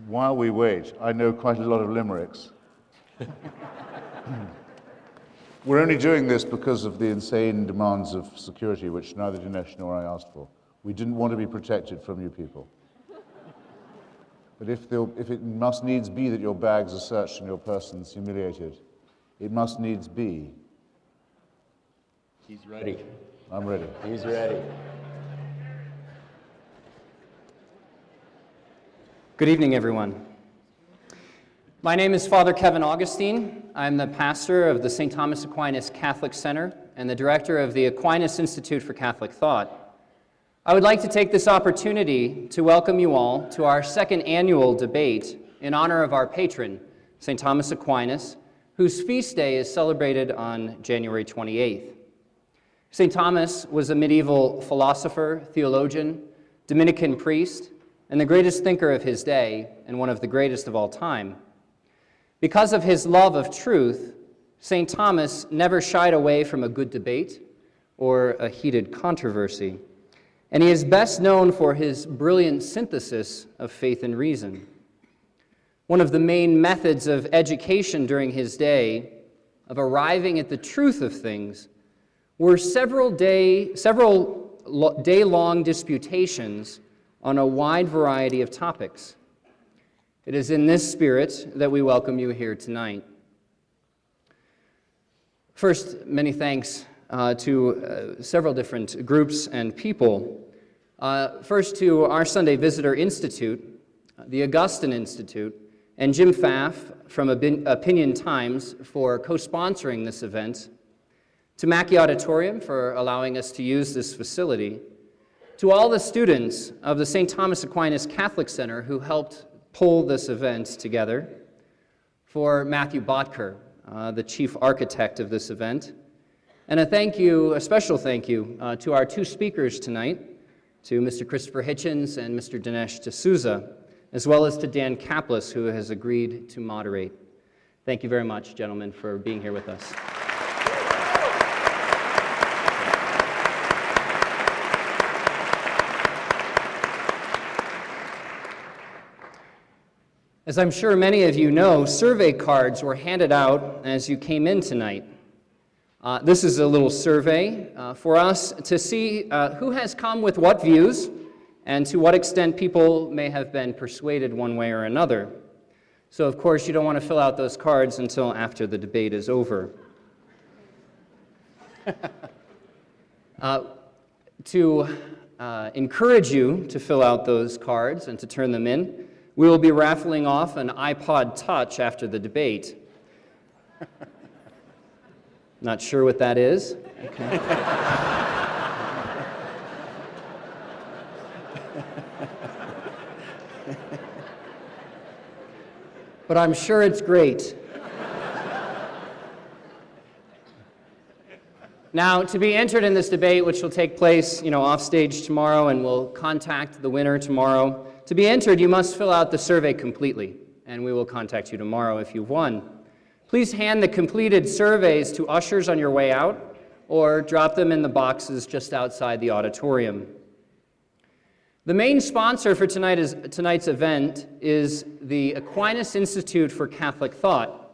While we wait, I know quite a lot of limericks. We're only doing this because of the insane demands of security, which neither Dinesh nor I asked for. We didn't want to be protected from you people. But if it must needs be that your bags are searched and your persons humiliated, it must needs be. He's ready. I'm ready. He's ready. Good evening, everyone. My name is Father Kevin Augustine. I'm the pastor of the St. Thomas Aquinas Catholic Center and the director of the Aquinas Institute for Catholic Thought. I would like to take this opportunity to welcome you all to our second annual debate in honor of our patron, St. Thomas Aquinas, whose feast day is celebrated on January 28th. St. Thomas was a medieval philosopher, theologian, Dominican priest, and the greatest thinker of his day, and one of the greatest of all time. Because of his love of truth, St. Thomas never shied away from a good debate or a heated controversy, and he is best known for his brilliant synthesis of faith and reason. One of the main methods of education during his day, of arriving at the truth of things, were several day-long disputations on a wide variety of topics. It is in this spirit that we welcome you here tonight. First, many thanks to several different groups and people. First to our Sunday Visitor Institute, the Augustine Institute, and Jim Pfaff from Opinion Times for co-sponsoring this event, to Mackey Auditorium for allowing us to use this facility, to all the students of the St. Thomas Aquinas Catholic Center who helped pull this event together, for Matthew Botker, the chief architect of this event, and a special thank you to our two speakers tonight, to Mr. Christopher Hitchens and Mr. Dinesh D'Souza, as well as to Dan Kaplis, who has agreed to moderate. Thank you very much, gentlemen, for being here with us. As I'm sure many of you know, survey cards were handed out as you came in tonight. This is a little survey for us to see who has come with what views and to what extent people may have been persuaded one way or another. So, of course, you don't want to fill out those cards until after the debate is over. To encourage you to fill out those cards and to turn them in, we will be raffling off an iPod Touch after the debate. Not sure what that is? Okay. But I'm sure it's great. Now, to be entered in this debate, which will take place, off stage tomorrow, and we'll contact the winner tomorrow. To be entered, you must fill out the survey completely, and we will contact you tomorrow if you've won. Please hand the completed surveys to ushers on your way out, or drop them in the boxes just outside the auditorium. The main sponsor for tonight's event is the Aquinas Institute for Catholic Thought,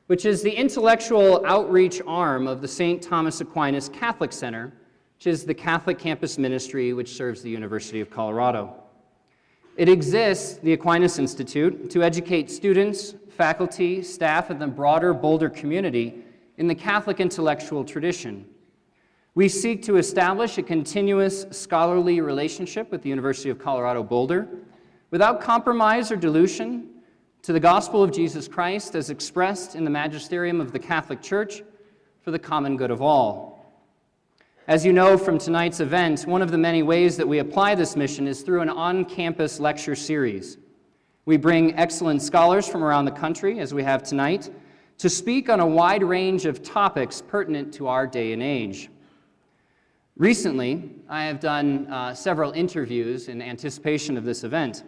which is the intellectual outreach arm of the St. Thomas Aquinas Catholic Center, which is the Catholic campus ministry which serves the University of Colorado. It exists, the Aquinas Institute, to educate students, faculty, staff, and the broader Boulder community in the Catholic intellectual tradition. We seek to establish a continuous scholarly relationship with the University of Colorado Boulder without compromise or dilution to the gospel of Jesus Christ as expressed in the magisterium of the Catholic Church for the common good of all. As you know from tonight's event, one of the many ways that we apply this mission is through an on-campus lecture series. We bring excellent scholars from around the country, as we have tonight, to speak on a wide range of topics pertinent to our day and age. Recently, I have done several interviews in anticipation of this event.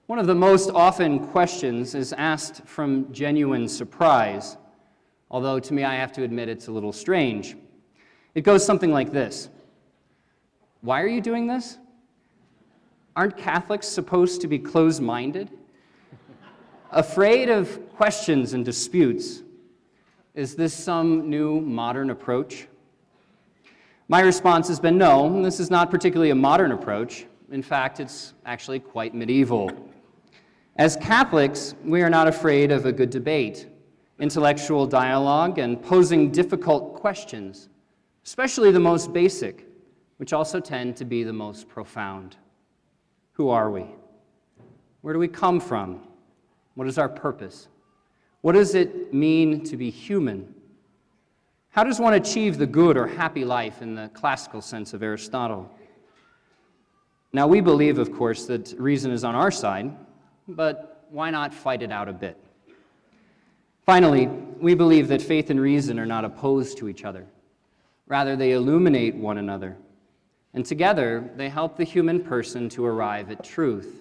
One of the most often questions is asked from genuine surprise, although to me I have to admit it's a little strange. It goes something like this. Why are you doing this? Aren't Catholics supposed to be closed-minded? Afraid of questions and disputes? Is this some new modern approach? My response has been no, this is not particularly a modern approach. In fact, it's actually quite medieval. As Catholics, we are not afraid of a good debate, intellectual dialogue, and posing difficult questions, especially the most basic, which also tend to be the most profound. Who are we? Where do we come from? What is our purpose? What does it mean to be human? How does one achieve the good or happy life in the classical sense of Aristotle? Now, we believe, of course, that reason is on our side, but why not fight it out a bit? Finally, we believe that faith and reason are not opposed to each other. Rather, they illuminate one another, and together they help the human person to arrive at truth.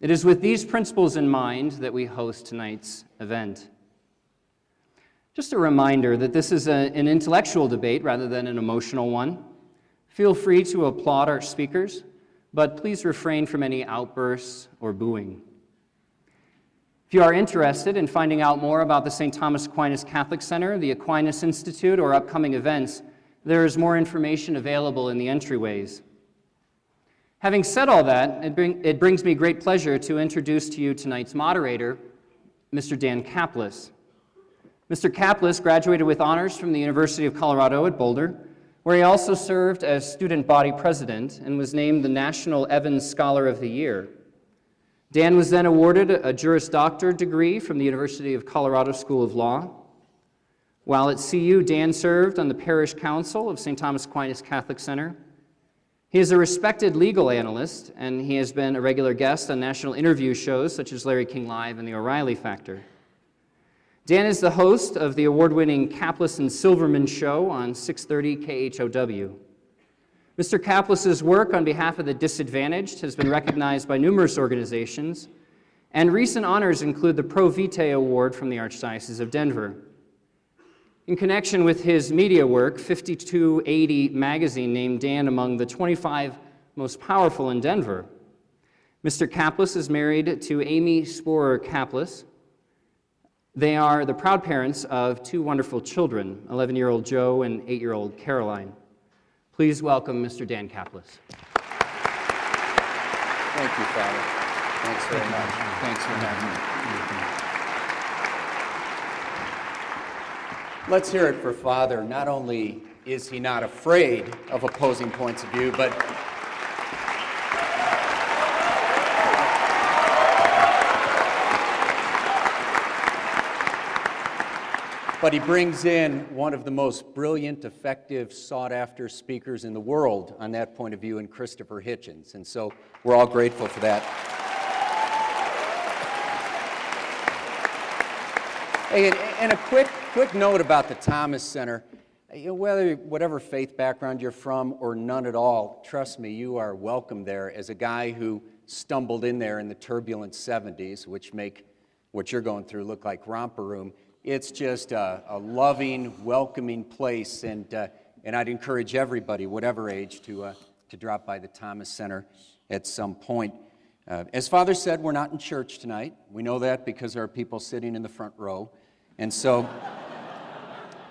It is with these principles in mind that we host tonight's event. Just a reminder that this is an intellectual debate rather than an emotional one. Feel free to applaud our speakers, but please refrain from any outbursts or booing. If you are interested in finding out more about the St. Thomas Aquinas Catholic Center, the Aquinas Institute, or upcoming events, there is more information available in the entryways. Having said all that, it brings me great pleasure to introduce to you tonight's moderator, Mr. Dan Kaplis. Mr. Kaplis graduated with honors from the University of Colorado at Boulder, where he also served as student body president and was named the National Evans Scholar of the Year. Dan was then awarded a Juris Doctor degree from the University of Colorado School of Law. While at CU, Dan served on the Parish Council of St. Thomas Aquinas Catholic Center. He is a respected legal analyst, and he has been a regular guest on national interview shows such as Larry King Live and The O'Reilly Factor. Dan is the host of the award-winning Kaplis and Silverman Show on 630 KHOW. Mr. Kaplis' work on behalf of the disadvantaged has been recognized by numerous organizations, and recent honors include the Pro Vitae Award from the Archdiocese of Denver. In connection with his media work, 5280 magazine named Dan among the 25 most powerful in Denver. Mr. Kaplis is married to Amy Sporer Kaplis. They are the proud parents of two wonderful children, 11-year-old Joe and 8-year-old Caroline. Please welcome Mr. Dan Kaplis. Thank you, Father. Thanks very much. Thanks for having me. Let's hear it for Father. Not only is he not afraid of opposing points of view, but he brings in one of the most brilliant, effective, sought-after speakers in the world on that point of view in Christopher Hitchens. And so we're all grateful for that. Hey, and a quick note about the Thomas Center. Whatever faith background you're from or none at all, trust me, you are welcome there. As a guy who stumbled in there in the turbulent 70s, which make what you're going through look like romper room, it's just a loving, welcoming place, and I'd encourage everybody, whatever age, to drop by the Thomas Center at some point. As Father said, we're not in church tonight. We know that because there are people sitting in the front row, and so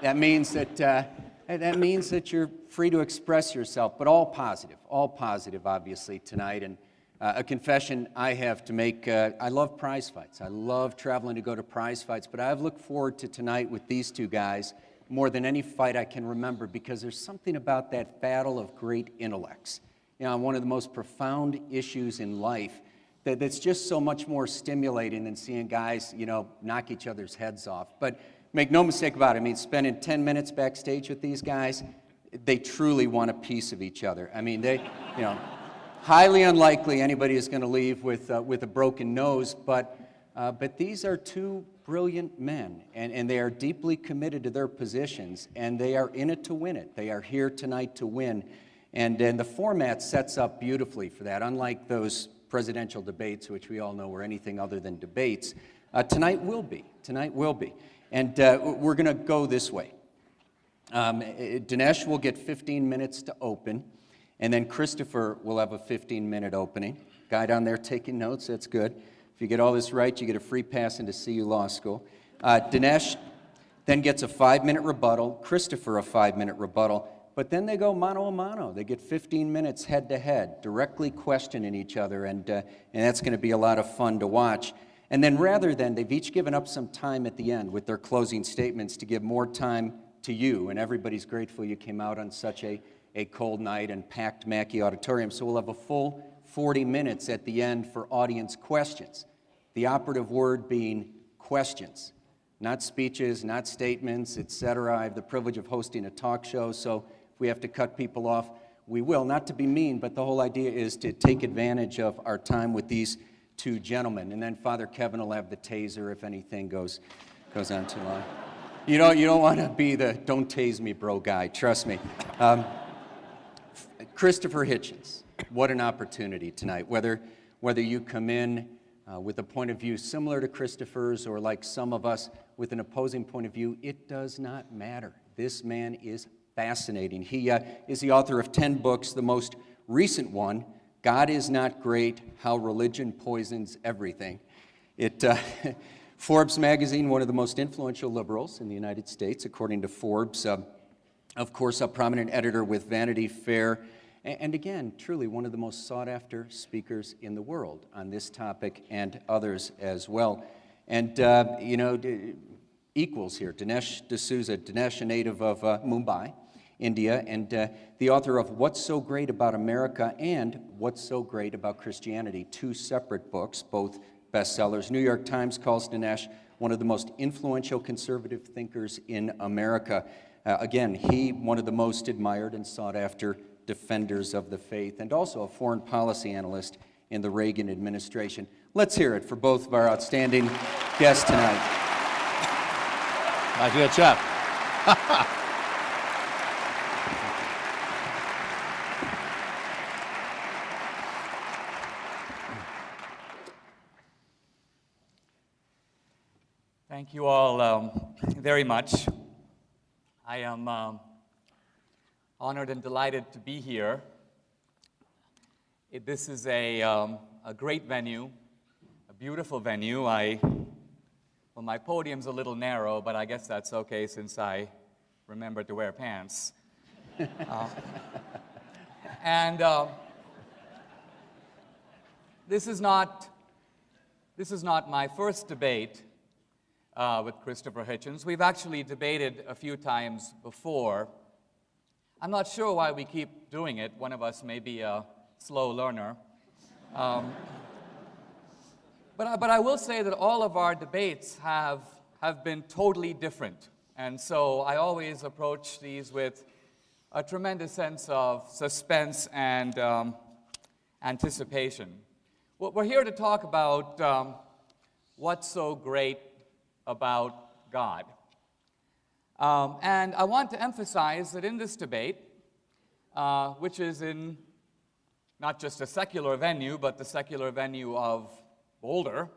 that means that you're free to express yourself, but all positive, obviously, tonight. And a confession I have to make, I love prize fights. I love traveling to go to prize fights, but I've looked forward to tonight with these two guys more than any fight I can remember, because there's something about that battle of great intellects, one of the most profound issues in life that's just so much more stimulating than seeing guys, knock each other's heads off. But make no mistake about it, I mean, spending 10 minutes backstage with these guys, they truly want a piece of each other. I mean, they, highly unlikely anybody is going to leave with a broken nose, but these are two brilliant men, and they are deeply committed to their positions, and they are in it to win it. They are here tonight to win, and the format sets up beautifully for that. Unlike those presidential debates, which we all know were anything other than debates, tonight will be. And we're going to go this way. Dinesh will get 15 minutes to open, and then Christopher will have a 15-minute opening. Guy down there taking notes, that's good. If you get all this right, you get a free pass into CU Law School. Dinesh then gets a 5-minute rebuttal, Christopher a 5-minute rebuttal, but then they go mano a mano. They get 15 minutes head-to-head, directly questioning each other, and that's going to be a lot of fun to watch. And then rather than, they've each given up some time at the end with their closing statements to give more time to you, and everybody's grateful you came out on such a cold night and packed Mackey Auditorium. So we'll have a full 40 minutes at the end for audience questions. The operative word being questions, not speeches, not statements, etc. I have the privilege of hosting a talk show, so if we have to cut people off, we will. Not to be mean, but the whole idea is to take advantage of our time with these two gentlemen. And then Father Kevin will have the taser if anything goes on too long. You don't want to be the don't tase me bro guy, trust me. Christopher Hitchens, what an opportunity tonight. Whether you come in with a point of view similar to Christopher's or like some of us with an opposing point of view, it does not matter. This man is fascinating. He is the author of 10 books, the most recent one, God is Not Great, How Religion Poisons Everything. Forbes magazine, one of the most influential liberals in the United States, according to Forbes. Of course, a prominent editor with Vanity Fair. And again, truly one of the most sought-after speakers in the world on this topic and others as well. And, equals here. Dinesh D'Souza, Dinesh, a native of Mumbai, India, and the author of What's So Great About America and What's So Great About Christianity, 2 separate books, both bestsellers. New York Times calls Dinesh one of the most influential conservative thinkers in America. Again, one of the most admired and sought-after defenders of the faith, and also a foreign policy analyst in the Reagan administration. Let's hear it for both of our outstanding guests tonight. Nice good job. Thank you all very much. I am honored and delighted to be here. This is a great venue, a beautiful venue. Well, my podium's a little narrow, but I guess that's okay since I remembered to wear pants. This is not my first debate with Christopher Hitchens. We've actually debated a few times before. I'm not sure why we keep doing it. One of us may be a slow learner. But I will say that all of our debates have been totally different. And so I always approach these with a tremendous sense of suspense and anticipation. Well, we're here to talk about what's so great about God. And I want to emphasize that in this debate, which is in not just a secular venue, but the secular venue of Boulder,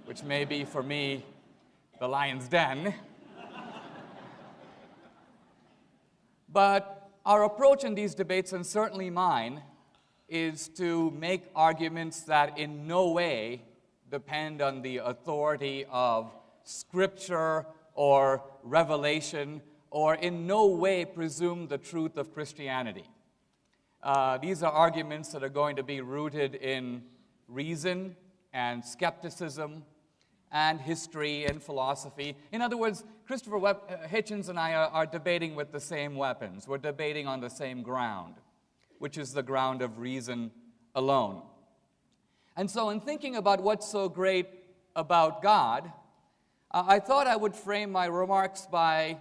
which may be for me the lion's den. But our approach in these debates, and certainly mine, is to make arguments that in no way depend on the authority of Scripture or revelation, or in no way presume the truth of Christianity. These are arguments that are going to be rooted in reason and skepticism and history and philosophy. In other words, Christopher Hitchens and I are debating with the same weapons. We're debating on the same ground, which is the ground of reason alone. And so in thinking about what's so great about God, I thought I would frame my remarks by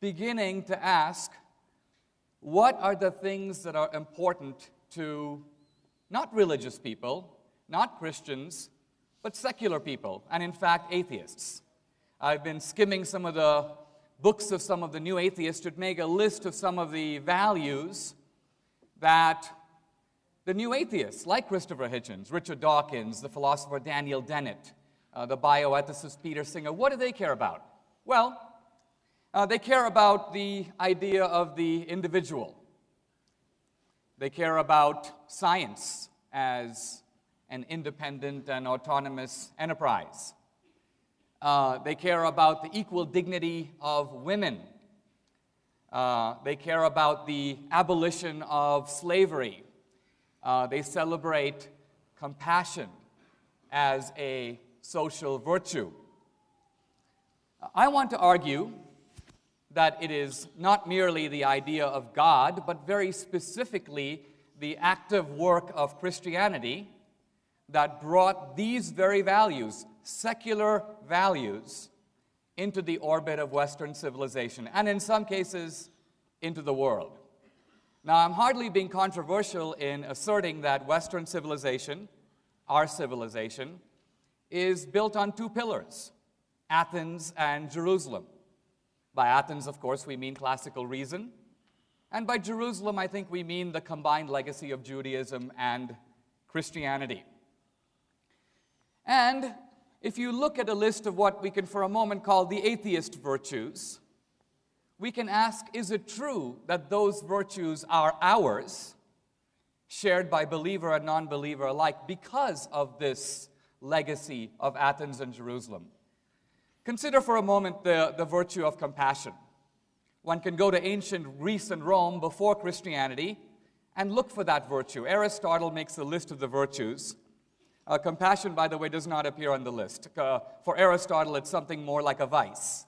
beginning to ask, what are the things that are important to not religious people, not Christians, but secular people, and in fact, atheists? I've been skimming some of the books of some of the new atheists to make a list of some of the values that the new atheists, like Christopher Hitchens, Richard Dawkins, the philosopher Daniel Dennett, the bioethicist Peter Singer, what do they care about? Well, they care about the idea of the individual. They care about science as an independent and autonomous enterprise. They care about the equal dignity of women. They care about the abolition of slavery. They celebrate compassion as a social virtue. I want to argue that it is not merely the idea of God, but very specifically the active work of Christianity that brought these very values, secular values, into the orbit of Western civilization, and in some cases, into the world. Now, I'm hardly being controversial in asserting that Western civilization, our civilization, is built on two pillars, Athens and Jerusalem. By Athens, of course, we mean classical reason, and by Jerusalem, I think we mean the combined legacy of Judaism and Christianity. And if you look at a list of what we can for a moment call the atheist virtues, we can ask, is it true that those virtues are ours, shared by believer and non-believer alike, because of this legacy of Athens and Jerusalem? Consider for a moment the virtue of compassion. One can go to ancient Greece and Rome before Christianity and look for that virtue. Aristotle makes a list of the virtues. Compassion, by the way, does not appear on the list. For Aristotle, it's something more like a vice.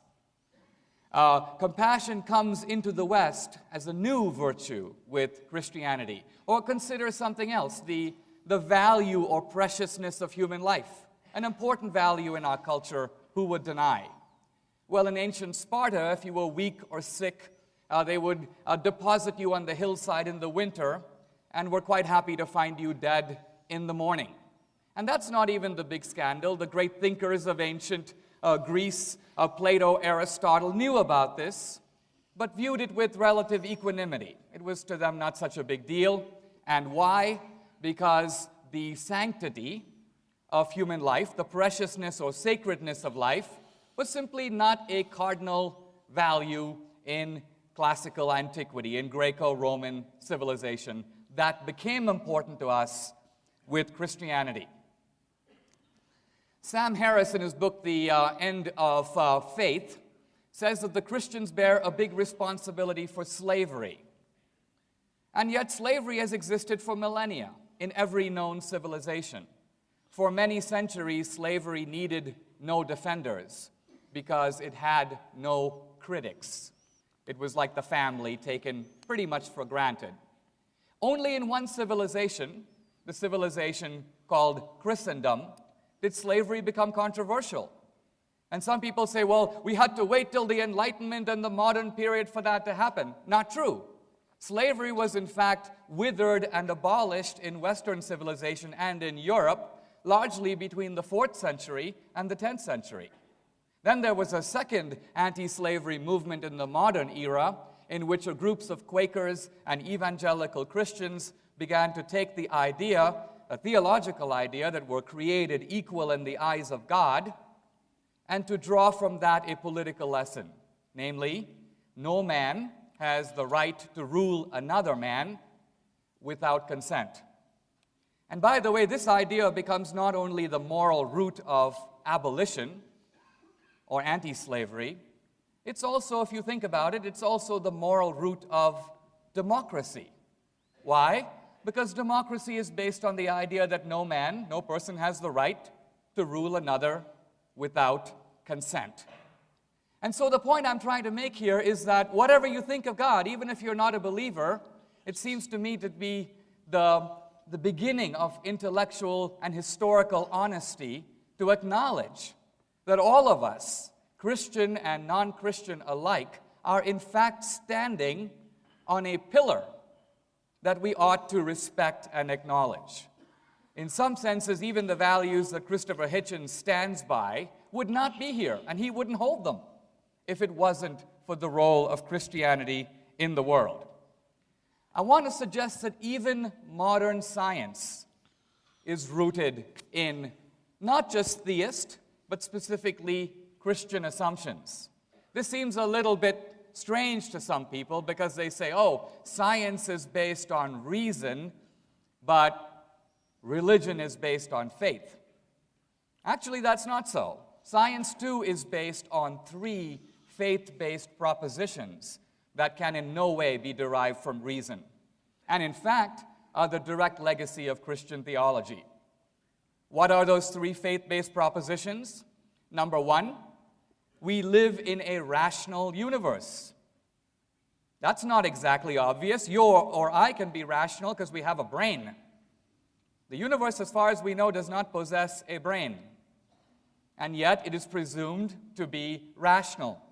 Compassion comes into the West as a new virtue with Christianity. Or consider something else, the value or preciousness of human life, an important value in our culture. Who would deny? Well, in ancient Sparta, if you were weak or sick, they would deposit you on the hillside in the winter and were quite happy to find you dead in the morning. And that's not even the big scandal. The great thinkers of ancient Greece, Plato, Aristotle, knew about this, but viewed it with relative equanimity. It was to them not such a big deal. And why? Because the sanctity of human life, the preciousness or sacredness of life, was simply not a cardinal value in classical antiquity, in Greco-Roman civilization. That became important to us with Christianity. Sam Harris, in his book, The End of Faith, says that the Christians bear a big responsibility for slavery. And yet slavery has existed for millennia in every known civilization. For many centuries, slavery needed no defenders because it had no critics. It was like the family, taken pretty much for granted. Only in one civilization, the civilization called Christendom, did slavery become controversial. And some people say, well, we had to wait till the Enlightenment and the modern period for that to happen. Not true. Slavery was in fact withered and abolished in Western civilization and in Europe, largely between the 4th century and the 10th century. Then there was a second anti-slavery movement in the modern era, in which groups of Quakers and evangelical Christians began to take the idea, a theological idea, that we're created equal in the eyes of God, and to draw from that a political lesson. Namely, no man has the right to rule another man without consent. And by the way, this idea becomes not only the moral root of abolition or anti-slavery, it's also, if you think about it, it's also the moral root of democracy. Why? Because democracy is based on the idea that no man, no person has the right to rule another without consent. And so the point I'm trying to make here is that whatever you think of God, even if you're not a believer, it seems to me to be the beginning of intellectual and historical honesty to acknowledge that all of us, Christian and non-Christian alike, are in fact standing on a pillar that we ought to respect and acknowledge. In some senses, even the values that Christopher Hitchens stands by would not be here, and he wouldn't hold them if it wasn't for the role of Christianity in the world. I want to suggest that even modern science is rooted in not just theist, but specifically Christian assumptions. This seems a little bit strange to some people because they say, oh, science is based on reason, but religion is based on faith. Actually, that's not so. Science, too, is based on 3 faith-based propositions that can in no way be derived from reason, and in fact are the direct legacy of Christian theology. What are those 3 faith-based propositions? Number 1, we live in a rational universe. That's not exactly obvious. You or I can be rational because we have a brain. The universe, as far as we know, does not possess a brain, and yet it is presumed to be rational.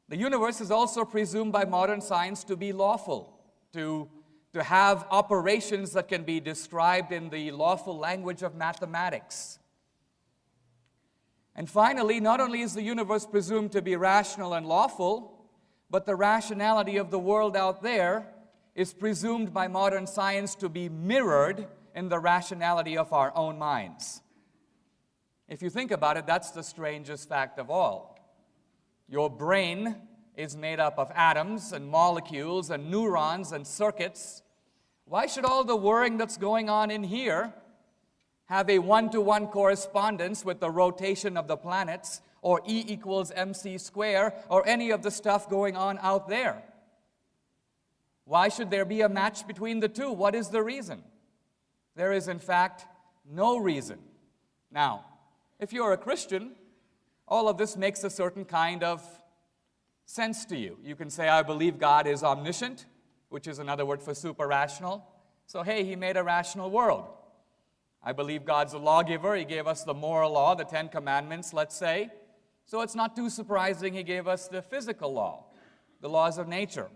The universe is also presumed by modern science to be lawful, to have operations that can be described in the lawful language of mathematics. And finally, not only is the universe presumed to be rational and lawful, but the rationality of the world out there is presumed by modern science to be mirrored in the rationality of our own minds. If you think about it, that's the strangest fact of all. Your brain is made up of atoms and molecules and neurons and circuits. Why should all the worrying that's going on in here have a one-to-one correspondence with the rotation of the planets, or E equals mc squared, or any of the stuff going on out there? Why should there be a match between the two? What is the reason? There is, in fact, no reason. Now, if you're a Christian, all of this makes a certain kind of sense to you. You can say, I believe God is omniscient, which is another word for super-rational. So, hey, He made a rational world. I believe God's a lawgiver. He gave us the moral law, the 10 Commandments, let's say. So it's not too surprising He gave us the physical law, the laws of nature.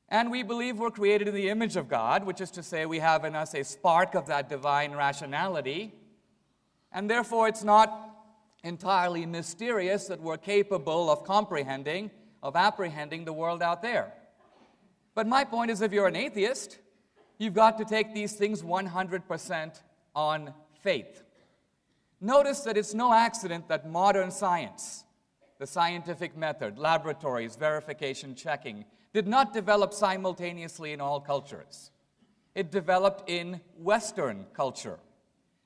And we believe we're created in the image of God, which is to say we have in us a spark of that divine rationality. And therefore it's not entirely mysterious that we're capable of comprehending, of apprehending the world out there. But my point is, if you're an atheist, you've got to take these things 100% on faith. Notice that it's no accident that modern science, the scientific method, laboratories, verification, checking, did not develop simultaneously in all cultures. It developed in Western culture.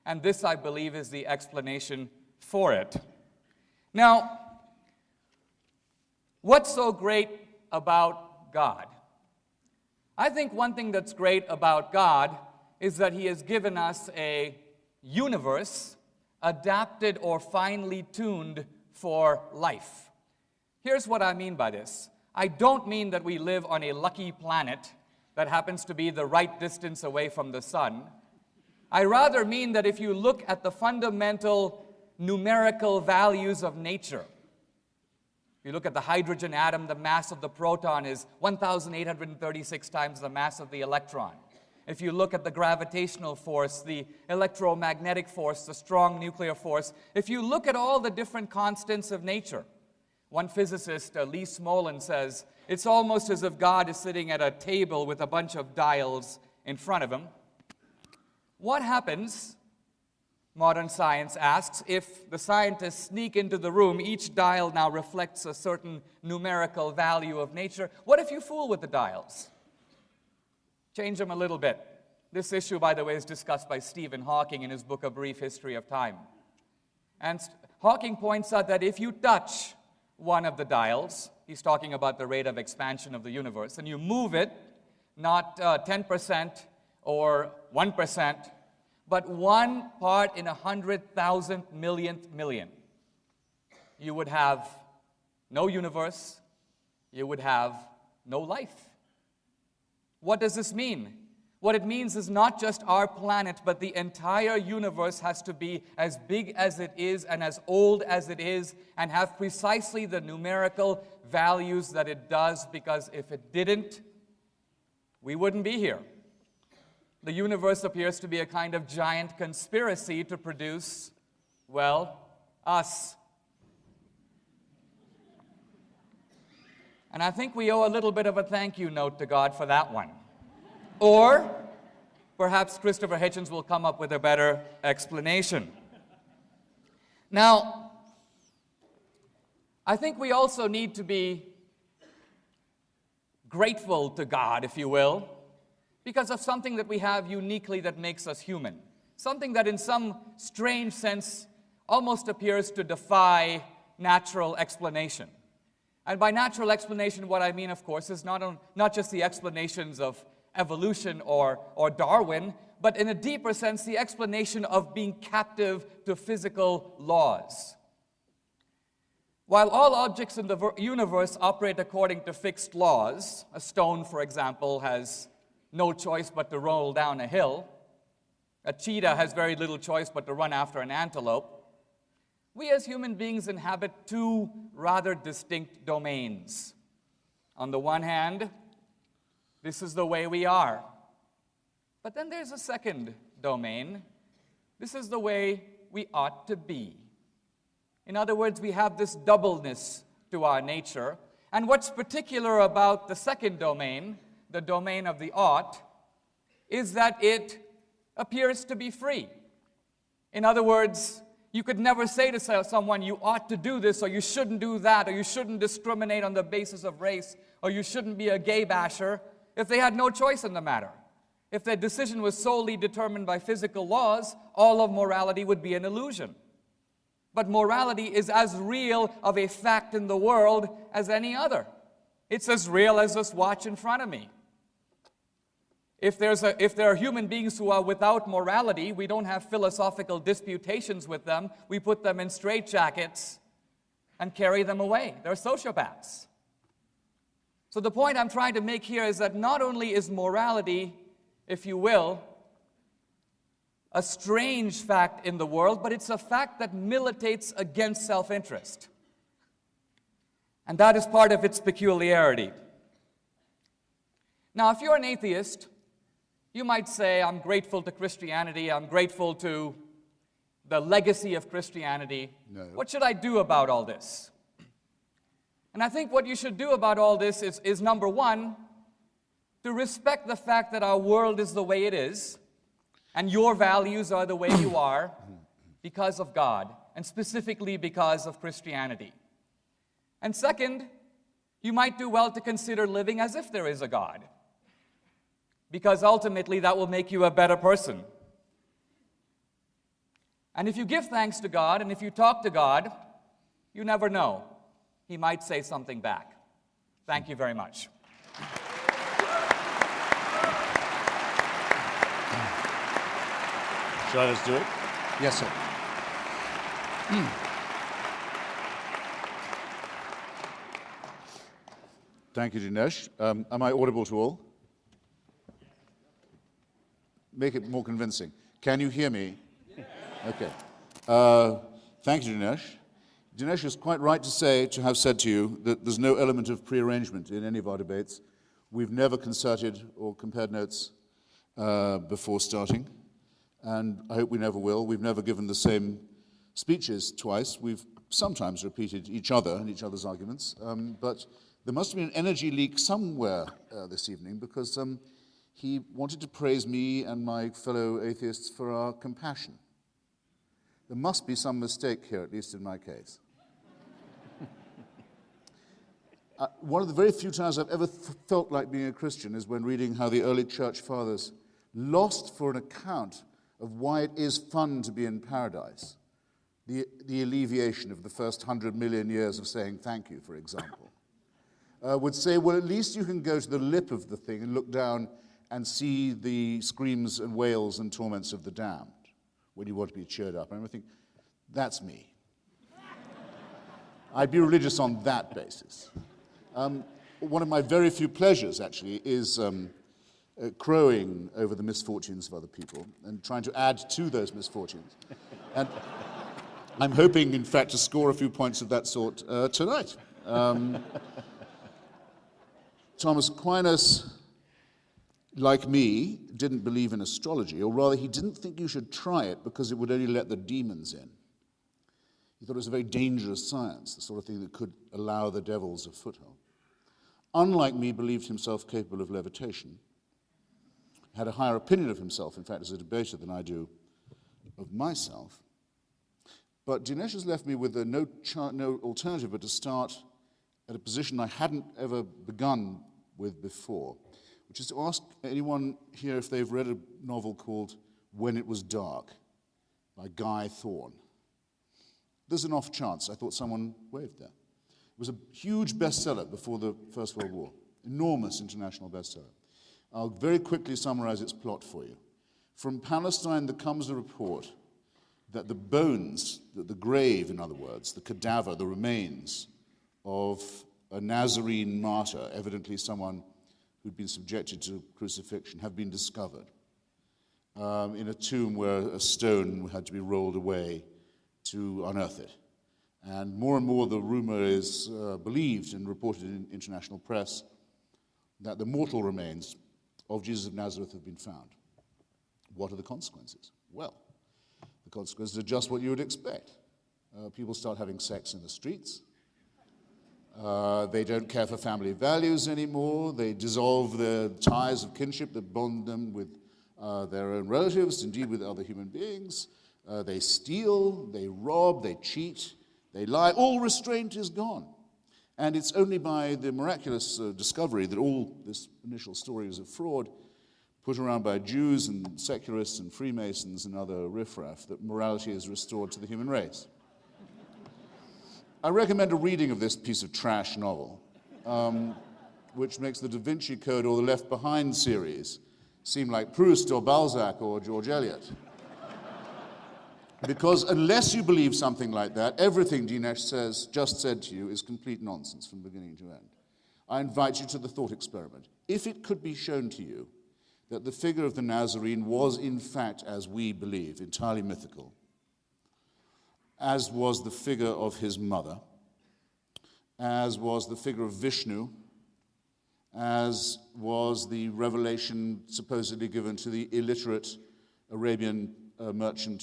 And this, I believe, is the explanation for it. Now, what's so great about God? I think one thing that's great about God is that He has given us a universe adapted or finely tuned for life. Here's what I mean by this. I don't mean that we live on a lucky planet that happens to be the right distance away from the sun. I rather mean that if you look at the fundamental numerical values of nature, if you look at the hydrogen atom, the mass of the proton is 1,836 times the mass of the electron. If you look at the gravitational force, the electromagnetic force, the strong nuclear force, if you look at all the different constants of nature, one physicist, Lee Smolin, says, it's almost as if God is sitting at a table with a bunch of dials in front of Him. What happens, modern science asks, if the scientists sneak into the room, each dial now reflects a certain numerical value of nature? What if you fool with the dials? Change them a little bit. This issue, by the way, is discussed by Stephen Hawking in his book, A Brief History of Time. And Hawking points out that if you touch one of the dials, he's talking about the rate of expansion of the universe, and you move it, not 10% or 1%, but 1 part in 100,000 millionth million, you would have no universe, you would have no life. What does this mean? What it means is not just our planet, but the entire universe has to be as big as it is and as old as it is and have precisely the numerical values that it does, because if it didn't, we wouldn't be here. The universe appears to be a kind of giant conspiracy to produce, well, us. And I think we owe a little bit of a thank you note to God for that one. Or perhaps Christopher Hitchens will come up with a better explanation. Now, I think we also need to be grateful to God, if you will, because of something that we have uniquely that makes us human. Something that in some strange sense almost appears to defy natural explanation. And by natural explanation, what I mean, of course, is not just the explanations of evolution or Darwin, but in a deeper sense, the explanation of being captive to physical laws. While all objects in the universe operate according to fixed laws, a stone, for example, has no choice but to roll down a hill, a cheetah has very little choice but to run after an antelope, we as human beings inhabit two rather distinct domains. On the one hand, this is the way we are. But then there's a second domain. This is the way we ought to be. In other words, we have this doubleness to our nature. And what's particular about the second domain, the domain of the ought, is that it appears to be free. In other words, you could never say to someone, you ought to do this, or you shouldn't do that, or you shouldn't discriminate on the basis of race, or you shouldn't be a gay basher, if they had no choice in the matter. If their decision was solely determined by physical laws, all of morality would be an illusion. But morality is as real of a fact in the world as any other. It's as real as this watch in front of me. If there are human beings who are without morality, we don't have philosophical disputations with them. We put them in straitjackets and carry them away. They're sociopaths. So the point I'm trying to make here is that not only is morality, if you will, a strange fact in the world, but it's a fact that militates against self-interest. And that is part of its peculiarity. Now, if you're an atheist, you might say, I'm grateful to Christianity, I'm grateful to the legacy of Christianity. No. What should I do about all this? And I think what you should do about all this is number one, to respect the fact that our world is the way it is, and your values are the way you are because of God, and specifically because of Christianity. And second, you might do well to consider living as if there is a God, because ultimately that will make you a better person. And if you give thanks to God, and if you talk to God, you never know. He might say something back. Thank you very much. Shall I just do it? Yes, sir. Thank you, Dinesh. Am I audible to all? Make it more convincing. Can you hear me? Okay. Thank you, Dinesh. Dinesh is quite right to have said to you that there's no element of prearrangement in any of our debates. We've never concerted or compared notes before starting, and I hope we never will. We've never given the same speeches twice. We've sometimes repeated each other and each other's arguments, but there must have been an energy leak somewhere this evening, because he wanted to praise me and my fellow atheists for our compassion. There must be some mistake here, at least in my case. One of the very few times I've ever felt like being a Christian is when reading how the early church fathers lost for an account of why it is fun to be in paradise. The alleviation of the first 100 million years of saying thank you, for example. Would say, well, at least you can go to the lip of the thing and look down and see the screams and wails and torments of the damned when you want to be cheered up. And I think, that's me. I'd be religious on that basis. One of my very few pleasures, actually, is crowing over the misfortunes of other people and trying to add to those misfortunes. And I'm hoping, in fact, to score a few points of that sort tonight. Thomas Aquinas, like me, didn't believe in astrology, or rather he didn't think you should try it because it would only let the demons in. He thought it was a very dangerous science, the sort of thing that could allow the devils a foothold. Unlike me, believed himself capable of levitation, had a higher opinion of himself, in fact, as a debater than I do of myself. But Dinesh has left me with no alternative but to start at a position I hadn't ever begun with before, which is to ask anyone here if they've read a novel called When It Was Dark by Guy Thorne. There's an off chance. I thought someone waved there. It was a huge bestseller before the First World War, enormous international bestseller. I'll very quickly summarize its plot for you. From Palestine, there comes a report that the bones, the grave, in other words, the cadaver, the remains of a Nazarene martyr, evidently someone who'd been subjected to crucifixion, have been discovered in a tomb where a stone had to be rolled away to unearth it. And more the rumor is believed and reported in international press that the mortal remains of Jesus of Nazareth have been found. What are the consequences? Well, the consequences are just what you would expect. People start having sex in the streets. They don't care for family values anymore. They dissolve the ties of kinship that bond them with their own relatives, indeed with other human beings. They steal, they rob, they cheat, they lie. All restraint is gone. And it's only by the miraculous discovery that all this initial story is a fraud, put around by Jews and secularists and Freemasons and other riffraff, that morality is restored to the human race. I recommend a reading of this piece of trash novel, which makes the Da Vinci Code or the Left Behind series seem like Proust or Balzac or George Eliot. Because unless you believe something like that, everything Dinesh just said to you is complete nonsense from beginning to end. I invite you to the thought experiment. If it could be shown to you that the figure of the Nazarene was, in fact, as we believe, entirely mythical, as was the figure of his mother, as was the figure of Vishnu, as was the revelation supposedly given to the illiterate Arabian merchant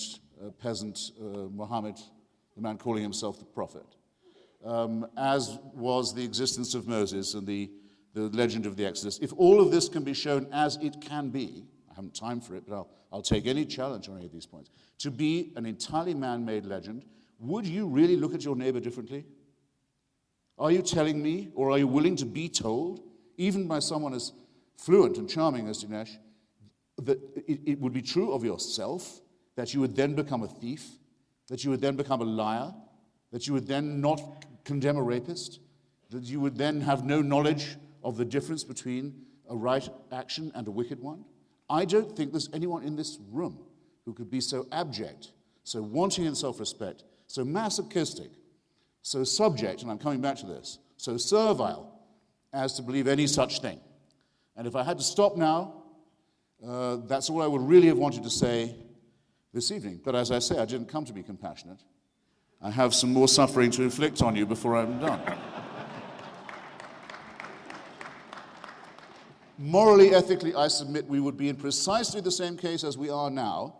peasant Muhammad, the man calling himself the prophet, as was the existence of Moses and the legend of the Exodus. If all of this can be shown as it can be, I haven't time for it, but I'll take any challenge on any of these points, to be an entirely man-made legend, would you really look at your neighbor differently? Are you telling me, or are you willing to be told, even by someone as fluent and charming as Dinesh, that it would be true of yourself, that you would then become a thief, that you would then become a liar, that you would then not condemn a rapist, that you would then have no knowledge of the difference between a right action and a wicked one? I don't think there's anyone in this room who could be so abject, so wanting in self-respect, so masochistic, so subject, and I'm coming back to this, so servile, as to believe any such thing. And if I had to stop now, that's all I would really have wanted to say this evening. But as I say, I didn't come to be compassionate. I have some more suffering to inflict on you before I'm done. Morally, ethically, I submit we would be in precisely the same case as we are now,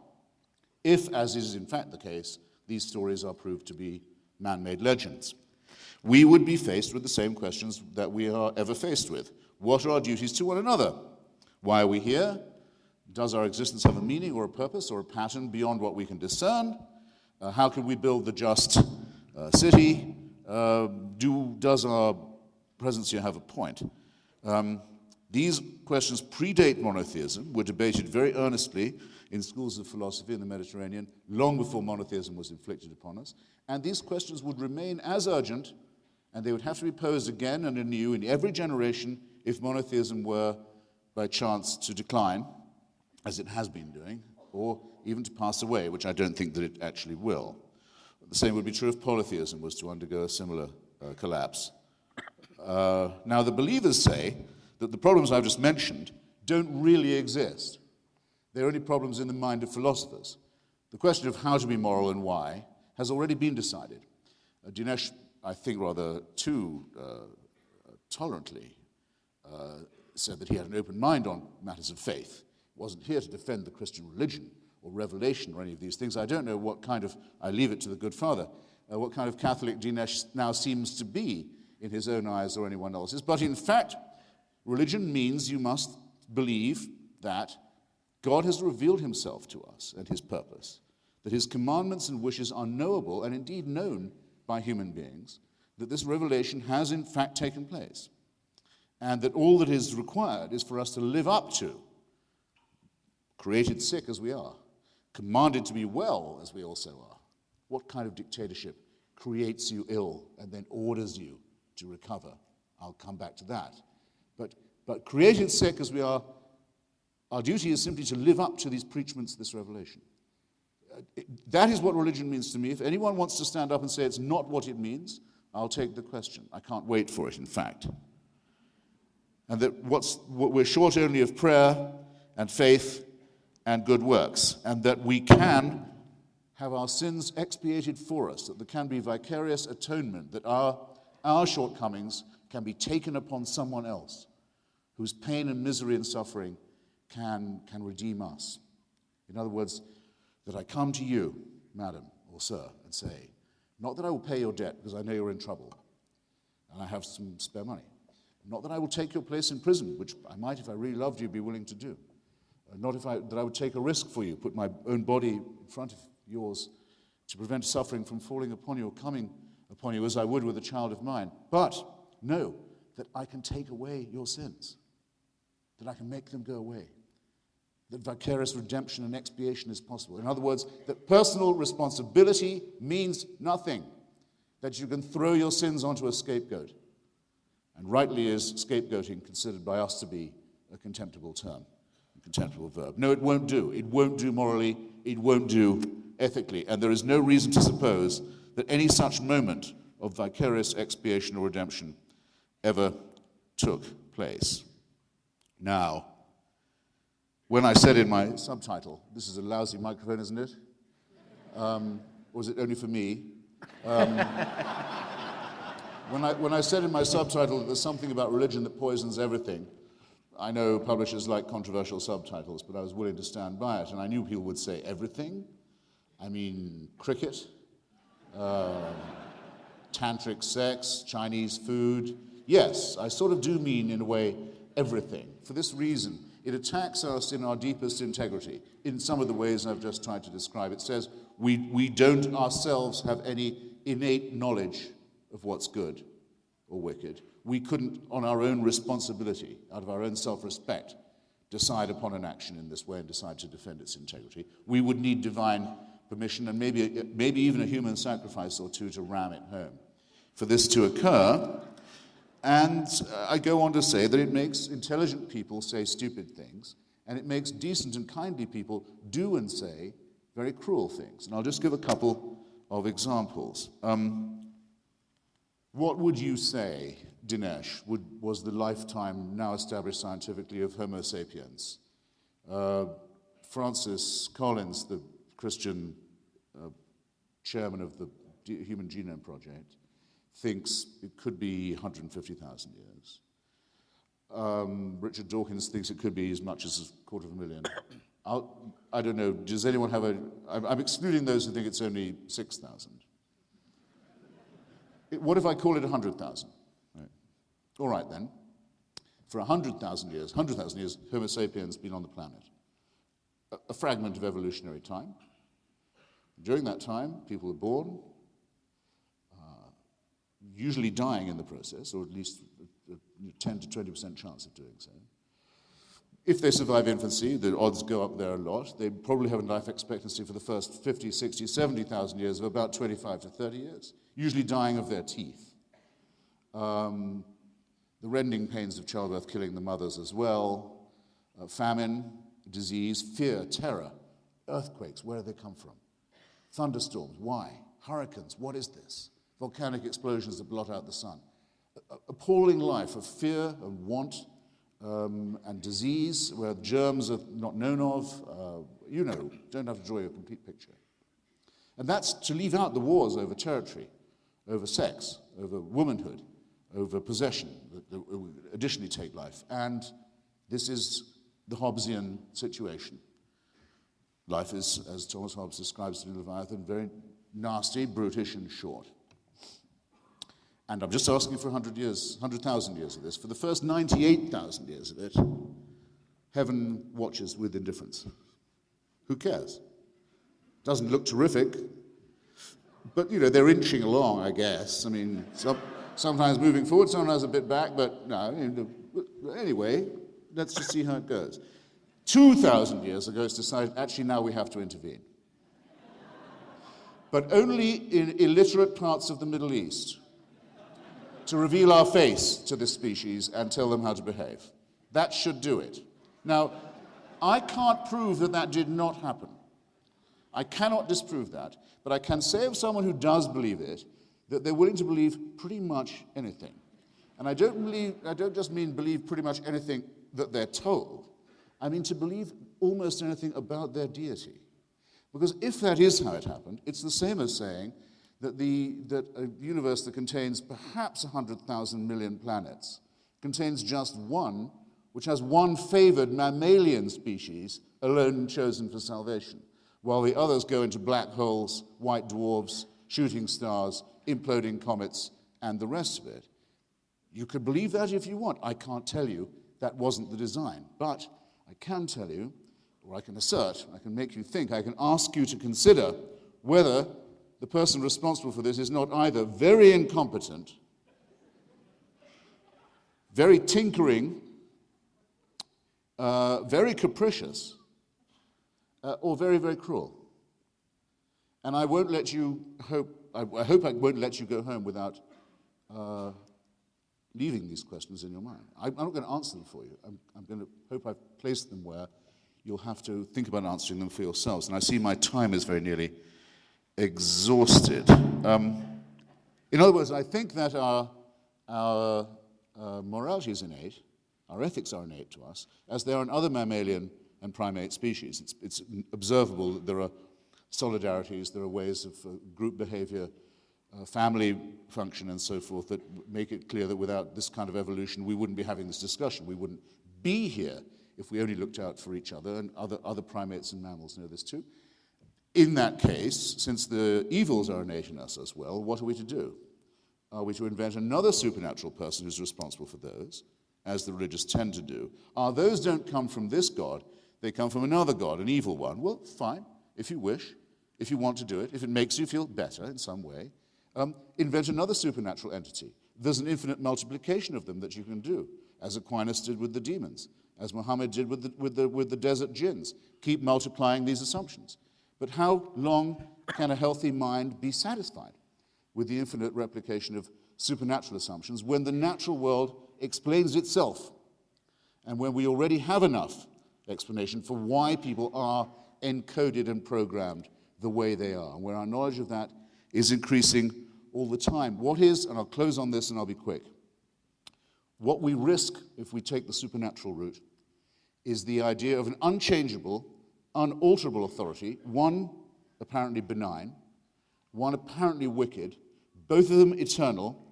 if, as is in fact the case, these stories are proved to be man-made legends. We would be faced with the same questions that we are ever faced with. What are our duties to one another? Why are we here? Does our existence have a meaning or a purpose or a pattern beyond what we can discern? How can we build the just city? Does our presence here have a point? These questions predate monotheism, were debated very earnestly in schools of philosophy in the Mediterranean, long before monotheism was inflicted upon us. And these questions would remain as urgent, and they would have to be posed again and anew in every generation if monotheism were, by chance, to decline, as it has been doing, or even to pass away, which I don't think that it actually will. The same would be true if polytheism was to undergo a similar collapse. Now, the believers say that the problems I've just mentioned don't really exist. They're only problems in the mind of philosophers. The question of how to be moral and why has already been decided. Dinesh, I think rather too tolerantly, said that he had an open mind on matters of faith. He wasn't here to defend the Christian religion or revelation or any of these things. I don't know what kind of, I leave it to the good father, what kind of Catholic Dinesh now seems to be in his own eyes or anyone else's. But in fact, religion means you must believe that God has revealed himself to us and his purpose, that his commandments and wishes are knowable and indeed known by human beings, that this revelation has in fact taken place. and that all that is required is for us to live up to, created sick as we are, commanded to be well as we also are. What kind of dictatorship creates you ill and then orders you to recover? I'll come back to that. But created sick as we are, our duty is simply to live up to these preachments, this revelation. That is what religion means to me. If anyone wants to stand up and say it's not what it means, I'll take the question. I can't wait for it, in fact. And that we're short only of prayer and faith and good works, and that we can have our sins expiated for us, that there can be vicarious atonement, that our shortcomings can be taken upon someone else whose pain and misery and suffering can redeem us. In other words, that I come to you, madam or sir, and say, not that I will pay your debt because I know you're in trouble and I have some spare money. Not that I will take your place in prison, which I might, if I really loved you, be willing to do. Not that I would take a risk for you, put my own body in front of yours to prevent suffering from falling upon you or coming upon you as I would with a child of mine. But know that I can take away your sins, that I can make them go away, that vicarious redemption and expiation is possible. In other words, that personal responsibility means nothing, that you can throw your sins onto a scapegoat. And rightly is scapegoating considered by us to be a contemptible term, a contemptible verb. No, it won't do. It won't do morally. It won't do ethically. And there is no reason to suppose that any such moment of vicarious expiation or redemption ever took place. Now, when I said in my subtitle, this is a lousy microphone, isn't it? Or is it only for me? When I said in my subtitle that there's something about religion that poisons everything, I know publishers like controversial subtitles, but I was willing to stand by it. And I knew people would say everything. I mean, cricket, tantric sex, Chinese food. Yes, I sort of do mean, in a way, everything. For this reason, it attacks us in our deepest integrity in some of the ways I've just tried to describe. It says we don't ourselves have any innate knowledge of what's good or wicked. We couldn't, on our own responsibility, out of our own self-respect, decide upon an action in this way and decide to defend its integrity. We would need divine permission and maybe even a human sacrifice or two to ram it home. For this to occur, and I go on to say that it makes intelligent people say stupid things, and it makes decent and kindly people do and say very cruel things. And I'll just give a couple of examples. What would you say, Dinesh, was the lifetime now established scientifically of Homo sapiens? Francis Collins, the Christian chairman of the Human Genome Project, thinks it could be 150,000 years. Richard Dawkins thinks it could be as much as 250,000. I don't know, does anyone have I'm excluding those who think it's only 6,000. What if I call it 100,000? Right. All right then. For 100,000 years, Homo sapiens been on the planet. A fragment of evolutionary time. During that time, people were born, usually dying in the process, or at least a 10 to 20% chance of doing so. If they survive infancy, the odds go up there a lot. They probably have a life expectancy for the first 50, 60, 70,000 years of about 25 to 30 years, usually dying of their teeth. The rending pains of childbirth killing the mothers as well, famine, disease, fear, terror, earthquakes, where do they come from? Thunderstorms, why? Hurricanes, what is this? Volcanic explosions that blot out the sun. Appalling life of fear and want and disease, where germs are not known of. Don't have to draw you a complete picture. And that's to leave out the wars over territory, over sex, over womanhood, over possession, that additionally take life. And this is the Hobbesian situation. Life is, as Thomas Hobbes describes it in Leviathan, very nasty, brutish, and short. And I'm just asking for 100,000 years of this. For the first 98,000 years of it, heaven watches with indifference. Who cares? Doesn't look terrific, but, they're inching along, I guess. I mean, sometimes moving forward, sometimes a bit back, but no, Anyway, let's just see how it goes. 2,000 years ago, it's decided, actually, now we have to intervene. But only in illiterate parts of the Middle East, to reveal our face to this species and tell them how to behave. That should do it. Now, I can't prove that that did not happen. I cannot disprove that, but I can say of someone who does believe it, that they're willing to believe pretty much anything. And I don't just mean believe pretty much anything that they're told. I mean to believe almost anything about their deity. Because if that is how it happened, it's the same as saying that a universe that contains perhaps 100,000 million planets contains just one, which has one favored mammalian species alone chosen for salvation, while the others go into black holes, white dwarfs, shooting stars, imploding comets, and the rest of it. You could believe that if you want. I can't tell you that wasn't the design. But I can tell you, or I can assert, I can make you think, I can ask you to consider whether the person responsible for this is not either very incompetent, very tinkering, very capricious, or very, very cruel. And I won't let you hope, I hope I won't let you go home without leaving these questions in your mind. I'm not going to answer them for you. I'm going to hope I've placed them where you'll have to think about answering them for yourselves. And I see my time is very nearly exhausted. In other words, I think that our morality is innate, our ethics are innate to us, as they are in other mammalian and primate species. It's observable that there are solidarities, there are ways of group behavior, family function and so forth that make it clear that without this kind of evolution we wouldn't be having this discussion. We wouldn't be here if we only looked out for each other, and other primates and mammals know this too. In that case, since the evils are innate in us as well, what are we to do? Are we to invent another supernatural person who's responsible for those, as the religious tend to do? Those don't come from this God, they come from another God, an evil one. Well, fine, if you wish, if you want to do it, if it makes you feel better in some way. Invent another supernatural entity. There's an infinite multiplication of them that you can do, as Aquinas did with the demons, as Muhammad did with the desert jinns. Keep multiplying these assumptions. But how long can a healthy mind be satisfied with the infinite replication of supernatural assumptions when the natural world explains itself, and when we already have enough explanation for why people are encoded and programmed the way they are, and where our knowledge of that is increasing all the time? What is, and I'll close on this and I'll be quick, what we risk if we take the supernatural route is the idea of an unchangeable, unalterable authority, one apparently benign, one apparently wicked, both of them eternal,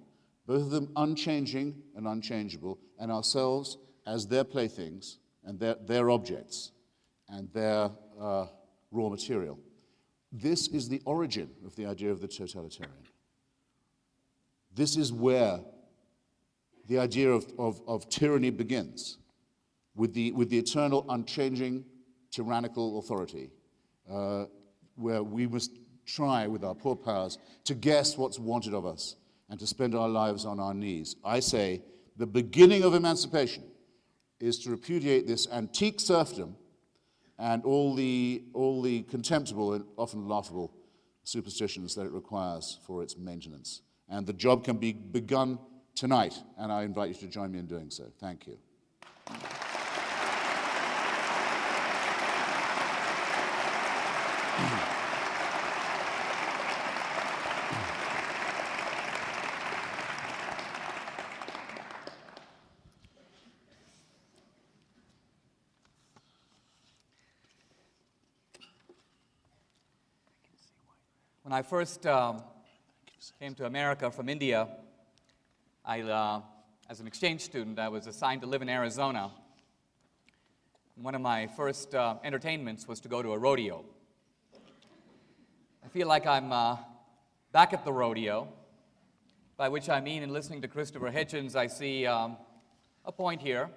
both of them unchanging and unchangeable, and ourselves as their playthings and their objects and their raw material. This is the origin of the idea of the totalitarian. This is where the idea of tyranny begins, with the eternal, unchanging, tyrannical authority, where we must try with our poor powers to guess what's wanted of us and to spend our lives on our knees. I say the beginning of emancipation is to repudiate this antique serfdom and all the contemptible and often laughable superstitions that it requires for its maintenance. And the job can be begun tonight, and I invite you to join me in doing so. Thank you. When I first came to America from India, as an exchange student, I was assigned to live in Arizona. And one of my first entertainments was to go to a rodeo. I feel like I'm back at the rodeo, by which I mean in listening to Christopher Hitchens, I see a point here,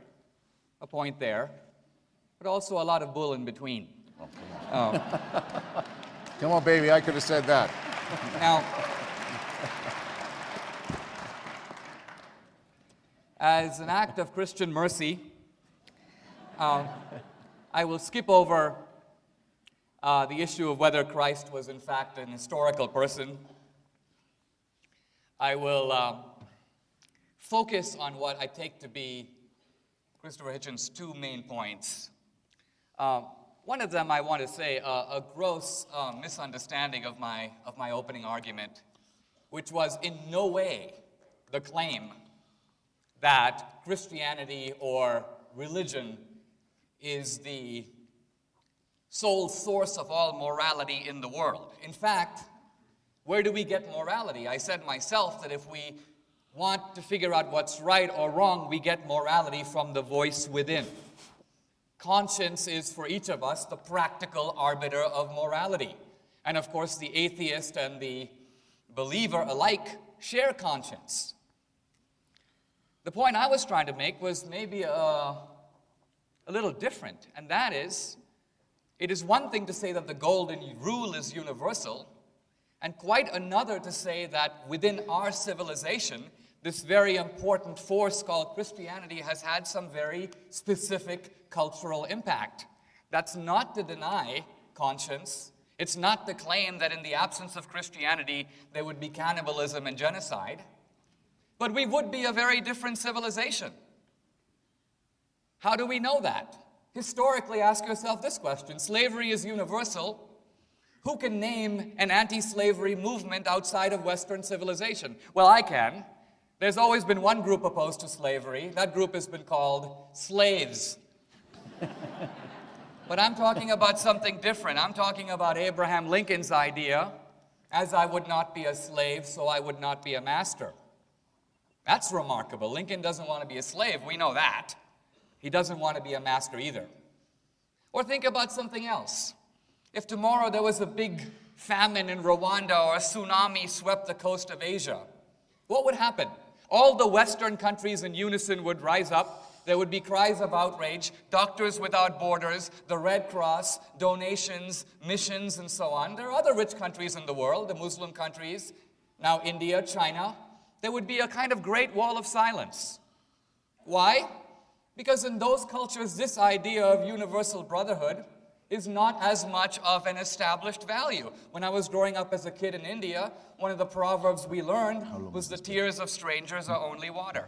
a point there, but also a lot of bull in between. Come on, baby, I could have said that. Now, as an act of Christian mercy, I will skip over the issue of whether Christ was in fact an historical person. I will focus on what I take to be Christopher Hitchens' two main points. One of them I want to say a gross misunderstanding of my opening argument, which was in no way the claim that Christianity or religion is the sole source of all morality in the world. In fact, where do we get morality? I said myself that if we want to figure out what's right or wrong, we get morality from the voice within. Conscience is, for each of us, the practical arbiter of morality. And of course, the atheist and the believer alike share conscience. The point I was trying to make was maybe a little different, and that is, it is one thing to say that the golden rule is universal, and quite another to say that within our civilization, this very important force called Christianity has had some very specific cultural impact. That's not to deny conscience. It's not to claim that in the absence of Christianity, there would be cannibalism and genocide. But we would be a very different civilization. How do we know that? Historically, ask yourself this question. Slavery is universal. Who can name an anti-slavery movement outside of Western civilization? Well, I can. There's always been one group opposed to slavery. That group has been called slaves. But I'm talking about something different. I'm talking about Abraham Lincoln's idea, as I would not be a slave, so I would not be a master. That's remarkable. Lincoln doesn't want to be a slave. We know that. He doesn't want to be a master either. Or think about something else. If tomorrow there was a big famine in Rwanda or a tsunami swept the coast of Asia, what would happen? All the Western countries in unison would rise up. There would be cries of outrage, Doctors Without Borders, the Red Cross, donations, missions, and so on. There are other rich countries in the world, the Muslim countries, now India, China. There would be a kind of great wall of silence. Why? Because in those cultures, this idea of universal brotherhood is not as much of an established value. When I was growing up as a kid in India, one of the proverbs we learned was the tears of strangers are only water.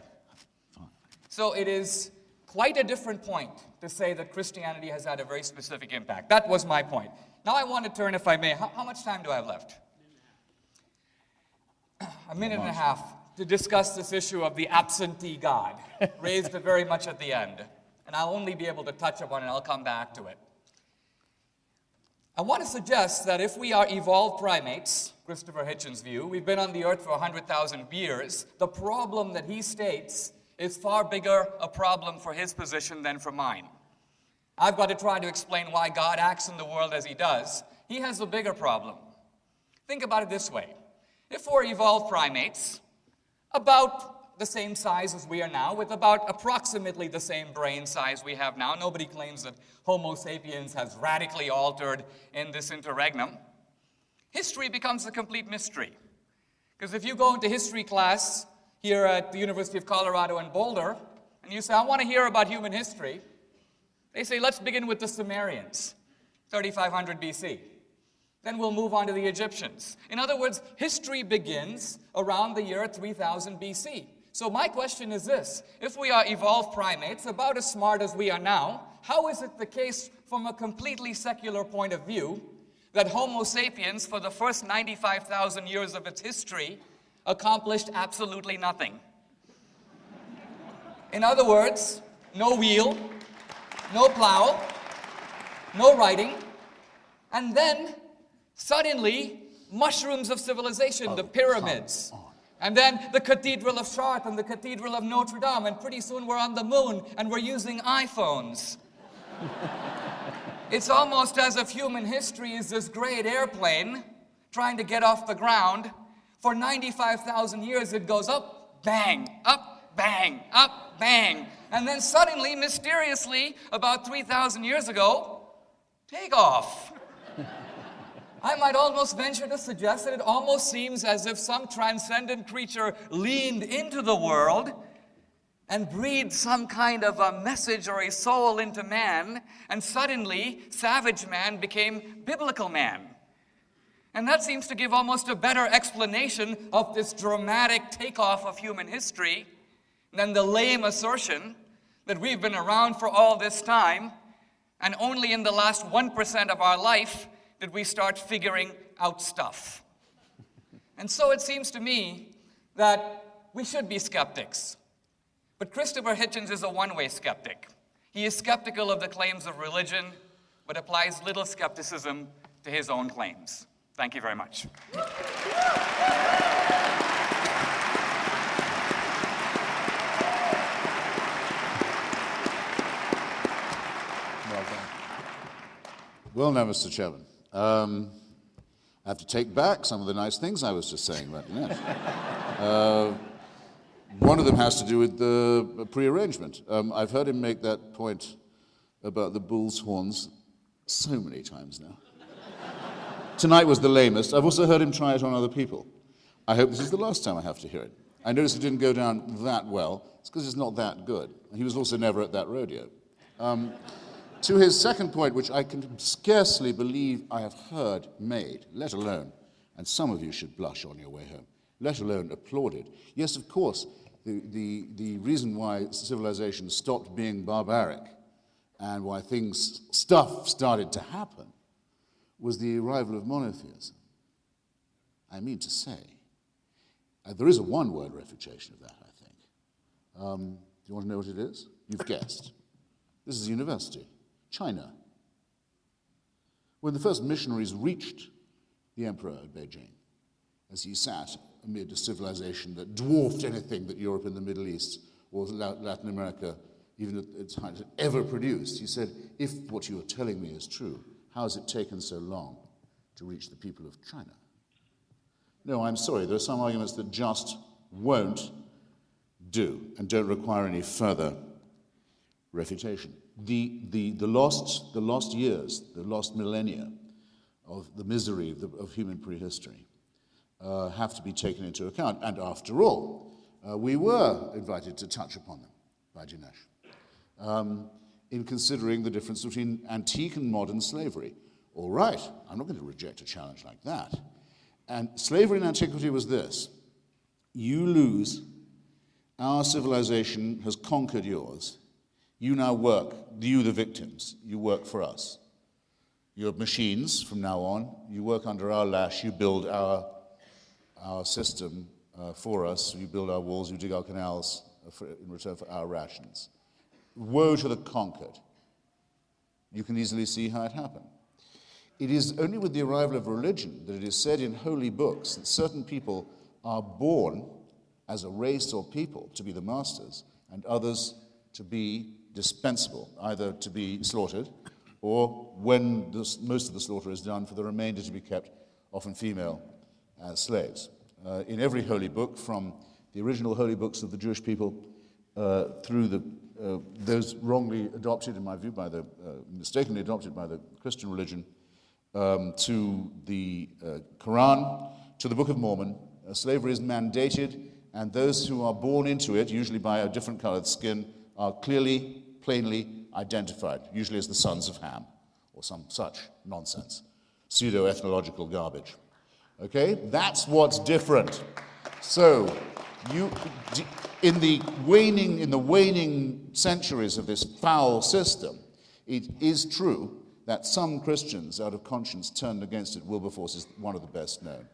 So it is quite a different point to say that Christianity has had a very specific impact. That was my point. Now I want to turn, if I may, how much time do I have left? A minute and a half to discuss this issue of the absentee God, raised very much at the end. And I'll only be able to touch upon it, and I'll come back to it. I want to suggest that if we are evolved primates, Christopher Hitchens' view, we've been on the earth for 100,000 years, the problem that he states is far bigger a problem for his position than for mine. I've got to try to explain why God acts in the world as he does. He has a bigger problem. Think about it this way. If we're evolved primates, about the same size as we are now, with about approximately the same brain size we have now. Nobody claims that Homo sapiens has radically altered in this interregnum. History becomes a complete mystery. Because if you go into history class here at the University of Colorado in Boulder, and you say, I want to hear about human history, they say, let's begin with the Sumerians, 3500 BC. Then we'll move on to the Egyptians. In other words, history begins around the year 3000 BC. So my question is this. If we are evolved primates, about as smart as we are now, how is it the case from a completely secular point of view that Homo sapiens, for the first 95,000 years of its history, accomplished absolutely nothing? In other words, no wheel, no plow, no writing, and then suddenly, mushrooms of civilization, the pyramids, and then the Cathedral of Chartres and the Cathedral of Notre Dame, and pretty soon we're on the moon and we're using iPhones. It's almost as if human history is this great airplane trying to get off the ground. For 95,000 years it goes up, bang, up, bang. And then suddenly, mysteriously, about 3,000 years ago, take off. I might almost venture to suggest that it almost seems as if some transcendent creature leaned into the world, and breathe some kind of a message or a soul into man, and suddenly savage man became biblical man. And that seems to give almost a better explanation of this dramatic takeoff of human history than the lame assertion that we've been around for all this time, and only in the last 1% of our life did we start figuring out stuff. And so it seems to me that we should be skeptics. But Christopher Hitchens is a one-way skeptic. He is skeptical of the claims of religion, but applies little skepticism to his own claims. Thank you very much. Well done. Well, now, Mr. Chairman, I have to take back some of the nice things I was just saying about Dinesh. One of them has to do with the prearrangement. I've heard him make that point about the bull's horns so many times now. Tonight was the lamest. I've also heard him try it on other people. I hope this is the last time I have to hear it. I noticed it didn't go down that well. It's because it's not that good. He was also never at that rodeo. To his second point, which I can scarcely believe I have heard made, let alone, and some of you should blush on your way home, let alone applauded. Yes, of course, the reason why civilization stopped being barbaric and why stuff started to happen was the arrival of monotheism. I mean to say, there is a one-word refutation of that, I think. Do you want to know what it is? You've guessed. This is a university, China. When the first missionaries reached the emperor at Beijing, as he sat amid a civilization that dwarfed anything that Europe and the Middle East or Latin America, even at its height, had ever produced, he said, if what you are telling me is true, how has it taken so long to reach the people of China? No, I'm sorry, there are some arguments that just won't do and don't require any further refutation. The lost years, the lost millennia of the misery of human prehistory have to be taken into account. And after all, we were invited to touch upon them by Dinesh in considering the difference between antique and modern slavery. All right, I'm not going to reject a challenge like that. And slavery in antiquity was this: you lose, our civilization has conquered yours. You now work, you the victims, you work for us. You're machines from now on. You work under our lash. You build our system for us. You build our walls. You dig our canals in return for our rations. Woe to the conquered. You can easily see how it happened. It is only with the arrival of religion that it is said in holy books that certain people are born as a race or people to be the masters, and others to be dispensable, either to be slaughtered, or when most of the slaughter is done, for the remainder to be kept, often female, as slaves. In every holy book, from the original holy books of the Jewish people through those wrongly adopted, in my view, mistakenly adopted by the Christian religion, to the Quran, to the Book of Mormon, slavery is mandated, and those who are born into it, usually by a different colored skin, are clearly, plainly identified, usually as the sons of Ham, or some such nonsense, pseudo-ethnological garbage. Okay, that's what's different. So, in the waning centuries of this foul system, it is true that some Christians, out of conscience, turned against it. Wilberforce is one of the best known.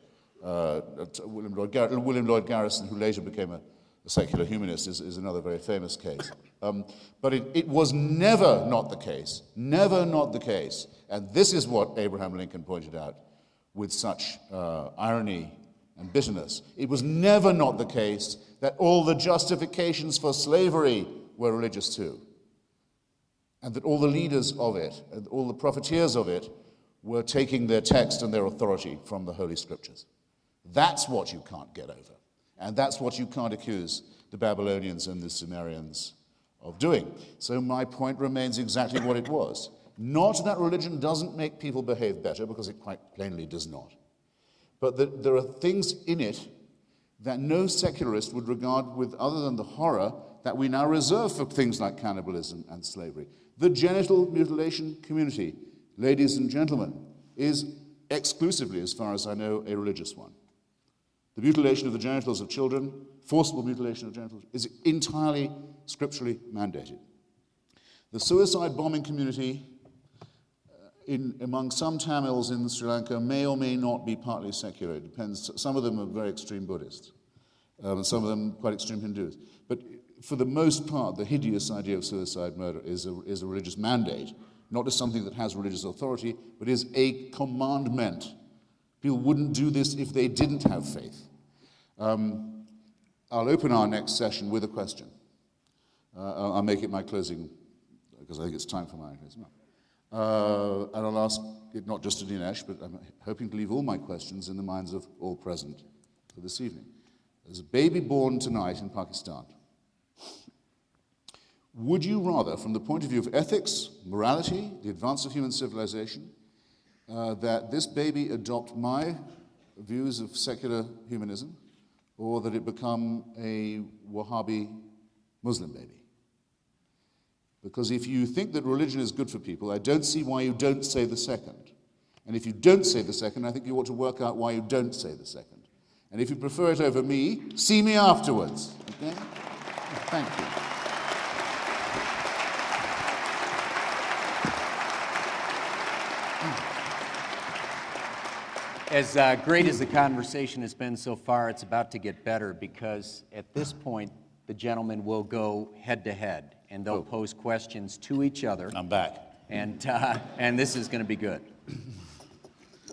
William Lloyd Garrison, who later became a secular humanist, is another very famous case. But it was never not the case, and this is what Abraham Lincoln pointed out with such irony and bitterness. It was never not the case that all the justifications for slavery were religious too, and that all the leaders of it, and all the profiteers of it, were taking their text and their authority from the Holy Scriptures. That's what you can't get over. And that's what you can't accuse the Babylonians and the Sumerians of doing. So my point remains exactly what it was. Not that religion doesn't make people behave better, because it quite plainly does not. But that there are things in it that no secularist would regard with other than the horror that we now reserve for things like cannibalism and slavery. The genital mutilation community, ladies and gentlemen, is exclusively, as far as I know, a religious one. The mutilation of the genitals of children, forcible mutilation of genitals, is entirely scripturally mandated. The suicide bombing community among some Tamils in Sri Lanka may or may not be partly secular. It depends. Some of them are very extreme Buddhists, and some of them quite extreme Hindus. But for the most part, the hideous idea of suicide murder is a religious mandate, not as something that has religious authority, but is a commandment. People wouldn't do this if they didn't have faith. I'll open our next session with a question. I'll make it my closing, because I think it's time for my closing. And I'll ask it not just to Dinesh, but I'm hoping to leave all my questions in the minds of all present for this evening. There's a baby born tonight in Pakistan. Would you rather, from the point of view of ethics, morality, the advance of human civilization, that this baby adopt my views of secular humanism, or that it become a Wahhabi Muslim baby? Because if you think that religion is good for people, I don't see why you don't say the second. And if you don't say the second, I think you ought to work out why you don't say the second. And if you prefer it over me, see me afterwards. Okay? Thank you. As great as the conversation has been so far, it's about to get better, because at this point, the gentlemen will go head-to-head, and they'll pose questions to each other. I'm back. And this is going to be good.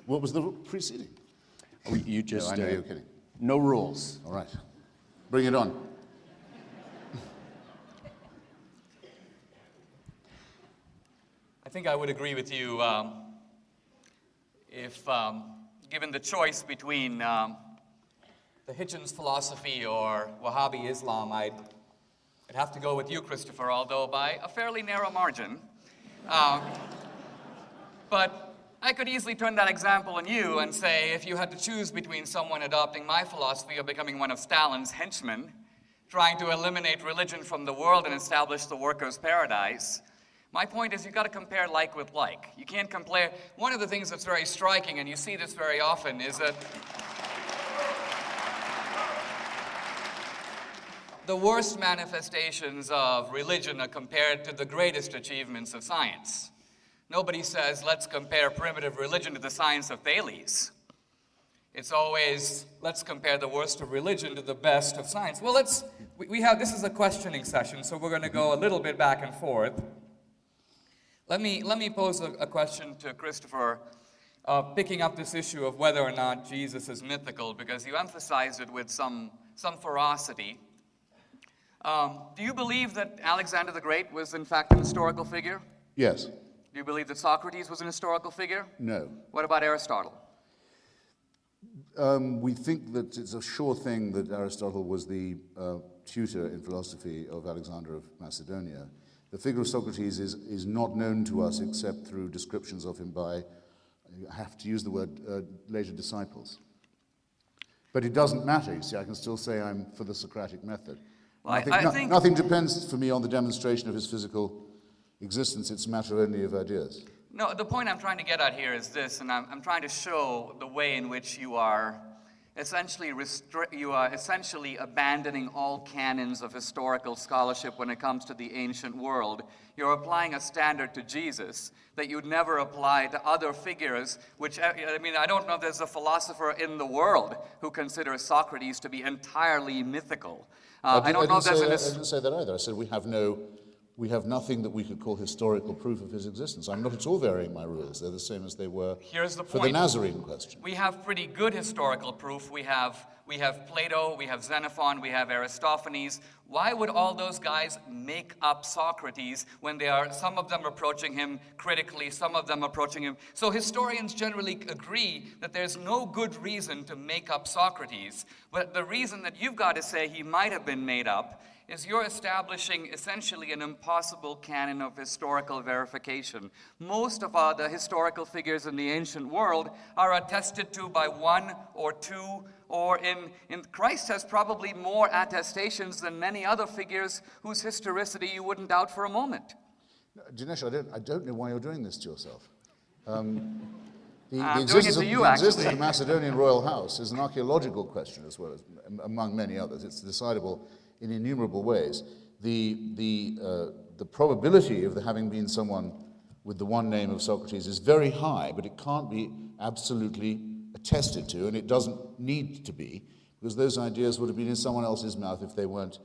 What was the preceding? Oh, you just... No, I know you're kidding. No rules. All right. Bring it on. I think I would agree with you if given the choice between the Hitchens philosophy or Wahhabi Islam, I'd have to go with you, Christopher, although by a fairly narrow margin. But I could easily turn that example on you and say, if you had to choose between someone adopting my philosophy or becoming one of Stalin's henchmen, trying to eliminate religion from the world and establish the workers' paradise, my point is you've got to compare like with like. You can't compare. One of the things that's very striking, and you see this very often, is that the worst manifestations of religion are compared to the greatest achievements of science. Nobody says, let's compare primitive religion to the science of Thales. It's always, let's compare the worst of religion to the best of science. Well, this is a questioning session, so we're going to go a little bit back and forth. Let me pose a question to Christopher, picking up this issue of whether or not Jesus is mythical, because you emphasized it with some ferocity. Do you believe that Alexander the Great was in fact an historical figure? Yes. Do you believe that Socrates was an historical figure? No. What about Aristotle? We think that it's a sure thing that Aristotle was the tutor in philosophy of Alexander of Macedonia. The figure of Socrates is not known to us except through descriptions of him by, I have to use the word, later disciples. But it doesn't matter, you see, I can still say I'm for the Socratic method. Well, I think nothing depends for me on the demonstration of his physical existence, it's a matter only of ideas. No, the point I'm trying to get at here is this, and I'm trying to show the way in which you are essentially abandoning all canons of historical scholarship when it comes to the ancient world. You're applying a standard to Jesus that you'd never apply to other figures, which, I mean, I don't know if there's a philosopher in the world who considers Socrates to be entirely mythical. I didn't say that either. I said we have nothing that we could call historical proof of his existence. I'm not at all varying my rules. They're the same as they were for the Nazarene question. We have pretty good historical proof. We have Plato, we have Xenophon, we have Aristophanes. Why would all those guys make up Socrates when they are, some of them approaching him critically, some of them approaching him? So historians generally agree that there's no good reason to make up Socrates. But the reason that you've got to say he might have been made up is you're establishing essentially an impossible canon of historical verification. Most of the historical figures in the ancient world are attested to by one or two, or in Christ has probably more attestations than many other figures whose historicity you wouldn't doubt for a moment. Dinesh, I don't know why you're doing this to yourself. I'm doing it to you, the existence of actually. the Macedonian royal house is an archaeological question as well as among many others. It's decidable in innumerable ways. The probability of there having been someone with the one name of Socrates is very high, but it can't be absolutely attested to, and it doesn't need to be, because those ideas would have been in someone else's mouth if they weren't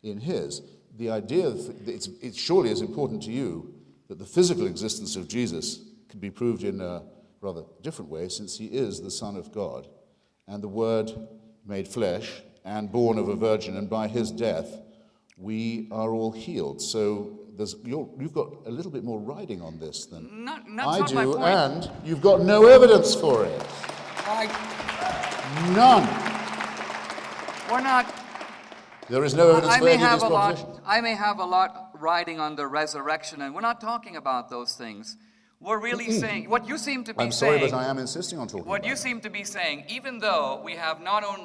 in his. The idea it surely is important to you that the physical existence of Jesus could be proved in a rather different way, since he is the Son of God, and the Word made flesh and born of a virgin, and by his death we are all healed. So you've got a little bit more riding on this than I do, my point. and you've got no evidence for it. None. We're not. There is no evidence for any of these propositions. I may have a lot riding on the resurrection, and we're not talking about those things. We're really saying what you seem to be saying. I'm sorry, but I am insisting on talking What about you it. seem to be saying, even though we have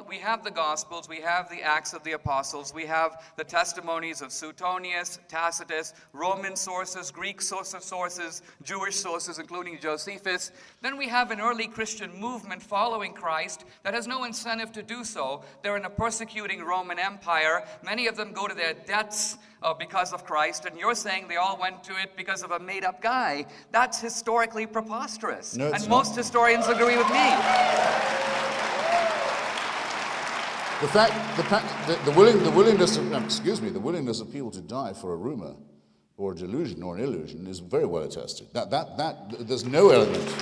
we have the Gospels, we have the Acts of the Apostles, we have the testimonies of Suetonius, Tacitus, Roman sources, Greek sources, Jewish sources, including Josephus, then we have an early Christian movement following Christ that has no incentive to do so. They're in a persecuting Roman Empire. Many of them go to their debts because of Christ, and you're saying they all went to it because of a made-up guy. That's historically preposterous. No, it's and not. most historians agree with me. The willingness of people to die for a rumor or a delusion or an illusion is very well attested. There's no element.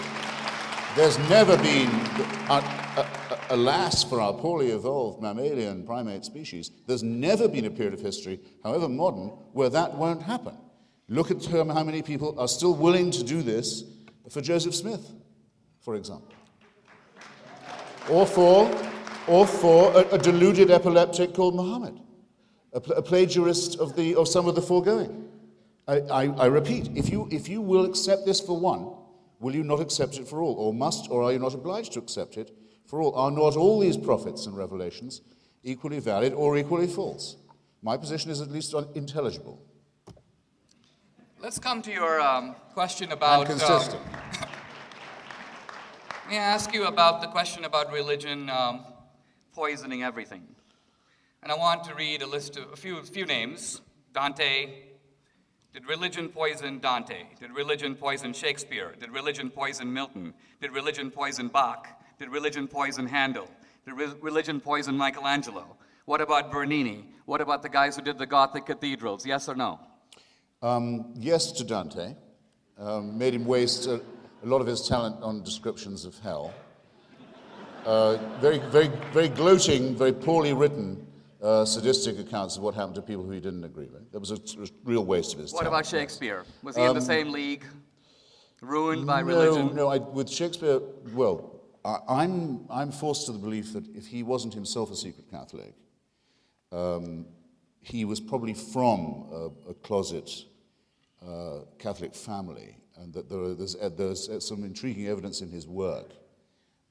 There's never been, alas for our poorly evolved mammalian primate species, there's never been a period of history, however modern, where that won't happen. Look at how many people are still willing to do this for Joseph Smith, for example. Or for a deluded epileptic called Muhammad, a plagiarist of some of the foregoing. I repeat, if you will accept this for one, will you not accept it for all? Or are you not obliged to accept it for all? Are not all these prophets and revelations equally valid or equally false? My position is at least intelligible. Let's come to your question about... And consistent. May I ask you about the question about religion poisoning everything? And I want to read a list of a few names. Dante. Did religion poison Dante? Did religion poison Shakespeare? Did religion poison Milton? Did religion poison Bach? Did religion poison Handel? Did religion poison Michelangelo? What about Bernini? What about the guys who did the Gothic cathedrals? Yes or no? Yes to Dante. Made him waste a lot of his talent on descriptions of hell. Very gloating, very poorly written, sadistic accounts of what happened to people who he didn't agree with. That was a real waste of his What talent. about Shakespeare? Was he in the same league? Ruined by religion? No. With Shakespeare, well, I'm forced to the belief that if he wasn't himself a secret Catholic, he was probably from a closet Catholic family, and that there's some intriguing evidence in his work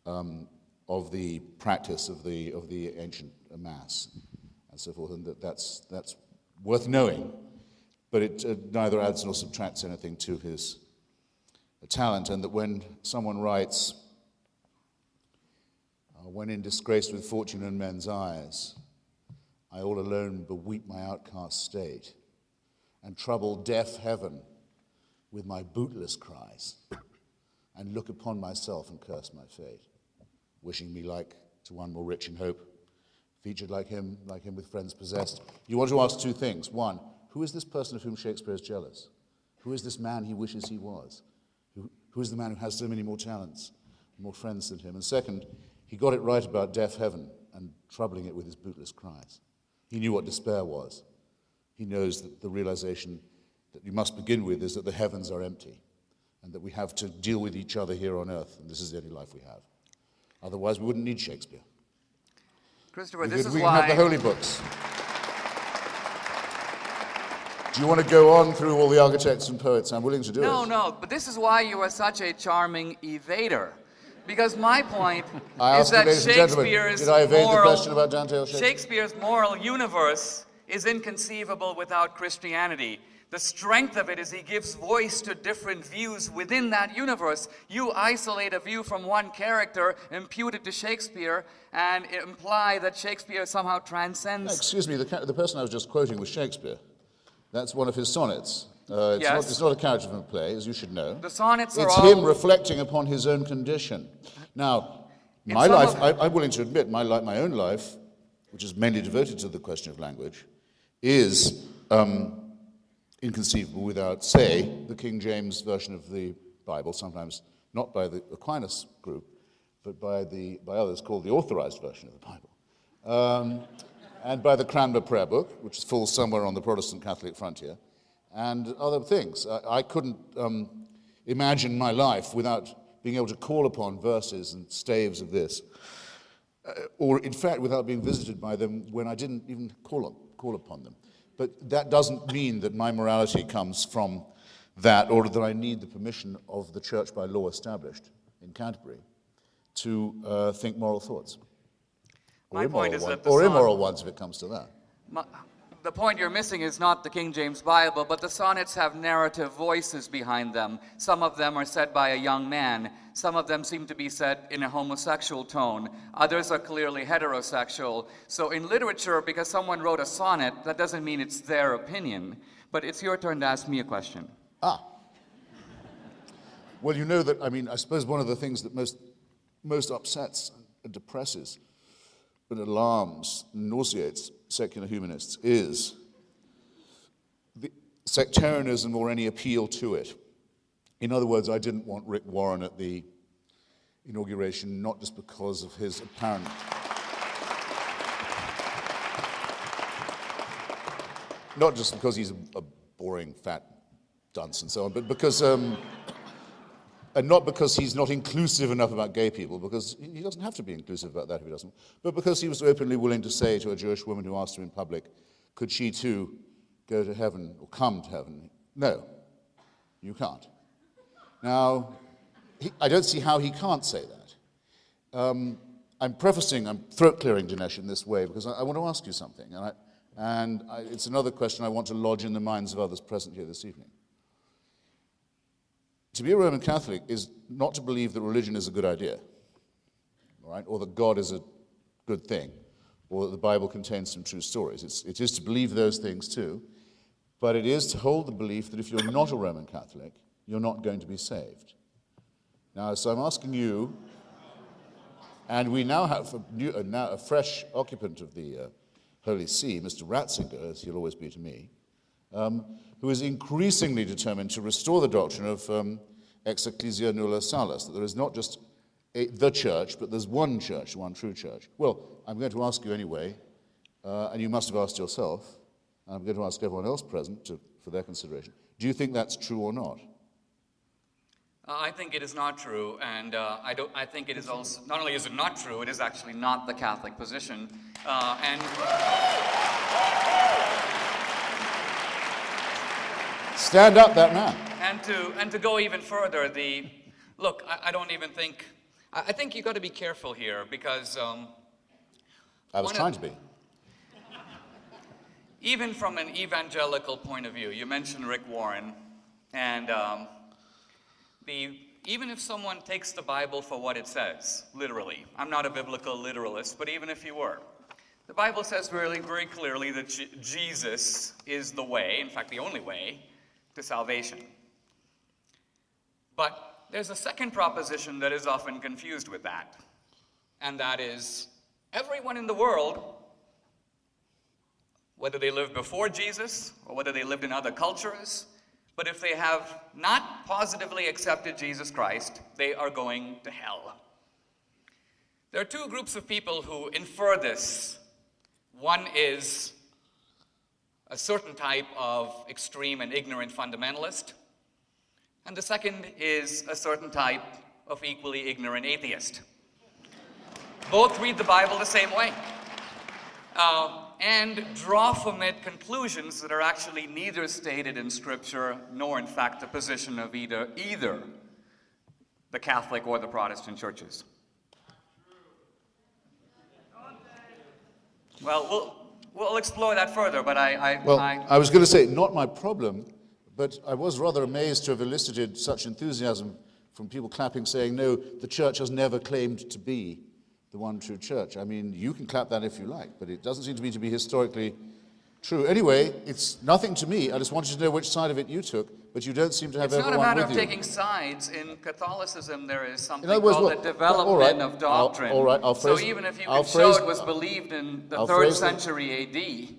of the practice of the ancient Mass and so forth, and that's worth knowing, but it neither adds nor subtracts anything to his talent, and that when someone writes, when in disgrace with fortune and men's eyes, I all alone beweep my outcast state, and trouble deaf heaven with my bootless cries, and look upon myself and curse my fate, wishing me like to one more rich in hope, featured like him with friends possessed. You want to ask two things. One, who is this person of whom Shakespeare is jealous? Who is this man he wishes he was? Who is the man who has so many more talents, more friends than him? And second, he got it right about deaf heaven and troubling it with his bootless cries. He knew what despair was. He knows that the realization that you must begin with is that the heavens are empty and that we have to deal with each other here on earth, and this is the only life we have. Otherwise, we wouldn't need Shakespeare. Christopher, We can have the holy books. Do you want to go on through all the architects and poets? I'm willing to do it. No, but this is why you are such a charming evader. Because my point I is ask you, that ladies and gentlemen, did I evade the question about Dante or Shakespeare? Shakespeare's moral universe is inconceivable without Christianity. The strength of it is he gives voice to different views within that universe. You isolate a view from one character, impute it to Shakespeare, and imply that Shakespeare somehow transcends... Excuse me, the person I was just quoting was Shakespeare. That's one of his sonnets. Yes. It's not a character from a play, as you should know. The sonnets are It's all... him reflecting upon his own condition. Now, my life, I'm willing to admit, my own life, which is mainly devoted to the question of language, is inconceivable without, say, the King James version of the Bible, sometimes not by the Aquinas group, but by others called the Authorized version of the Bible, and by the Cranmer Prayer Book, which falls somewhere on the Protestant-Catholic frontier, and other things. I couldn't imagine my life without being able to call upon verses and staves of this, or in fact without being visited by them when I didn't even call upon them. But that doesn't mean that my morality comes from that, or that I need the permission of the church by law established in Canterbury to think moral thoughts. My point is that immoral ones, if it comes to that. The point you're missing is not the King James Bible, but the sonnets have narrative voices behind them. Some of them are said by a young man. Some of them seem to be said in a homosexual tone. Others are clearly heterosexual. So in literature, because someone wrote a sonnet, that doesn't mean it's their opinion. But it's your turn to ask me a question. Well, you know that, I suppose one of the things that most upsets and depresses and alarms, nauseates secular humanists is the sectarianism or any appeal to it. In other words, I didn't want Rick Warren at the inauguration, not just because of his apparent... not just because he's a boring, fat dunce and so on, but because... and not because he's not inclusive enough about gay people, because he doesn't have to be inclusive about that if he doesn't, but because he was openly willing to say to a Jewish woman who asked him in public, could she too go to heaven or come to heaven? No, you can't. Now, I don't see how he can't say that. I'm throat-clearing Dinesh in this way because I want to ask you something, and it's another question I want to lodge in the minds of others present here this evening. To be a Roman Catholic is not to believe that religion is a good idea, all right, or that God is a good thing, or that the Bible contains some true stories. It is to believe those things too, but it is to hold the belief that if you're not a Roman Catholic, you're not going to be saved. Now, so I'm asking you, and we now have a fresh occupant of the Holy See, Mr. Ratzinger, as he'll always be to me, who is increasingly determined to restore the doctrine of ex ecclesia nulla salus, that there is not just the church, but there's one church, one true church. Well, I'm going to ask you anyway, and you must have asked yourself, and I'm going to ask everyone else present for their consideration. Do you think that's true or not? I think it is not true, and I think it is also, not only is it not true, it is actually not the Catholic position, Stand up, that man. And to go even further, look, I don't even think, I think you've got to be careful here because... I was trying to be. Even from an evangelical point of view, you mentioned Rick Warren, and even if someone takes the Bible for what it says, literally, I'm not a biblical literalist, but even if you were, the Bible says really very clearly that Jesus is the way, in fact the only way, to salvation. But there's a second proposition that is often confused with that, and that is everyone in the world, whether they lived before Jesus or whether they lived in other cultures, but if they have not positively accepted Jesus Christ, they are going to hell. There are two groups of people who infer this. One is a certain type of extreme and ignorant fundamentalist, and the second is a certain type of equally ignorant atheist. Both read the Bible the same way. and draw from it conclusions that are actually neither stated in Scripture nor, in fact, the position of either the Catholic or the Protestant churches. Well, we'll explore that further, but I was going to say, not my problem, but I was rather amazed to have elicited such enthusiasm from people clapping, saying, no, the church has never claimed to be the one true church. I mean, you can clap that if you like, but it doesn't seem to me to be historically true. Anyway, it's nothing to me. I just wanted to know which side of it you took, but you don't seem to have everyone with you. It's not a matter of taking sides. In Catholicism, there is something called the development of doctrine. So even if you can show it was believed in the 3rd century A.D.,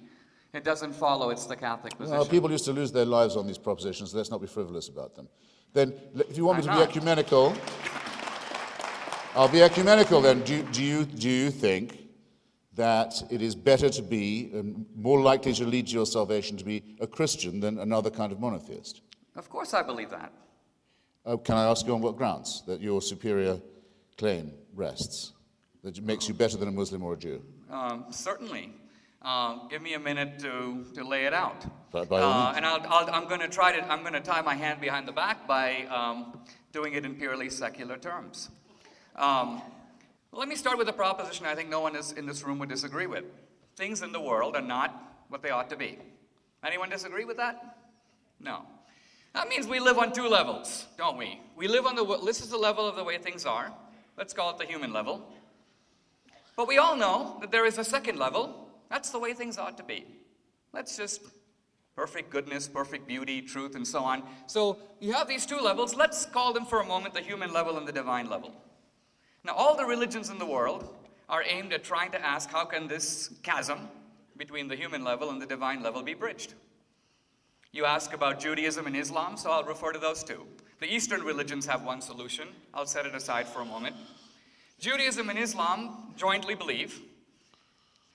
it doesn't follow it's the Catholic position. Well, people used to lose their lives on these propositions. Let's not be frivolous about them. Then, if you want me to be ecumenical, I'll be ecumenical then. Do you think that it is better to be, and more likely to lead to your salvation, to be a Christian than another kind of monotheist? Of course I believe that. Can I ask you on what grounds that your superior claim rests? That it makes you better than a Muslim or a Jew? Certainly. Give me a minute to lay it out. By all means. And I'm going to tie my hand behind the back by doing it in purely secular terms. Let me start with a proposition I think no one in this room would disagree with. Things in the world are not what they ought to be. Anyone disagree with that? No. That means we live on 2 levels, don't we? We live on this is the level of the way things are. Let's call it the human level. But we all know that there is a second level. That's the way things ought to be. Let's just perfect goodness, perfect beauty, truth, and so on. So you have these 2 levels. Let's call them for a moment the human level and the divine level. Now, all the religions in the world are aimed at trying to ask, how can this chasm between the human level and the divine level be bridged? You ask about Judaism and Islam, so I'll refer to those 2. The Eastern religions have one solution. I'll set it aside for a moment. Judaism and Islam jointly believe,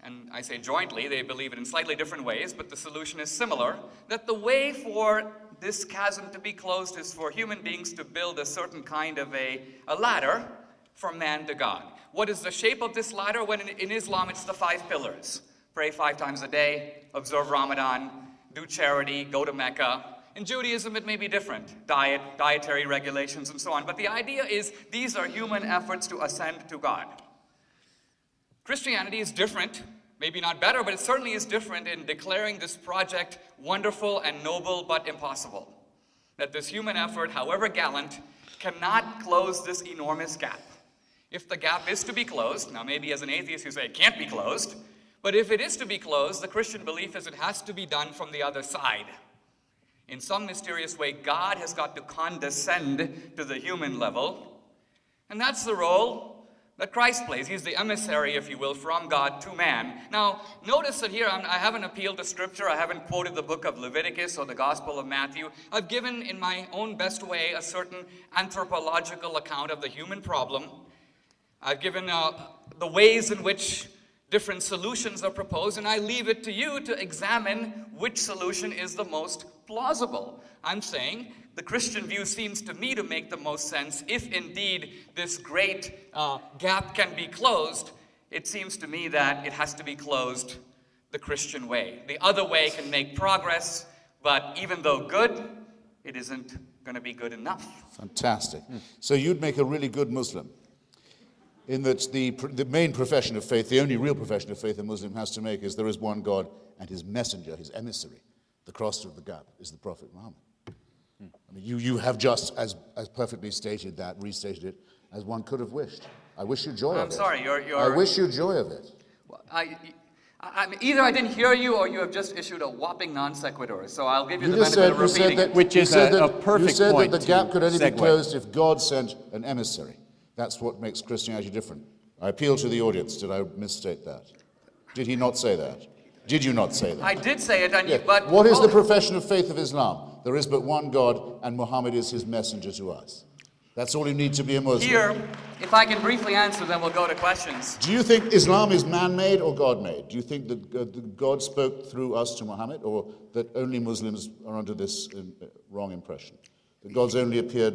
and I say jointly, they believe it in slightly different ways, but the solution is similar, that the way for this chasm to be closed is for human beings to build a certain kind of a ladder from man to God. What is the shape of this ladder? When in Islam, it's the 5 pillars. Pray 5 times a day, observe Ramadan, do charity, go to Mecca. In Judaism, it may be different. Dietary regulations, and so on. But the idea is these are human efforts to ascend to God. Christianity is different, maybe not better, but it certainly is different in declaring this project wonderful and noble, but impossible. That this human effort, however gallant, cannot close this enormous gap. If the gap is to be closed, now maybe as an atheist you say it can't be closed, but if it is to be closed, the Christian belief is it has to be done from the other side. In some mysterious way, God has got to condescend to the human level, and that's the role that Christ plays. He's the emissary, if you will, from God to man. Now, notice that here I haven't appealed to Scripture. I haven't quoted the book of Leviticus or the Gospel of Matthew. I've given, in my own best way, a certain anthropological account of the human problem. I've given the ways in which different solutions are proposed, and I leave it to you to examine which solution is the most plausible. I'm saying the Christian view seems to me to make the most sense. If indeed this great gap can be closed, it seems to me that it has to be closed the Christian way. The other way can make progress, but even though good, it isn't going to be good enough. Fantastic. So you'd make a really good Muslim, in that the main profession of faith, the only real profession of faith a Muslim has to make is there is one God and his messenger, his emissary, the crosser of the gap, is the Prophet Muhammad. I mean, you have just as perfectly stated that, restated it, as one could have wished. I wish you joy of it. I'm sorry, I wish you joy of it. Well, either I didn't hear you or you have just issued a whopping non sequitur. So I'll give you the benefit of repeating it. Which is a perfect point. You said that the gap could only be closed if God sent an emissary. That's what makes Christianity different. I appeal to the audience. Did I misstate that? Did he not say that? Did you not say that? I did say it, yeah. But... What is the profession of faith of Islam? There is but one God, and Muhammad is his messenger to us. That's all you need to be a Muslim. Here, if I can briefly answer, then we'll go to questions. Do you think Islam is man-made or God-made? Do you think that God spoke through us to Muhammad, or that only Muslims are under this wrong impression? That God's only appeared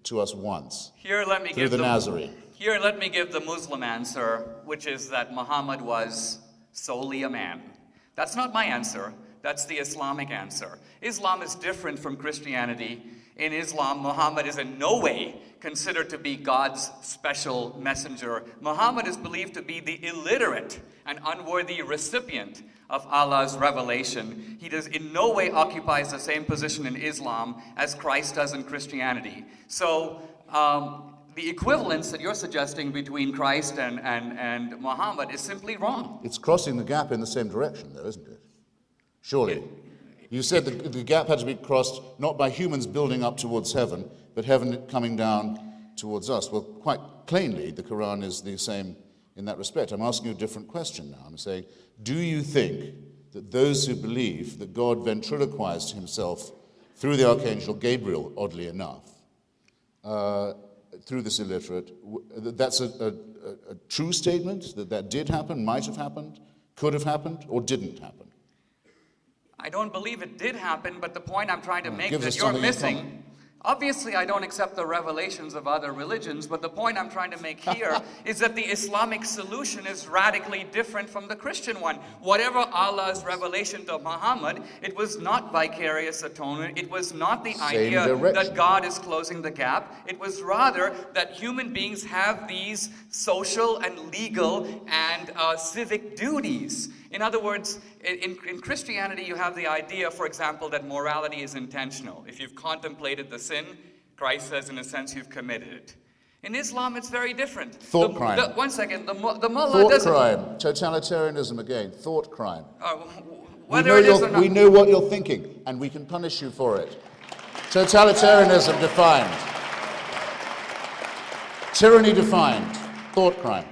to us once, here, let me through give the Nazarene? Here, let me give the Muslim answer, which is that Muhammad was solely a man. That's not my answer. That's the Islamic answer. Islam is different from Christianity. In Islam, Muhammad is in no way considered to be God's special messenger. Muhammad is believed to be the illiterate and unworthy recipient of Allah's revelation. He does in no way occupies the same position in Islam as Christ does in Christianity. So the equivalence that you're suggesting between Christ and Muhammad is simply wrong. It's crossing the gap in the same direction, though, isn't it? Surely. You said the gap had to be crossed not by humans building up towards heaven, but heaven coming down towards us. Well, quite plainly, the Quran is the same in that respect. I'm asking you a different question now. I'm saying, do you think that those who believe that God ventriloquized himself through the Archangel Gabriel, oddly enough, through this illiterate, that's a true statement, that did happen, might have happened, could have happened, or didn't happen? I don't believe it did happen, but the point I'm trying to make that you're missing. Obviously, I don't accept the revelations of other religions, but the point I'm trying to make here is that the Islamic solution is radically different from the Christian one. Whatever Allah's revelation to Muhammad, it was not vicarious atonement. It was not the idea that God is closing the gap. It was rather that human beings have these social and legal and civic duties. In other words, in Christianity, you have the idea, for example, that morality is intentional. If you've contemplated the sin, Christ says, in a sense, you've committed it. In Islam, it's very different. Thought crime. One second. The mullah doesn't... Thought crime. Totalitarianism again. Thought crime. Whether it is or not... We know what you're thinking, and we can punish you for it. Totalitarianism defined. Tyranny defined. Thought crime.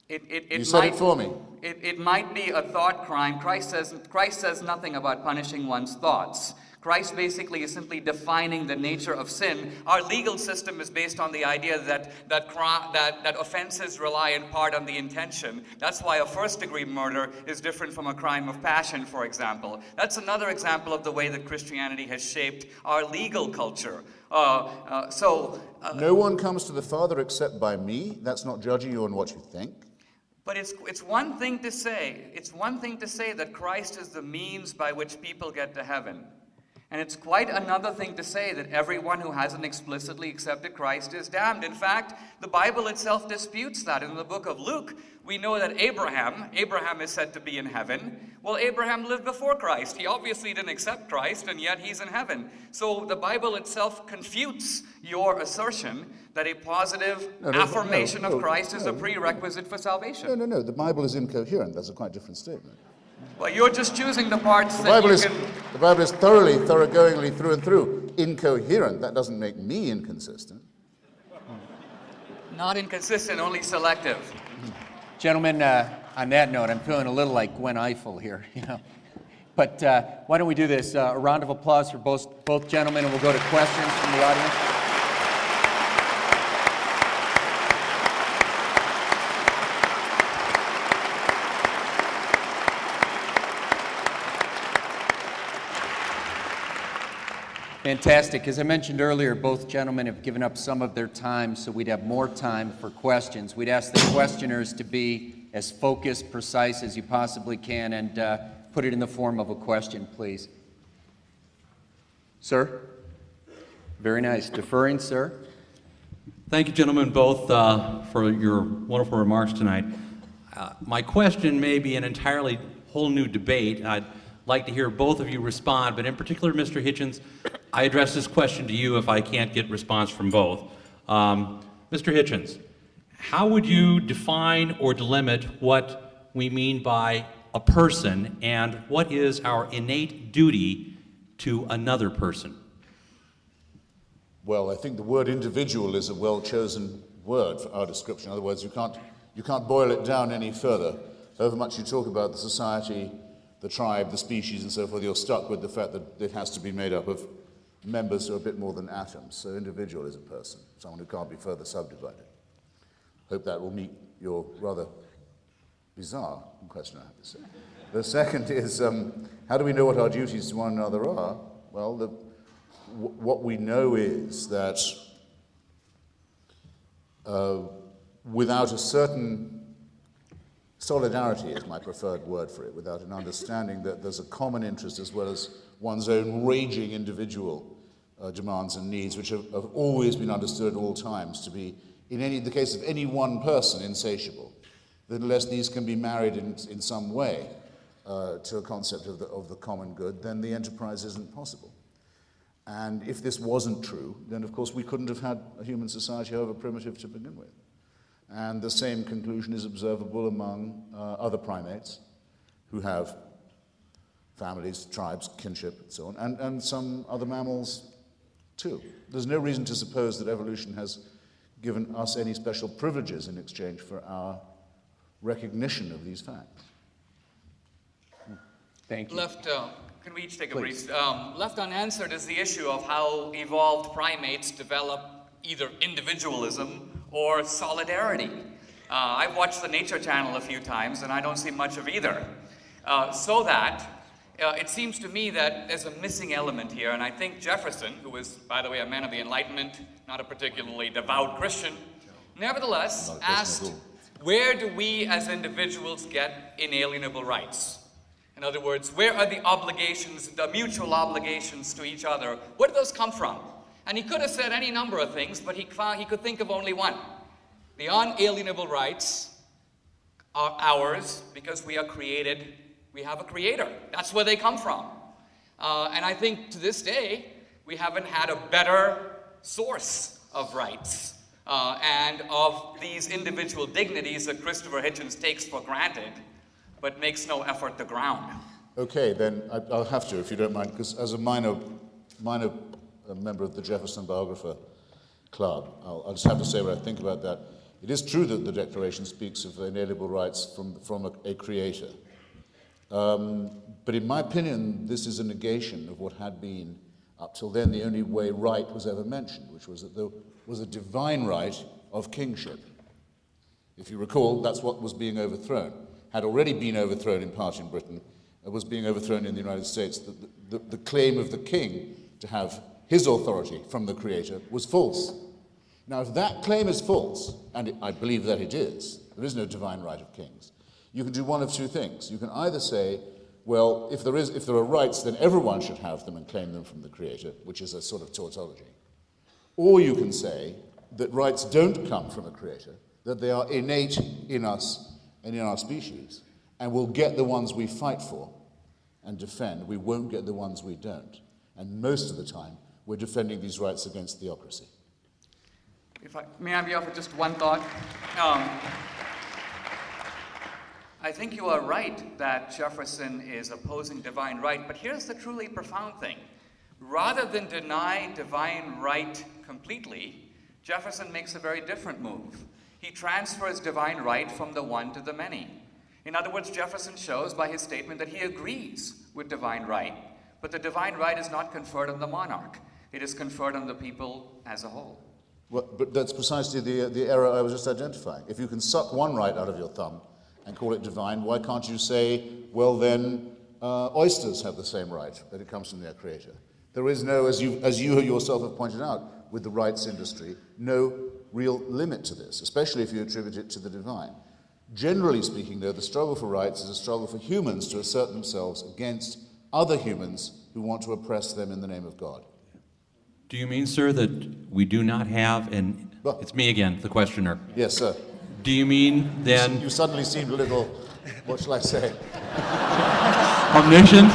You said it for me. It might be a thought crime. Christ says nothing about punishing one's thoughts. Christ basically is simply defining the nature of sin. Our legal system is based on the idea that offenses rely in part on the intention. That's why a first-degree murder is different from a crime of passion, for example. That's another example of the way that Christianity has shaped our legal culture. No one comes to the Father except by me. That's not judging you on what you think. But it's one thing to say. It's one thing to say that Christ is the means by which people get to heaven. And it's quite another thing to say that everyone who hasn't explicitly accepted Christ is damned. In fact, the Bible itself disputes that. In the book of Luke, we know that Abraham is said to be in heaven. Well, Abraham lived before Christ. He obviously didn't accept Christ, and yet he's in heaven. So the Bible itself confutes your assertion that a positive affirmation of Christ is a prerequisite for salvation. No. The Bible is incoherent. That's a quite different statement. Well, you're just choosing the parts The that Bible is thoroughgoingly through and through incoherent. That doesn't make me inconsistent. Not inconsistent, only selective. Gentlemen, on that note, I'm feeling a little like Gwen Eiffel here, you know. But why don't we do this? A round of applause for both gentlemen, and we'll go to questions from the audience. Fantastic. As I mentioned earlier, both gentlemen have given up some of their time, so we'd have more time for questions. We'd ask the questioners to be as focused, precise as you possibly can, and put it in the form of a question, please. Sir? Very nice. Deferring, sir? Thank you, gentlemen, both for your wonderful remarks tonight. My question may be an entirely whole new debate. I'd like to hear both of you respond, but in particular, Mr. Hitchens, I address this question to you if I can't get response from both. Mr. Hitchens, how would you define or delimit what we mean by a person, and what is our innate duty to another person? Well, I think the word individual is a well-chosen word for our description. In other words, you can't boil it down any further. However much you talk about the society, the tribe, the species, and so forth, you're stuck with the fact that it has to be made up of members who are a bit more than atoms. So individual is a person, someone who can't be further subdivided. Hope that will meet your rather bizarre question, I have to say. The second is, how do we know what our duties to one another are? Well, what we know is that without a certain solidarity is my preferred word for it, without an understanding that there's a common interest as well as one's own raging individual demands and needs, which have always been understood at all times to be, in the case of any one person, insatiable, that unless these can be married in some way to a concept of the common good, then the enterprise isn't possible. And if this wasn't true, then of course we couldn't have had a human society, however primitive to begin with. And the same conclusion is observable among other primates who have families, tribes, kinship, and so on, and some other mammals too. There's no reason to suppose that evolution has given us any special privileges in exchange for our recognition of these facts. Thank you. Can we each take Please. a brief? Left unanswered is the issue of how evolved primates develop either individualism or solidarity. I've watched the Nature Channel a few times, and I don't see much of either. So that it seems to me that there's a missing element here, and I think Jefferson, who was, by the way, a man of the Enlightenment, not a particularly devout Christian, nevertheless asked, where do we as individuals get inalienable rights? In other words, where are the obligations, the mutual obligations to each other? Where do those come from? And he could have said any number of things, but he could think of only one. The unalienable rights are ours because we are created, we have a creator. That's where they come from. And I think to this day, we haven't had a better source of rights and of these individual dignities that Christopher Hitchens takes for granted, but makes no effort to ground. Okay, then I'll have to, if you don't mind, because as a minor member of the Jefferson Biographer Club, I'll just have to say what I think about that. It is true that the Declaration speaks of inalienable rights from a creator. But in my opinion, this is a negation of what had been, up till then, the only way right was ever mentioned, which was that there was a divine right of kingship. If you recall, that's what was being overthrown. Had already been overthrown in part in Britain, was being overthrown in the United States. The claim of the king to have his authority from the creator was false. Now, if that claim is false, and I believe that it is, there is no divine right of kings, you can do one of two things. You can either say, well, if there are rights, then everyone should have them and claim them from the creator, which is a sort of tautology. Or you can say that rights don't come from a creator, that they are innate in us and in our species, and we'll get the ones we fight for and defend. We won't get the ones we don't. And most of the time, we're defending these rights against theocracy. May I be offered just one thought? I think you are right that Jefferson is opposing divine right, but here's the truly profound thing. Rather than deny divine right completely, Jefferson makes a very different move. He transfers divine right from the one to the many. In other words, Jefferson shows by his statement that he agrees with divine right, but the divine right is not conferred on the monarch. It is conferred on the people as a whole. Well, but that's precisely the error I was just identifying. If you can suck one right out of your thumb and call it divine, why can't you say, well then, oysters have the same right, that it comes from their creator? There is no, as you yourself have pointed out, with the rights industry, no real limit to this, especially if you attribute it to the divine. Generally speaking, though, the struggle for rights is a struggle for humans to assert themselves against other humans who want to oppress them in the name of God. Do you mean, sir, that we do not have, and it's me again, the questioner. Yes, sir. Do you mean then... You suddenly seemed a little, what shall I say? Omniscient?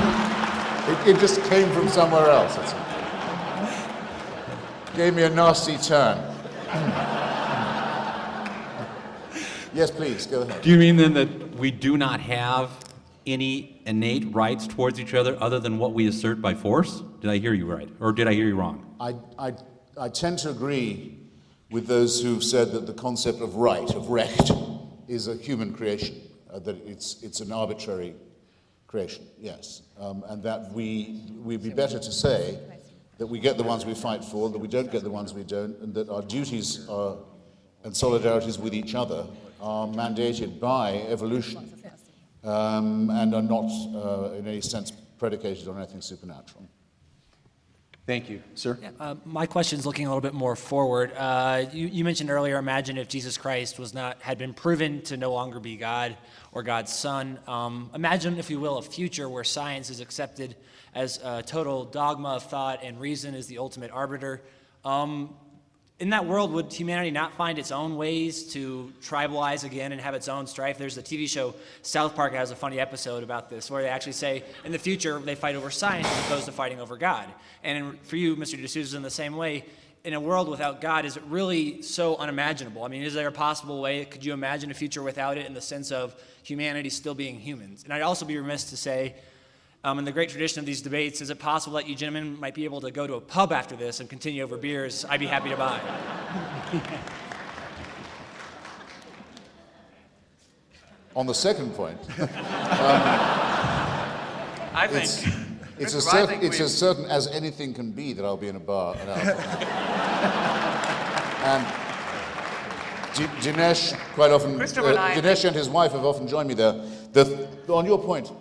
It just came from somewhere else. It gave me a nasty turn. Yes, please, go ahead. Do you mean then that we do not have any innate rights towards each other than what we assert by force? Did I hear you right? Or did I hear you wrong? I tend to agree with those who've said that the concept of right, of recht, is a human creation, that it's an arbitrary creation, yes. And that we'd be better to say that we get the ones we fight for, that we don't get the ones we don't, and that our duties and solidarities with each other are mandated by evolution and are not in any sense predicated on anything supernatural. Thank you. Sir? Yeah, my question is looking a little bit more forward. You mentioned earlier, imagine if Jesus Christ had been proven to no longer be God or God's Son. Imagine, if you will, a future where science is accepted as a total dogma of thought and reason is the ultimate arbiter. In that world, would humanity not find its own ways to tribalize again and have its own strife? There's the TV show South Park has a funny episode about this where they actually say in the future they fight over science as opposed to fighting over God. And for you, Mr. D'Souza, in the same way, in a world without God, is it really so unimaginable? I mean, is there a possible way? Could you imagine a future without it in the sense of humanity still being humans? And I'd also be remiss to say, in the great tradition of these debates, is it possible that you gentlemen might be able to go to a pub after this and continue over beers? I'd be happy to buy. On the second point, I think it's as certain as anything can be that I'll be in a bar an hour from now. And Dinesh quite often, Dinesh and his wife have often joined me there. On your point,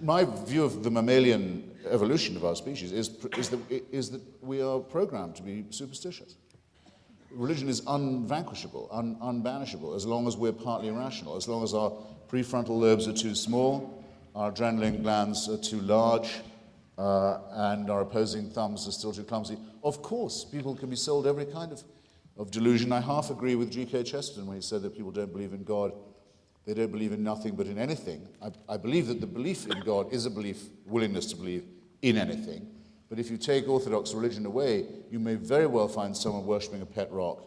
my view of the mammalian evolution of our species is that we are programmed to be superstitious. Religion is unvanquishable, unbanishable, as long as we're partly rational, as long as our prefrontal lobes are too small, our adrenaline glands are too large, and our opposing thumbs are still too clumsy. Of course, people can be sold every kind of delusion. I half agree with G.K. Chesterton when he said that people don't believe in God. They don't believe in nothing but in anything. I believe that the belief in God is a willingness to believe in anything. But if you take orthodox religion away, you may very well find someone worshipping a pet rock,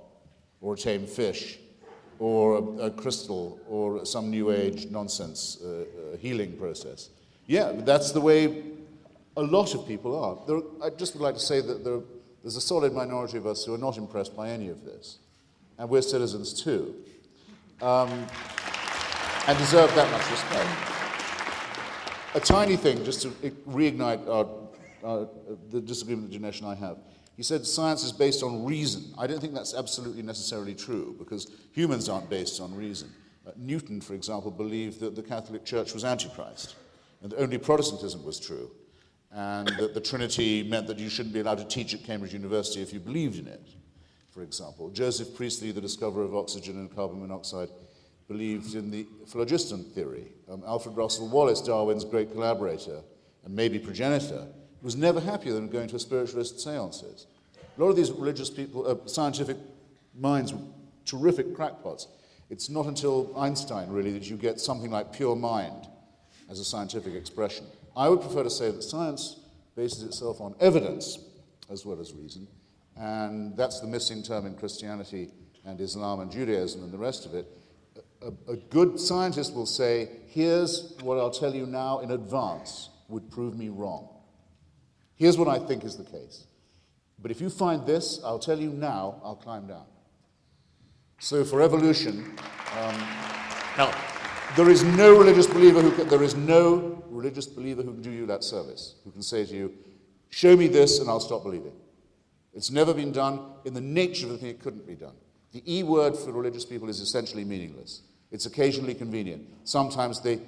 or a tame fish, or a crystal, or some New Age nonsense healing process. Yeah, but that's the way a lot of people are. I just would like to say that there's a solid minority of us who are not impressed by any of this. And we're citizens too. And deserve that much respect. A tiny thing, just to reignite the disagreement that Dinesh and I have. He said science is based on reason. I don't think that's absolutely necessarily true, because humans aren't based on reason. Newton, for example, believed that the Catholic Church was Antichrist, and that only Protestantism was true, and that the Trinity meant that you shouldn't be allowed to teach at Cambridge University if you believed in it, for example. Joseph Priestley, the discoverer of oxygen and carbon monoxide, believed in the phlogiston theory. Alfred Russel Wallace, Darwin's great collaborator and maybe progenitor, was never happier than going to a spiritualist seances. A lot of these religious people, scientific minds, were terrific crackpots. It's not until Einstein, really, that you get something like pure mind as a scientific expression. I would prefer to say that science bases itself on evidence as well as reason, and that's the missing term in Christianity and Islam and Judaism and the rest of it. A good scientist will say, here's what I'll tell you now in advance would prove me wrong. Here's what I think is the case. But if you find this, I'll tell you now, I'll climb down. So for evolution, there is no religious believer who can do you that service, who can say to you, show me this and I'll stop believing. It's never been done. In the nature of the thing, it couldn't be done. The E word for religious people is essentially meaningless. It's occasionally convenient. Sometimes they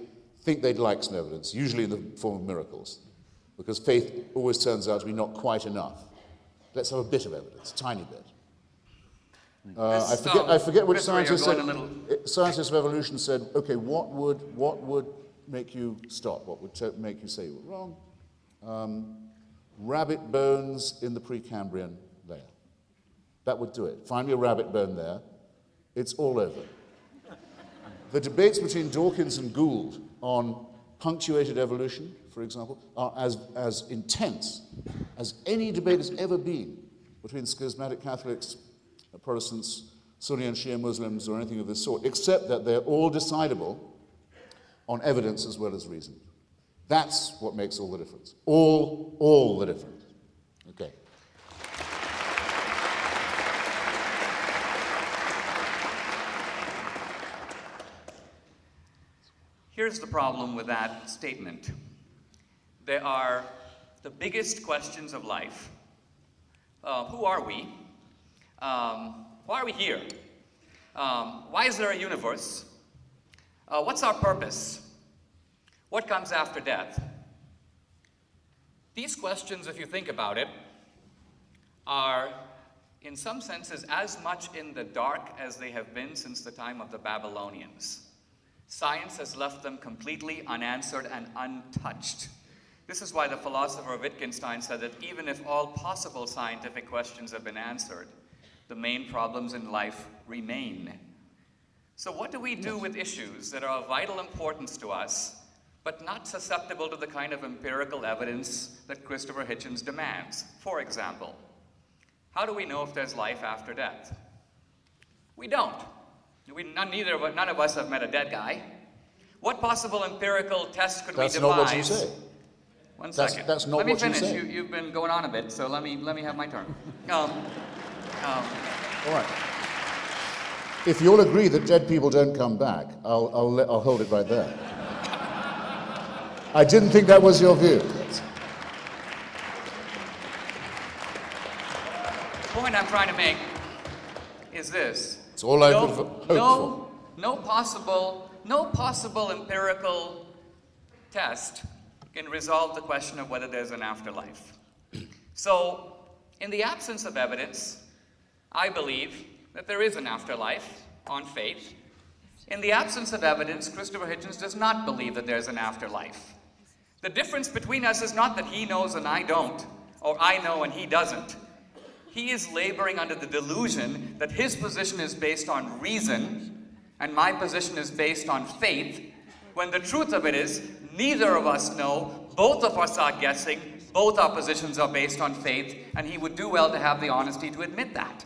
think they'd like some evidence, usually in the form of miracles, because faith always turns out to be not quite enough. Let's have a bit of evidence, a tiny bit. I forget which scientist said. Scientists of evolution said, okay, what would make you stop? What would make you say you were wrong? Rabbit bones in the Precambrian layer. That would do it. Find me a rabbit bone there. It's all over. The debates between Dawkins and Gould on punctuated evolution, for example, are as intense as any debate has ever been between schismatic Catholics, Protestants, Sunni and Shia Muslims, or anything of this sort, except that they're all decidable on evidence as well as reason. That's what makes all the difference. All the difference. Okay. Here's the problem with that statement. There are the biggest questions of life. Who are we? Why are we here? Why is there a universe? What's our purpose? What comes after death? These questions, if you think about it, are in some senses as much in the dark as they have been since the time of the Babylonians. Science has left them completely unanswered and untouched. This is why the philosopher Wittgenstein said that even if all possible scientific questions have been answered, the main problems in life remain. So what do we do with issues that are of vital importance to us, but not susceptible to the kind of empirical evidence that Christopher Hitchens demands? For example, how do we know if there's life after death? We don't. None of us have met a dead guy. What possible empirical test could we devise? That's not what you say. One second. That's not let me what you finish. say. You've been going on a bit, so let me have my turn. All right. If you'll agree that dead people don't come back, I'll hold it right there. I didn't think that was your view. The point I'm trying to make is this. It's all I could hope for. No possible empirical test can resolve the question of whether there's an afterlife. So, in the absence of evidence, I believe that there is an afterlife on faith. In the absence of evidence, Christopher Hitchens does not believe that there's an afterlife. The difference between us is not that he knows and I don't, or I know and he doesn't. He is laboring under the delusion that his position is based on reason and my position is based on faith, when the truth of it is neither of us know, both of us are guessing, both our positions are based on faith, and he would do well to have the honesty to admit that.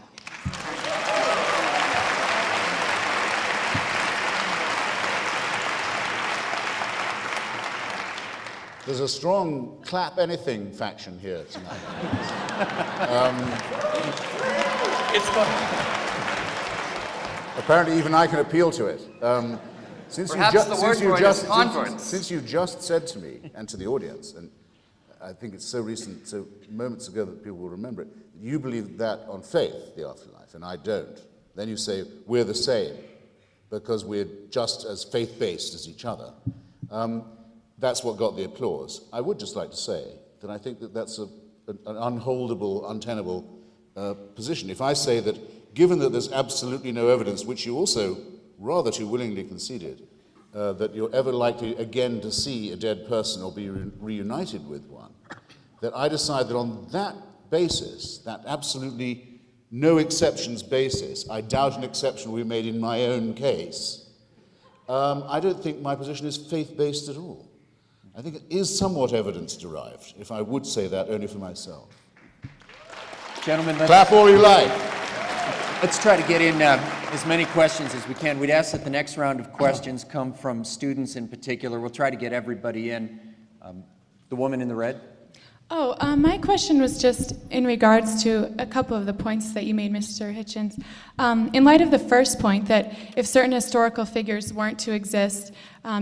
There's a strong clap anything faction here tonight. It's fun. Apparently even I can appeal to it. Perhaps the word for it is converts. Since you just said to me and to the audience, and I think it's so recent, so moments ago that people will remember it, you believe that on faith, the afterlife, and I don't. Then you say, we're the same, because we're just as faith-based as each other. That's what got the applause. I would just like to say that I think that that's an unholdable, untenable position. If I say that, given that there's absolutely no evidence, which you also rather too willingly conceded, that you're ever likely again to see a dead person or be reunited with one, that I decide that on that basis, that absolutely no exceptions basis, I doubt an exception will be made in my own case, I don't think my position is faith-based at all. I think it is somewhat evidence-derived, if I would say that only for myself. Gentlemen, Clap all you like. let's try to get in as many questions as we can. We'd ask that the next round of questions come from students in particular. We'll try to get everybody in. The woman in the red. My question was just in regards to a couple of the points that you made, Mr. Hitchens. In light of the first point, that if certain historical figures weren't to exist,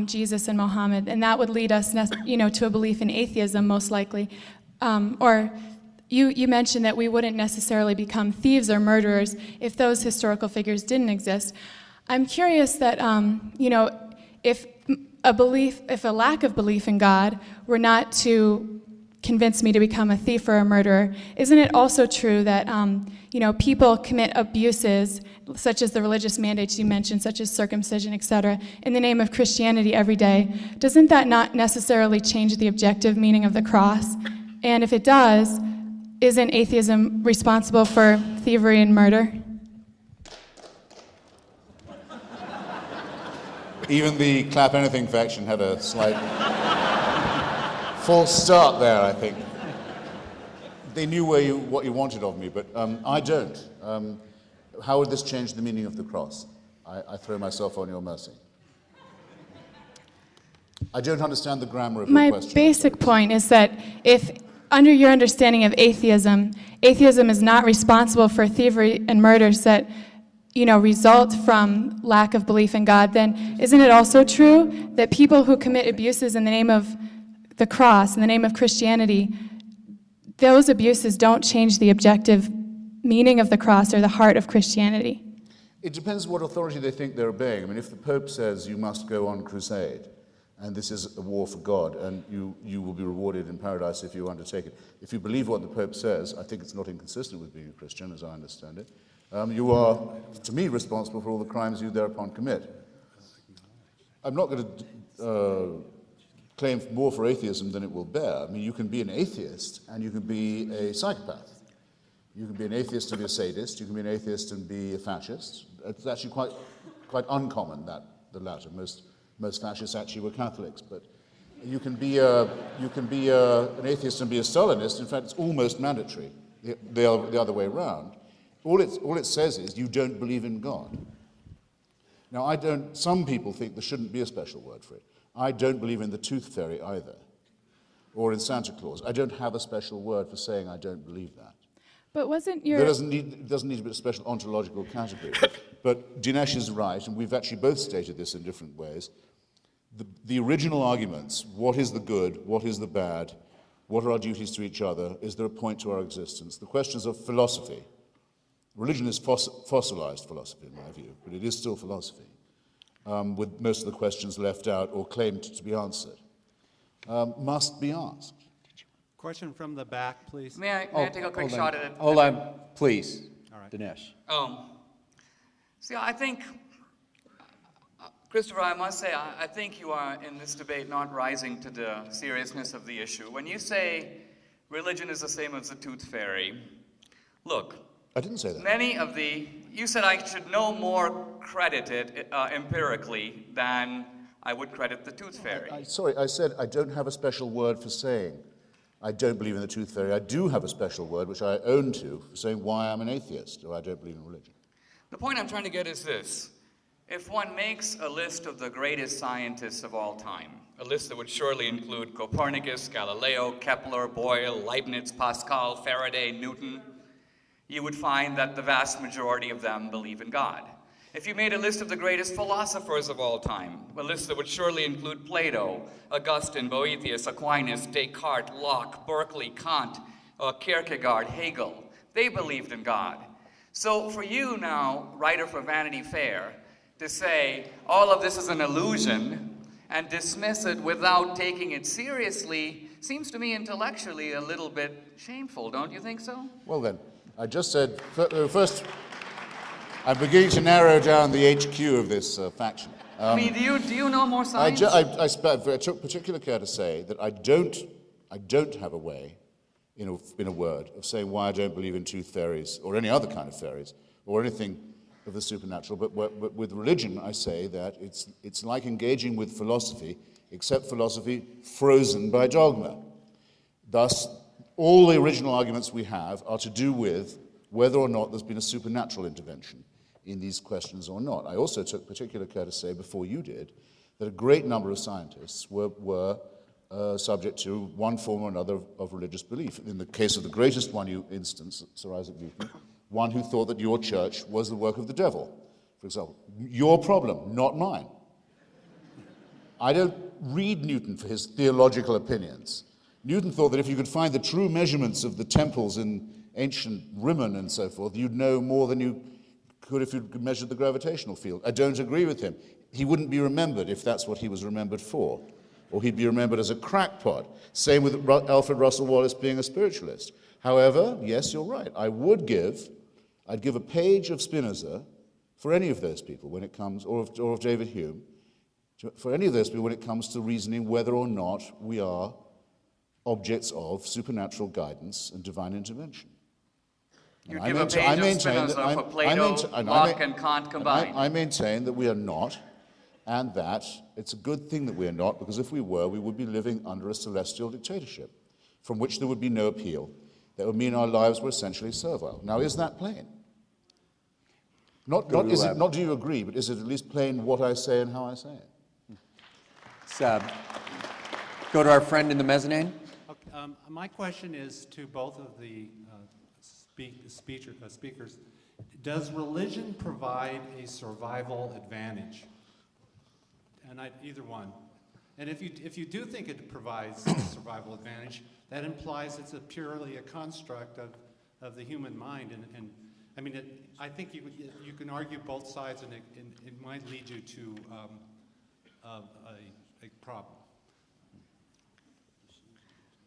Jesus and Muhammad, and that would lead us, to a belief in atheism, most likely, or you mentioned that we wouldn't necessarily become thieves or murderers if those historical figures didn't exist. I'm curious that, if a lack of belief in God were not to convince me to become a thief or a murderer, isn't it also true that people commit abuses, such as the religious mandates you mentioned, such as circumcision, etc., in the name of Christianity every day? Doesn't that not necessarily change the objective meaning of the cross? And if it does, isn't atheism responsible for thievery and murder? Even the clap anything faction had a slight false start there, I think. They knew what you wanted of me, but I don't. How would this change the meaning of the cross? I throw myself on your mercy. I don't understand the grammar of your question. My basic point is that if, under your understanding of atheism is not responsible for thievery and murders that result from lack of belief in God, then isn't it also true that people who commit abuses in the name of the cross, in the name of Christianity, those abuses don't change the objective meaning of the cross or the heart of Christianity? It depends what authority they think they're obeying. I mean, if the Pope says you must go on crusade, and this is a war for God, and you will be rewarded in paradise if you undertake it. If you believe what the Pope says, I think it's not inconsistent with being a Christian, as I understand it. You are, to me, responsible for all the crimes you thereupon commit. I'm not going to claim more for atheism than it will bear. I mean, you can be an atheist and you can be a psychopath. You can be an atheist and be a sadist. You can be an atheist and be a fascist. It's actually quite uncommon, the latter. Most fascists actually were Catholics, but you can be an atheist and be a Stalinist. In fact, it's almost mandatory the other way around. All it says is you don't believe in God. Now, some people think there shouldn't be a special word for it. I don't believe in the tooth fairy either, or in Santa Claus. I don't have a special word for saying I don't believe that. But wasn't your... There doesn't need to be a special ontological category. But Dinesh is right, and we've actually both stated this in different ways. The original arguments, what is the good, what is the bad, what are our duties to each other, is there a point to our existence? The questions of philosophy. Religion is fossilized philosophy, in my view, but it is still philosophy, with most of the questions left out or claimed to be answered, must be asked. Question from the back, please. May I take a quick shot at it? Hold on, please. All right. Dinesh. See, I think, Christopher, I must say, I think you are in this debate not rising to the seriousness of the issue. When you say religion is the same as the tooth fairy, look. I didn't say that. You said I should no more credit it empirically than I would credit the tooth fairy. Sorry, I said I don't have a special word for saying I don't believe in the tooth fairy. I do have a special word, which I own to, for saying why I'm an atheist or I don't believe in religion. The point I'm trying to get is this. If one makes a list of the greatest scientists of all time, a list that would surely include Copernicus, Galileo, Kepler, Boyle, Leibniz, Pascal, Faraday, Newton, you would find that the vast majority of them believe in God. If you made a list of the greatest philosophers of all time, a list that would surely include Plato, Augustine, Boethius, Aquinas, Descartes, Locke, Berkeley, Kant, Kierkegaard, Hegel, they believed in God. So for you now, writer for Vanity Fair, to say all of this is an illusion and dismiss it without taking it seriously seems to me intellectually a little bit shameful, don't you think so? Well then, I just said, first, I'm beginning to narrow down the HQ of this faction. I mean, do you know more science? I took particular care to say that I don't have a way, in a word, of saying why I don't believe in tooth fairies or any other kind of fairies or anything of the supernatural. But with religion, I say that it's like engaging with philosophy, except philosophy frozen by dogma. Thus, all the original arguments we have are to do with whether or not there's been a supernatural intervention in these questions or not. I also took particular care to say, before you did, that a great number of scientists were subject to one form or another of religious belief. In the case of the greatest one you instanced, Sir Isaac Newton, one who thought that your church was the work of the devil, for example. Your problem, not mine. I don't read Newton for his theological opinions. Newton thought that if you could find the true measurements of the temples in ancient Rimmon and so forth, you'd know more than you could if you'd measured the gravitational field. I don't agree with him. He wouldn't be remembered if that's what he was remembered for. Or he'd be remembered as a crackpot. Same with Alfred Russel Wallace being a spiritualist. However, yes, you're right. I'd give a page of Spinoza for any of those people when it comes, or of David Hume, for any of those people when it comes to reasoning whether or not we are objects of supernatural guidance and divine intervention. You give a page of Spinoza for Plato, Locke, and Kant combined. I maintain that we are not, and that it's a good thing that we are not, because if we were, we would be living under a celestial dictatorship, from which there would be no appeal. That would mean our lives were essentially servile. Now, is that plain? Not do you agree, but is it at least plain what I say and how I say it? Let's go to our friend in the mezzanine. Okay, my question is to both of the speakers. Does religion provide a survival advantage? And either one. And if you do think it provides a survival advantage, that implies it's purely a construct of the human mind. And I mean, I think you can argue both sides, and it might lead you to a problem?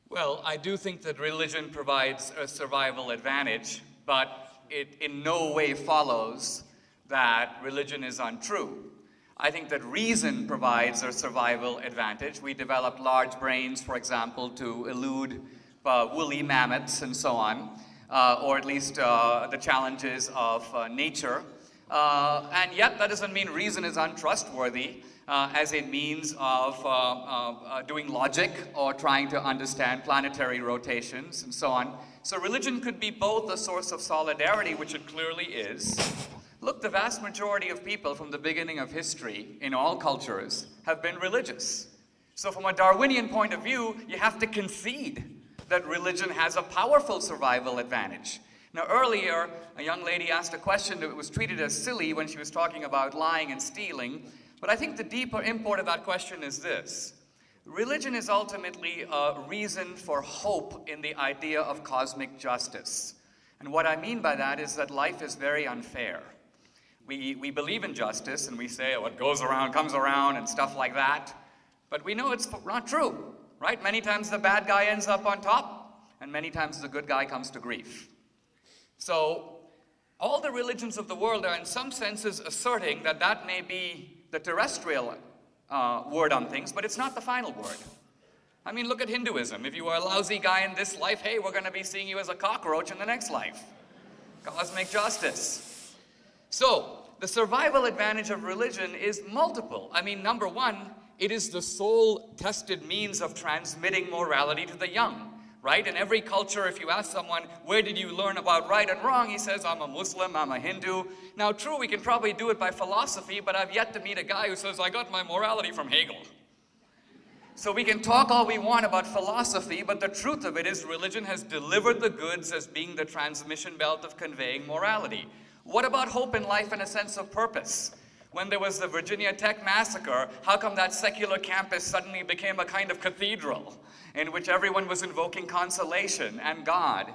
Well, I do think that religion provides a survival advantage, but it in no way follows that religion is untrue. I think that reason provides a survival advantage. We developed large brains, for example, to elude woolly mammoths and so on, or at least the challenges of nature. And yet, that doesn't mean reason is untrustworthy as a means of doing logic or trying to understand planetary rotations and so on. So religion could be both a source of solidarity, which it clearly is. Look, the vast majority of people from the beginning of history in all cultures have been religious. So from a Darwinian point of view, you have to concede that religion has a powerful survival advantage. Now earlier, a young lady asked a question that was treated as silly when she was talking about lying and stealing, but I think the deeper import of that question is this. Religion is ultimately a reason for hope in the idea of cosmic justice. And what I mean by that is that life is very unfair. We believe in justice and we say what goes around comes around and stuff like that, but we know it's not true, right? Many times the bad guy ends up on top, and many times the good guy comes to grief. So all the religions of the world are in some senses asserting that that may be the terrestrial word on things, but it's not the final word. I mean, look at Hinduism. If you are a lousy guy in this life, hey, we're going to be seeing you as a cockroach in the next life. Cosmic justice. So, the survival advantage of religion is multiple. I mean, number one, it is the sole tested means of transmitting morality to the young, right? In every culture, if you ask someone, where did you learn about right and wrong? He says, I'm a Muslim, I'm a Hindu. Now, true, we can probably do it by philosophy, but I've yet to meet a guy who says, I got my morality from Hegel. So we can talk all we want about philosophy, but the truth of it is religion has delivered the goods as being the transmission belt of conveying morality. What about hope in life and a sense of purpose? When there was the Virginia Tech massacre, how come that secular campus suddenly became a kind of cathedral in which everyone was invoking consolation and God?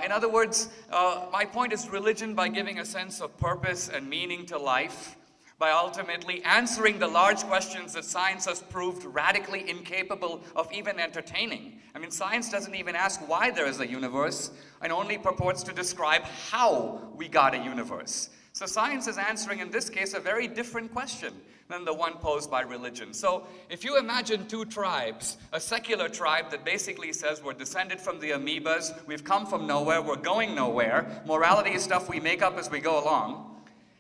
In other words, my point is religion, by giving a sense of purpose and meaning to life, by ultimately answering the large questions that science has proved radically incapable of even entertaining. I mean, science doesn't even ask why there is a universe, and only purports to describe how we got a universe. So science is answering, in this case, a very different question than the one posed by religion. So if you imagine two tribes, a secular tribe that basically says we're descended from the amoebas, we've come from nowhere, we're going nowhere, morality is stuff we make up as we go along,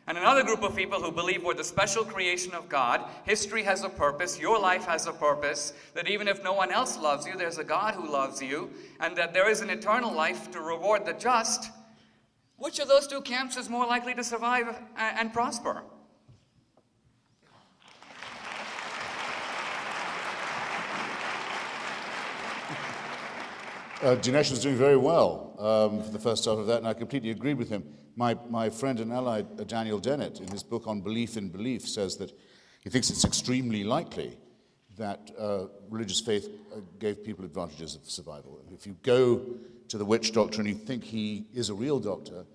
and another group of people who believe we're the special creation of God, history has a purpose, your life has a purpose, that even if no one else loves you, there's a God who loves you, and that there is an eternal life to reward the just, which of those two camps is more likely to survive and prosper? Dinesh was doing very well for the first half of that, and I completely agree with him. My friend and ally, Daniel Dennett, in his book on belief in belief, says that he thinks it's extremely likely that religious faith gave people advantages of survival. If you go to the witch doctor and you think he is a real doctor,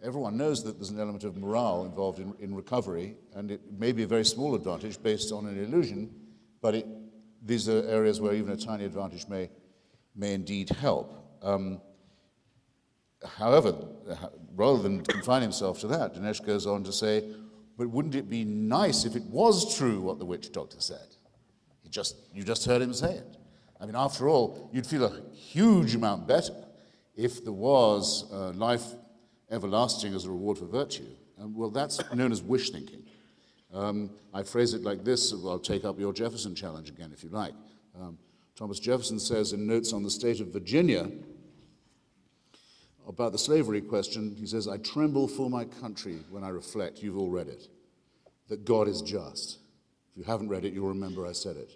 everyone knows that there's an element of morale involved in recovery, and it may be a very small advantage based on an illusion, but these are areas where even a tiny advantage may indeed help. However, rather than confine himself to that, Dinesh goes on to say, but wouldn't it be nice if it was true what the witch doctor said? You just heard him say it. I mean, after all, you'd feel a huge amount better if there was life everlasting as a reward for virtue. Well, that's known as wish thinking. I phrase it like this. I'll take up your Jefferson challenge again, if you like. Thomas Jefferson says in Notes on the State of Virginia about the slavery question, he says, I tremble for my country when I reflect, you've all read it, that God is just. If you haven't read it, you'll remember I said it.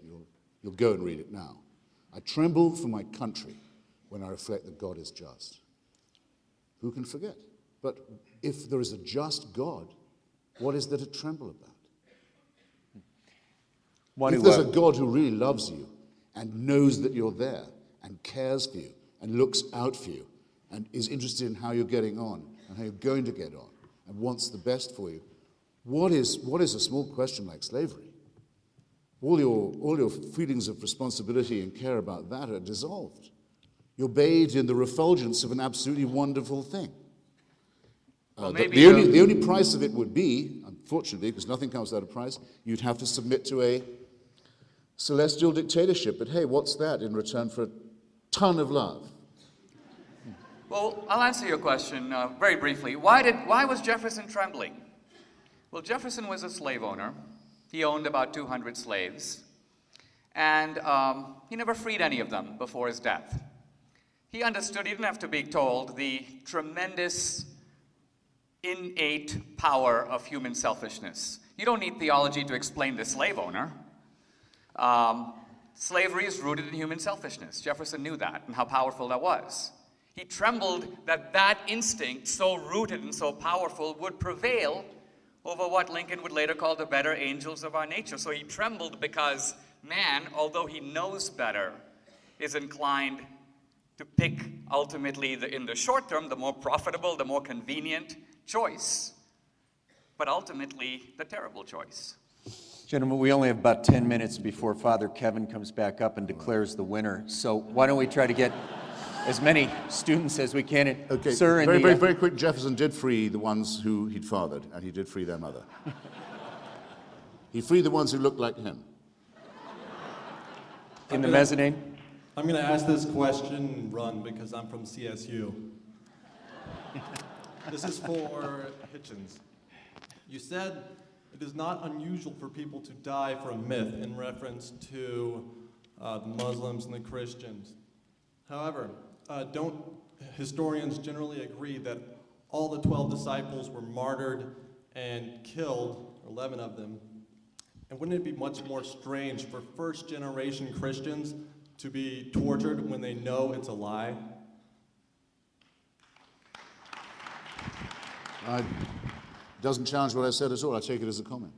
You'll go and read it now. I tremble for my country when I reflect that God is just. Who can forget? But if there is a just God, what is there to tremble about? If there's a God who really loves you and knows that you're there and cares for you and looks out for you and is interested in how you're getting on and how you're going to get on and wants the best for you, what is a small question like slavery? all your feelings of responsibility and care about that are dissolved. You're bathed in the refulgence of an absolutely wonderful thing. Well, The only price of it would be, unfortunately, because nothing comes without a price, you'd have to submit to a celestial dictatorship. But hey, what's that in return for a ton of love? Well, I'll answer your question very briefly. Why was Jefferson trembling? Well, Jefferson was a slave owner. He owned about 200 slaves. And he never freed any of them before his death. He understood, he didn't have to be told, the tremendous innate power of human selfishness. You don't need theology to explain the slave owner. Slavery is rooted in human selfishness. Jefferson knew that and how powerful that was. He trembled that that instinct, so rooted and so powerful, would prevail over what Lincoln would later call the better angels of our nature. So he trembled because man, although he knows better, is inclined to pick ultimately, in the short term, the more profitable, the more convenient choice, but ultimately the terrible choice. Gentlemen, we only have about 10 minutes before Father Kevin comes back up and declares the winner. So why don't we try to get as many students as we can. Okay, Sir, very quick. Jefferson did free the ones who he'd fathered, and he did free their mother. He freed the ones who looked like him. In the mezzanine? I'm going to ask this question and run because I'm from CSU. This is for Hitchens. You said it is not unusual for people to die for a myth in reference to the Muslims and the Christians. However, don't historians generally agree that all the 12 disciples were martyred and killed, 11 of them? And wouldn't it be much more strange for first-generation Christians to be tortured when they know it's a lie? Doesn't challenge what I said at all. I take it as a comment.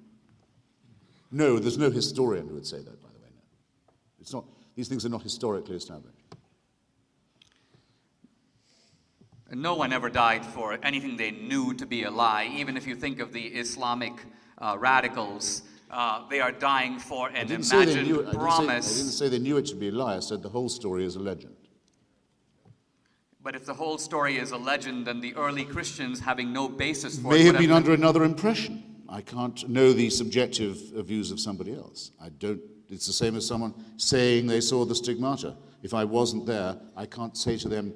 No, there's no historian who would say that, by the way. No. It's not, these things are not historically established. No one ever died for anything they knew to be a lie. Even if you think of the Islamic radicals, they are dying for an imagined promise. I didn't say they knew it to be a lie. I said the whole story is a legend. But if the whole story is a legend, then the early Christians, having no basis for it, may have been under another impression. I can't know the subjective views of somebody else. I don't. It's the same as someone saying they saw the stigmata. If I wasn't there, I can't say to them,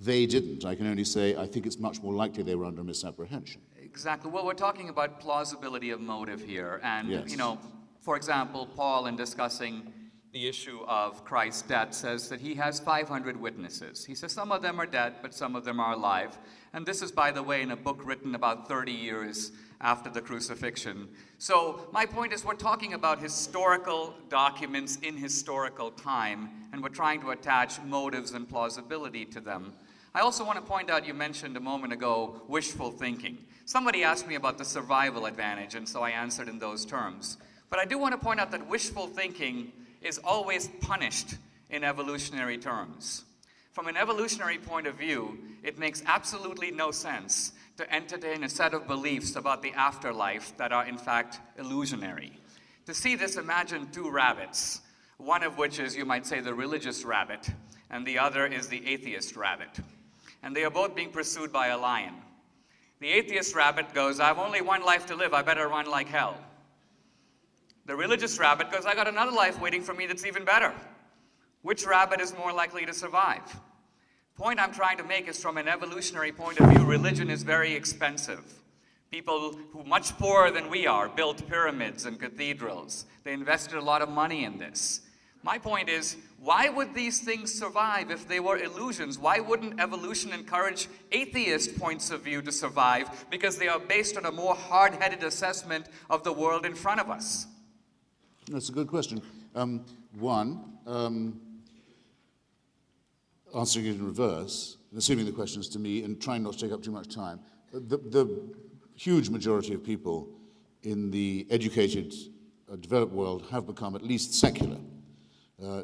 they didn't. I can only say, I think it's much more likely they were under misapprehension. Exactly. Well, we're talking about plausibility of motive here. And, yes. you know, for example, Paul, in discussing the issue of Christ's death, says that he has 500 witnesses. He says some of them are dead, but some of them are alive. And this is, by the way, in a book written about 30 years after the crucifixion. So my point is, we're talking about historical documents in historical time, and we're trying to attach motives and plausibility to them. I also want to point out, you mentioned a moment ago, wishful thinking. Somebody asked me about the survival advantage, and so I answered in those terms. But I do want to point out that wishful thinking is always punished in evolutionary terms. From an evolutionary point of view, it makes absolutely no sense to entertain a set of beliefs about the afterlife that are in fact illusionary. To see this, imagine two rabbits, one of which is, you might say, the religious rabbit, and the other is the atheist rabbit. And they are both being pursued by a lion. The atheist rabbit goes, I have only one life to live, I better run like hell. The religious rabbit goes, I got another life waiting for me that's even better. Which rabbit is more likely to survive? The point I'm trying to make is, from an evolutionary point of view, religion is very expensive. People who much poorer than we are built pyramids and cathedrals. They invested a lot of money in this. My point is, why would these things survive if they were illusions? Why wouldn't evolution encourage atheist points of view to survive? Because they are based on a more hard-headed assessment of the world in front of us. That's a good question. Answering it in reverse, and assuming the question is to me, and trying not to take up too much time, the huge majority of people in the educated, developed world have become at least secular.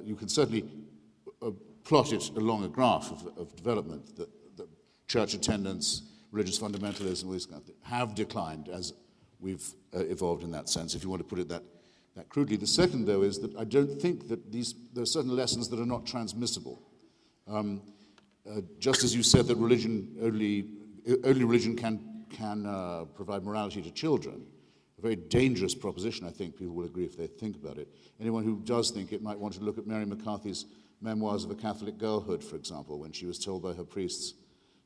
You can certainly plot it along a graph of development that church attendance, religious fundamentalism, all these kind of things have declined as we've evolved in that sense, if you want to put it that that crudely. The second, though, is that I don't think that there are certain lessons that are not transmissible. Just as you said that only religion can provide morality to children, a very dangerous proposition, I think people will agree if they think about it. Anyone who does think it might want to look at Mary McCarthy's Memoirs of a Catholic Girlhood, for example, when she was told by her priests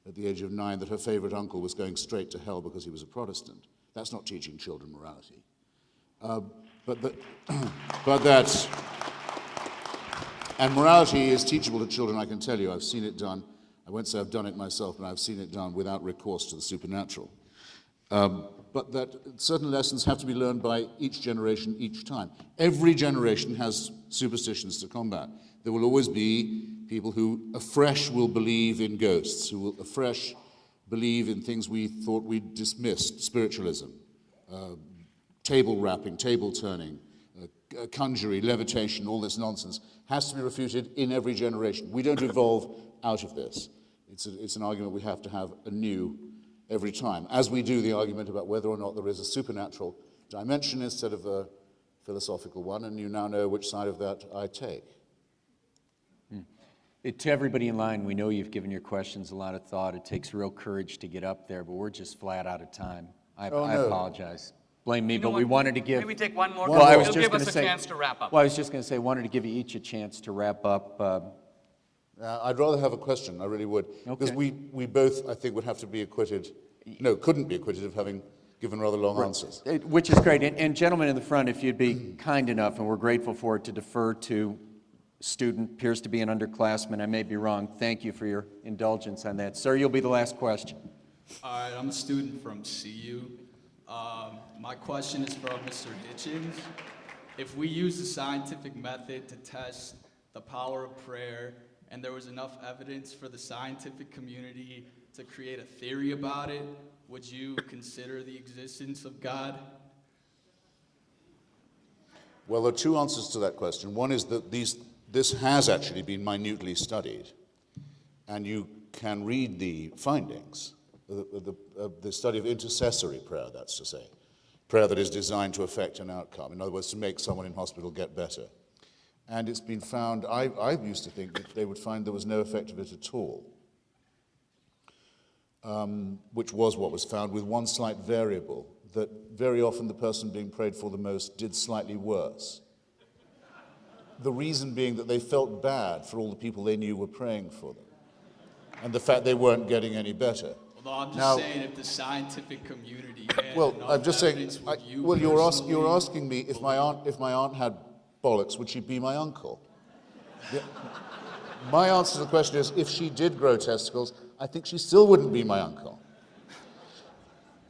at the age of 9 that her favorite uncle was going straight to hell because he was a Protestant. That's not teaching children morality. And morality is teachable to children, I can tell you. I've seen it done. I won't say I've done it myself, but I've seen it done without recourse to the supernatural. But that certain lessons have to be learned by each generation, each time. Every generation has superstitions to combat. There will always be people who afresh will believe in ghosts, who will afresh believe in things we thought we dismissed, spiritualism, table rapping, table turning, conjury, levitation, all this nonsense, has to be refuted in every generation. We don't evolve out of this. It's an argument we have to have anew every time, as we do the argument about whether or not there is a supernatural dimension instead of a philosophical one, and you now know which side of that I take. To everybody in line, we know you've given your questions a lot of thought. It takes real courage to get up there, but we're just flat out of time. I apologize. Blame me, but we wanted to give... Maybe take one more. Well, I was It'll just give us going to a say... chance to wrap up. Well, I was just going to say, wanted to give you each a chance to wrap up. I'd rather have a question, I really would. Okay. Because we both, I think, would have to be acquitted, couldn't be acquitted of having given rather long answers. Which is great. And gentlemen in the front, if you'd be kind enough, and we're grateful for it, to defer to student, appears to be an underclassman, I may be wrong. Thank you for your indulgence on that. Sir, you'll be the last question. All right, I'm a student from CU. My question is from Mr. Hitchens. If we use the scientific method to test the power of prayer, and there was enough evidence for the scientific community to create a theory about it, would you consider the existence of God? Well, there are two answers to that question. One is that this has actually been minutely studied, and you can read the findings, the study of intercessory prayer, that's to say, prayer that is designed to affect an outcome, in other words, to make someone in hospital get better. And it's been found, I used to think that they would find there was no effect of it at all, which was what was found, with one slight variable, that very often the person being prayed for the most did slightly worse. The reason being that they felt bad for all the people they knew were praying for them, and the fact they weren't getting any better. Although I'm just saying, if the scientific community had well, enough I'm just saying. evidence, would you Well, you're personally asking me if my aunt had bollocks, would she be my uncle? Yeah. My answer to the question is, if she did grow testicles, I think she still wouldn't be my uncle.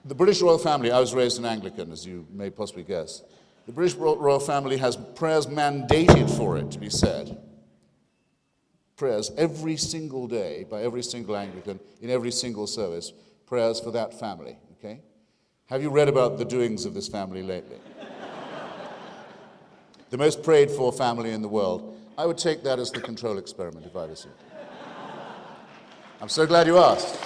The British royal family, I was raised an Anglican, as you may possibly guess. The British royal family has prayers mandated for it to be said. Prayers every single day by every single Anglican in every single service. Prayers for that family, okay? Have you read about the doings of this family lately? The most prayed for family in the world. I would take that as the control experiment if I was you. I'm so glad you asked.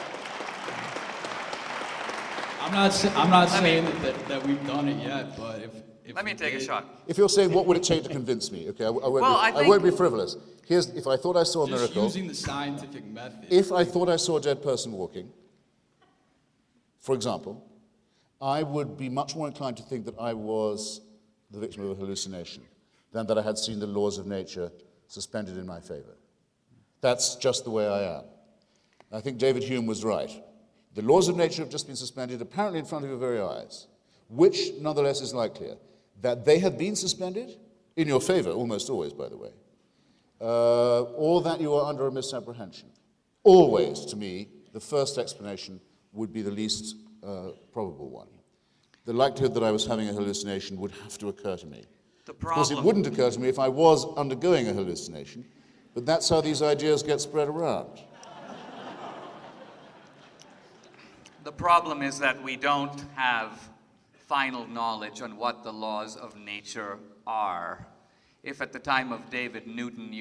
I'm not saying that we've done it yet, but if Let me take a shot. If you're saying what would it take to convince me, okay, I won't be frivolous. If I thought I saw a miracle, using the scientific method. If I thought I saw a dead person walking, for example, I would be much more inclined to think that I was the victim of a hallucination than that I had seen the laws of nature suspended in my favor. That's just the way I am. I think David Hume was right. The laws of nature have just been suspended, apparently in front of your very eyes. Which, nonetheless, is likelier? That they have been suspended, in your favor, almost always, by the way, or that you are under a misapprehension. Always, to me, the first explanation would be the least probable one. The likelihood that I was having a hallucination would have to occur to me. Of course, it wouldn't occur to me if I was undergoing a hallucination, but that's how these ideas get spread around. The problem is that we don't have final knowledge on what the laws of nature are. If at the time of David Newton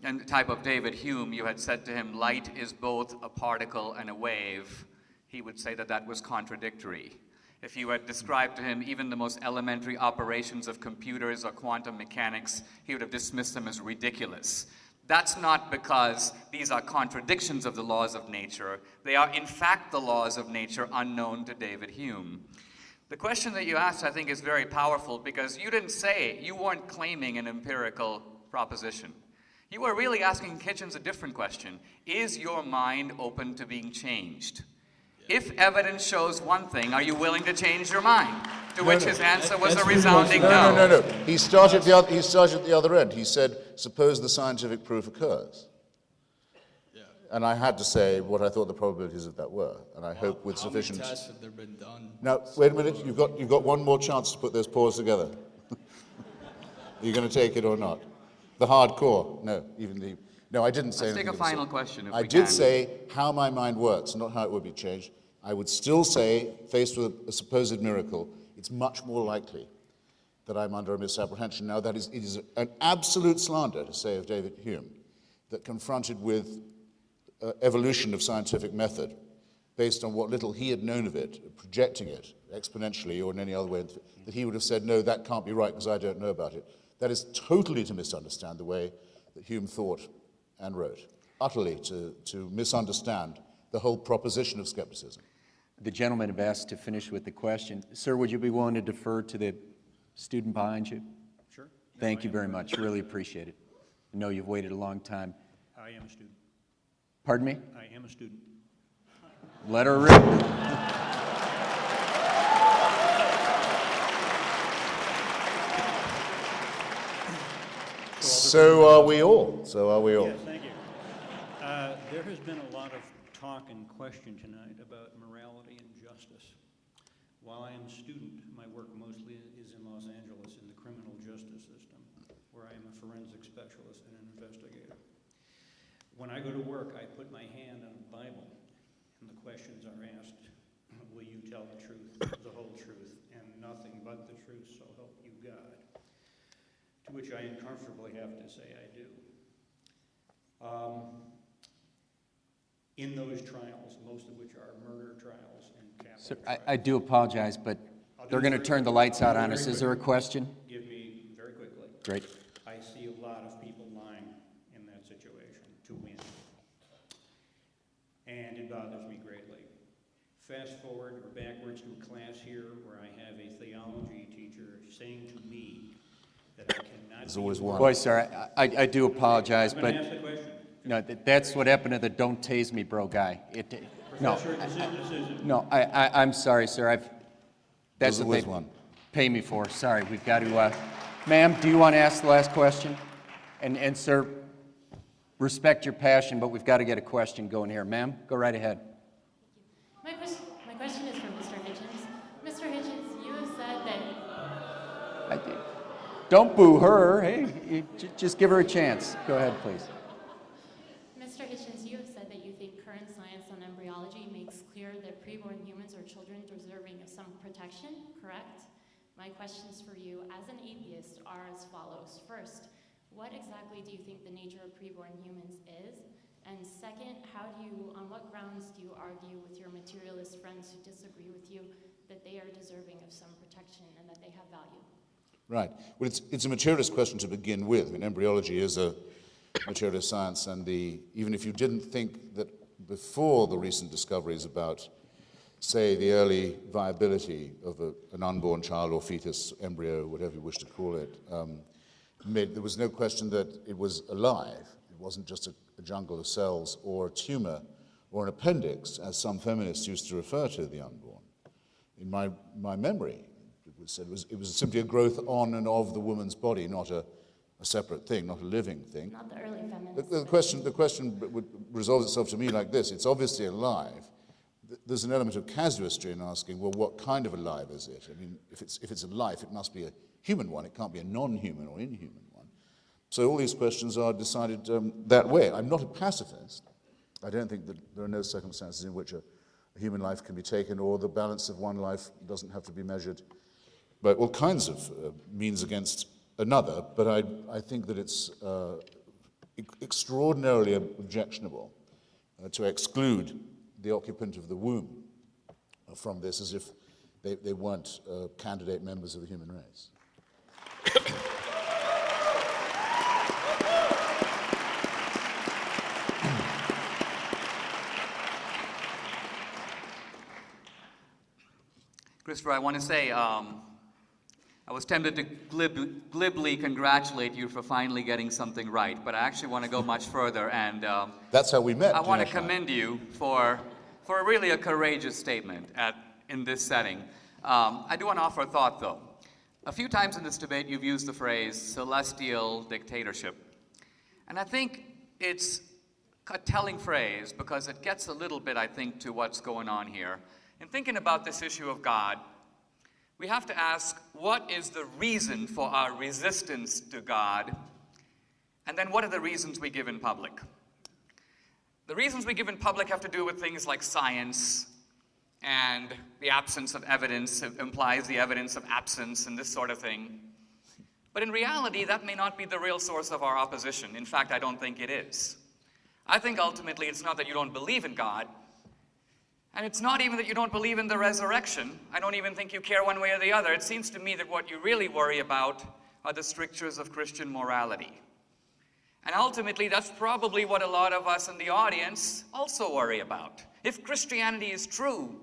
and the time of David Hume, you had said to him, light is both a particle and a wave, he would say that that was contradictory. If you had described to him even the most elementary operations of computers or quantum mechanics, he would have dismissed them as ridiculous. That's not because these are contradictions of the laws of nature. They are, in fact, the laws of nature unknown to David Hume. The question that you asked, I think, is very powerful because you didn't say, you weren't claiming an empirical proposition. You were really asking Hitchens a different question. Is your mind open to being changed? If evidence shows one thing, are you willing to change your mind? To which his answer was a resounding no. No. He started at the other end. He said, suppose the scientific proof occurs. Yeah. And I had to say what I thought the probabilities of that were, and I hope with how sufficient... many tests have there been done? Now, wait a minute. You've got one more chance to put those paws together. Are you going to take it or not? The hardcore? No, No, I didn't say Let's anything. take a final question, if I we did can. say how my mind works, not how it would be changed. I would still say, faced with a supposed miracle, it's much more likely that I'm under a misapprehension. Now, it is an absolute slander to say of David Hume that confronted with evolution of scientific method, based on what little he had known of it, projecting it exponentially or in any other way, that he would have said, no, that can't be right because I don't know about it. That is totally to misunderstand the way that Hume thought and wrote, utterly to misunderstand the whole proposition of skepticism. The gentleman have asked to finish with the question. Sir, would you be willing to defer to the student behind you? Sure. Thank you very much. Really appreciate it. I know you've waited a long time. I am a student. Pardon me? I am a student. Let her rip. So are we all. Yes, thank you. There has been a lot of talk and question tonight about morality and justice. While I am a student, my work mostly is in Los Angeles in the criminal justice system, where I am a forensic specialist and an investigator. When I go to work, I put my hand on the Bible, and the questions are asked, will you tell the truth, the whole truth, and nothing but the truth, so help you God? To which I uncomfortably have to say I do. In those trials, most of which are murder trials and capital Sir, trials. I do apologize, but they're going to turn the lights out on us. Is there a question? Give me very quickly. Great. I see a lot of people lying in that situation to win. And it bothers me greatly. Fast forward or backwards to a class here where I have a theology teacher saying to me that I cannot... There's always one. Boy, sir, I do apologize, I'm but going to ask the question. no, that's what happened to the "don't tase me, bro" guy. No, I'm sorry, sir. That's There's what always they one. pay me for. Sorry, we've got to. Ma'am, do you want to ask the last question? And sir, respect your passion, but we've got to get a question going here. Ma'am, go right ahead. My question is for Mr. Hitchens. Mr. Hitchens, you have said that... Don't boo her. Hey, just give her a chance. Go ahead, please. Mr. Hitchens, you have said that you think current science on embryology makes clear that preborn humans are children deserving of some protection, correct? My questions for you as an atheist are as follows. First, what exactly do you think the nature of preborn humans is? And second, on what grounds do you argue with your materialist friends who disagree with you that they are deserving of some protection and that they have value? Right. Well, it's a materialist question to begin with. I mean, embryology is a materialist science, and even if you didn't think that before the recent discoveries about, say, the early viability of an unborn child or fetus, embryo, whatever you wish to call it, there was no question that it was alive. It wasn't just a jungle of cells or a tumor or an appendix, as some feminists used to refer to the unborn. In my memory, it was said it was simply a growth on and of the woman's body, not a separate thing, not a living thing. Not the early feminists. The question resolves itself to me like this. It's obviously alive. There's an element of casuistry in asking, well, what kind of alive is it? I mean, if it's a life, it must be a human one. It can't be a non-human or inhuman one. So all these questions are decided that way. I'm not a pacifist. I don't think that there are no circumstances in which a human life can be taken, or the balance of one life doesn't have to be measured by all kinds of means against another. But I think that it's extraordinarily objectionable to exclude the occupant of the womb from this, as if they weren't candidate members of the human race. Christopher, I want to say, I was tempted to glibly congratulate you for finally getting something right, but I actually want to go much further, and that's how we met. I want to commend you for really a courageous statement in this setting. I do want to offer a thought, though. A few times in this debate, you've used the phrase celestial dictatorship, and I think it's a telling phrase because it gets a little bit, I think, to what's going on here. In thinking about this issue of God, we have to ask, what is the reason for our resistance to God? And then what are the reasons we give in public? The reasons we give in public have to do with things like science, and the absence of evidence implies the evidence of absence and this sort of thing. But in reality, that may not be the real source of our opposition. In fact, I don't think it is. I think ultimately it's not that you don't believe in God, and it's not even that you don't believe in the resurrection. I don't even think you care one way or the other. It seems to me that what you really worry about are the strictures of Christian morality. And ultimately, that's probably what a lot of us in the audience also worry about. If Christianity is true,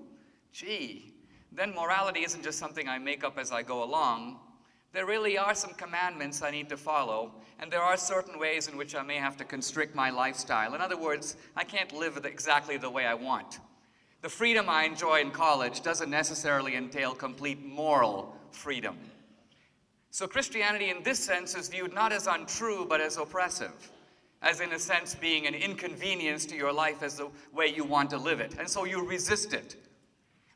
then morality isn't just something I make up as I go along. There really are some commandments I need to follow, and there are certain ways in which I may have to constrict my lifestyle. In other words, I can't live exactly the way I want. The freedom I enjoy in college doesn't necessarily entail complete moral freedom. So Christianity in this sense is viewed not as untrue, but as oppressive, as in a sense being an inconvenience to your life as the way you want to live it. And so you resist it.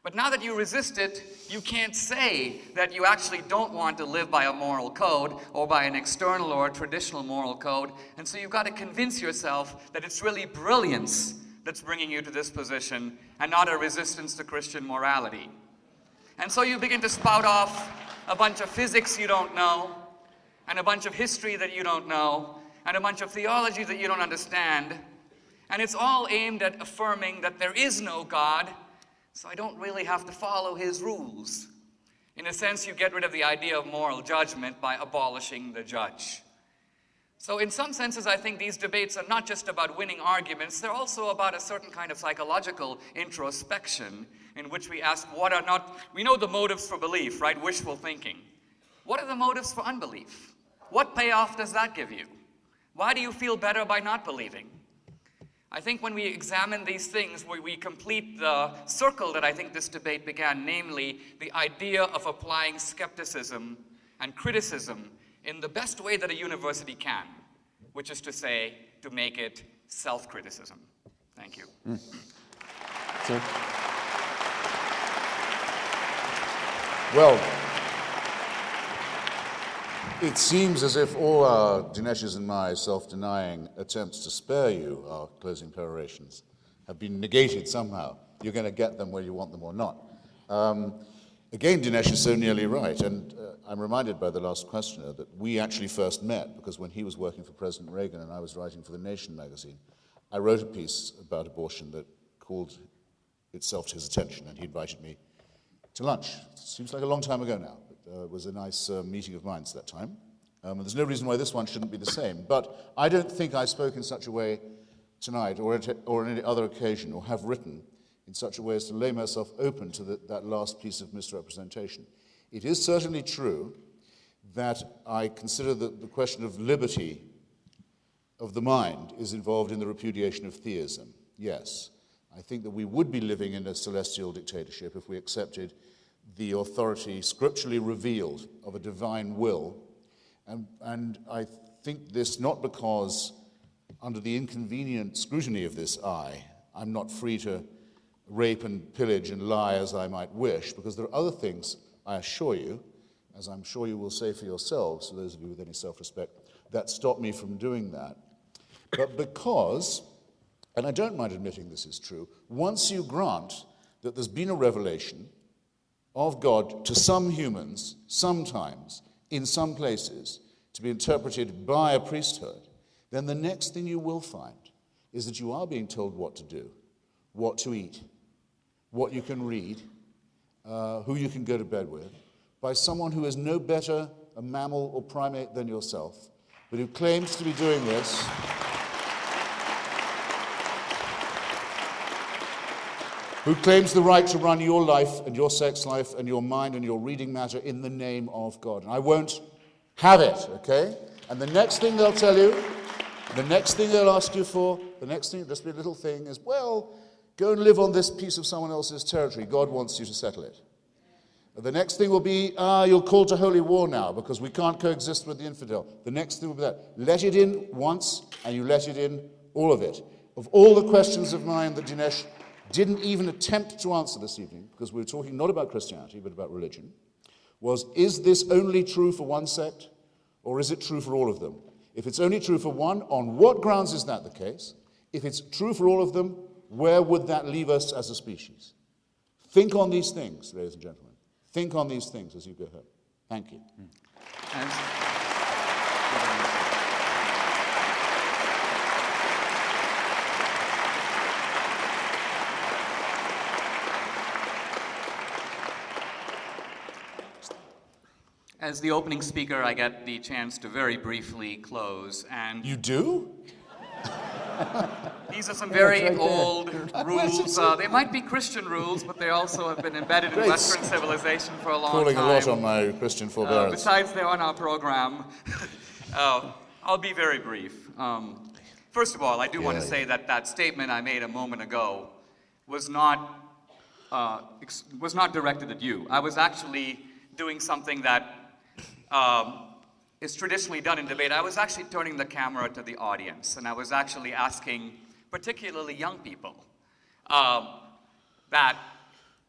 But now that you resist it, you can't say that you actually don't want to live by a moral code or by an external or a traditional moral code. And so you've got to convince yourself that it's really brilliance that's bringing you to this position and not a resistance to Christian morality. And so you begin to spout off a bunch of physics you don't know, and a bunch of history that you don't know, and a bunch of theology that you don't understand. And it's all aimed at affirming that there is no God, so I don't really have to follow his rules. In a sense, you get rid of the idea of moral judgment by abolishing the judge. So in some senses, I think these debates are not just about winning arguments, they're also about a certain kind of psychological introspection in which we ask we know the motives for belief, right? Wishful thinking. What are the motives for unbelief? What payoff does that give you? Why do you feel better by not believing? I think when we examine these things, we complete the circle that I think this debate began, namely the idea of applying skepticism and criticism in the best way that a university can, which is to say, to make it self-criticism. Thank you. Sir? Well, it seems as if all our, Dinesh's and my, self-denying attempts to spare you our closing perorations have been negated somehow. You're going to get them whether you want them or not. Again, Dinesh is so nearly right, and I'm reminded by the last questioner that we actually first met because when he was working for President Reagan and I was writing for The Nation magazine, I wrote a piece about abortion that called itself to his attention, and he invited me to lunch. Seems like a long time ago now, but it was a nice meeting of minds that time. And there's no reason why this one shouldn't be the same. But I don't think I spoke in such a way tonight or on any other occasion or have written in such a way as to lay myself open to that last piece of misrepresentation. It is certainly true that I consider that the question of liberty of the mind is involved in the repudiation of theism. Yes, I think that we would be living in a celestial dictatorship if we accepted the authority scripturally revealed of a divine will. And I think this not because under the inconvenient scrutiny of this eye, I'm not free to rape and pillage and lie as I might wish, because there are other things, I assure you, as I'm sure you will say for yourselves, those of you with any self-respect, that stop me from doing that. But because, and I don't mind admitting this is true, once you grant that there's been a revelation of God to some humans, sometimes, in some places, to be interpreted by a priesthood, then the next thing you will find is that you are being told what to do, what to eat, what you can read, who you can go to bed with, by someone who is no better a mammal or primate than yourself, but who claims to be doing this who claims the right to run your life and your sex life and your mind and your reading matter in the name of God. And I won't have it, okay? And the next thing they'll tell you, the next thing they'll ask you for, the next thing, just be a little thing, is, well, go and live on this piece of someone else's territory. God wants you to settle it. The next thing will be, you're called to holy war now because we can't coexist with the infidel. The next thing will be that. Let it in once, and you let it in, all of it. Of all the questions of mine that Dinesh didn't even attempt to answer this evening, because we were talking not about Christianity, but about religion, was, is this only true for one sect, or is it true for all of them? If it's only true for one, on what grounds is that the case? If it's true for all of them, where would that leave us as a species? Think on these things, ladies and gentlemen. Think on these things as you go home. Thank you. As the opening speaker, I get the chance to very briefly close, and... You do? These are some very old rules. They might be Christian rules, but they also have been embedded in Western civilization for a long time. Calling a lot on my Christian forbearance. Besides, they're on our program. I'll be very brief. First of all, I do want to say that that statement I made a moment ago was not directed at you. I was actually doing something that is traditionally done in debate. I was actually turning the camera to the audience, and I was actually asking, particularly young people, that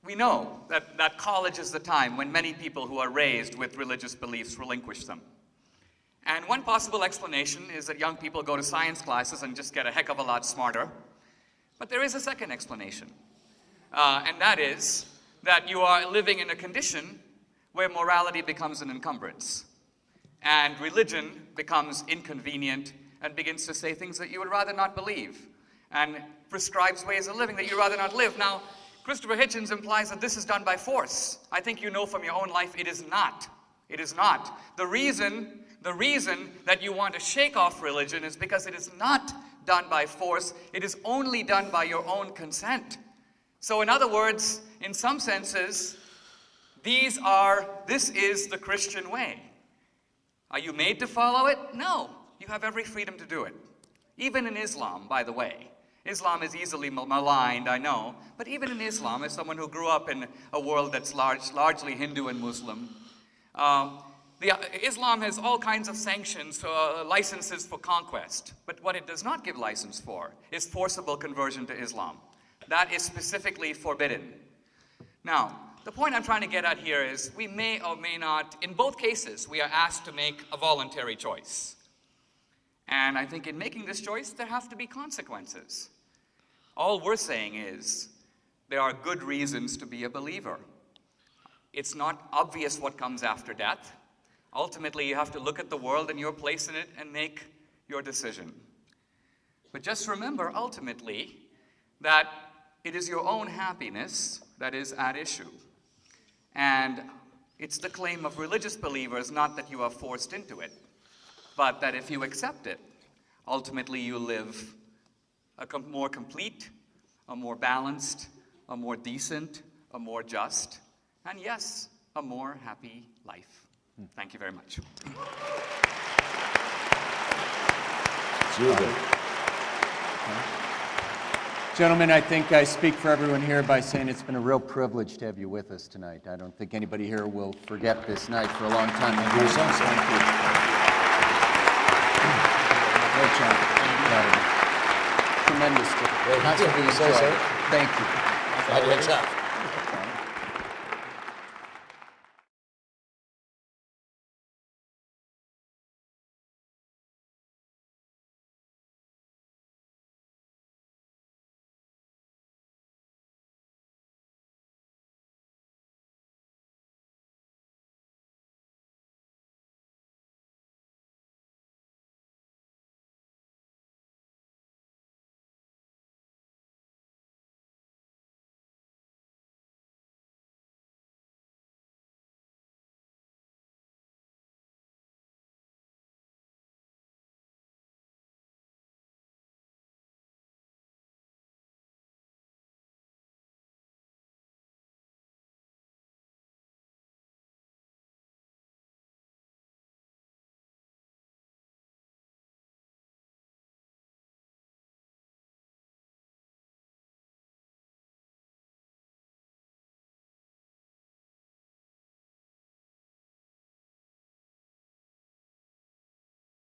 we know that college is the time when many people who are raised with religious beliefs relinquish them. And one possible explanation is that young people go to science classes and just get a heck of a lot smarter. But there is a second explanation, and that is that you are living in a condition where morality becomes an encumbrance, and religion becomes inconvenient and begins to say things that you would rather not believe, and prescribes ways of living that you'd rather not live. Now, Christopher Hitchens implies that this is done by force. I think you know from your own life it is not. It is not. The reason that you want to shake off religion is because it is not done by force. It is only done by your own consent. So in other words, in some senses, this is the Christian way. Are you made to follow it? No. You have every freedom to do it. Even in Islam, by the way. Islam is easily maligned, I know, but even in Islam, as someone who grew up in a world that's largely Hindu and Muslim, Islam has all kinds of sanctions, licenses for conquest. But what it does not give license for is forcible conversion to Islam. That is specifically forbidden. Now, the point I'm trying to get at here is we may or may not, in both cases, we are asked to make a voluntary choice. And I think in making this choice, there have to be consequences. All we're saying is there are good reasons to be a believer. It's not obvious what comes after death. Ultimately, you have to look at the world and your place in it and make your decision. But just remember, ultimately, that it is your own happiness that is at issue. And it's the claim of religious believers, not that you are forced into it, but that if you accept it, ultimately you live a more complete, a more balanced, a more decent, a more just, and yes, a more happy life. Thank you very much. Gentlemen, I think I speak for everyone here by saying it's been a real privilege to have you with us tonight. I don't think anybody here will forget this night for a long time. Thank you. Great job. Tremendous. Very nice of you to say so. Thank you. Great job.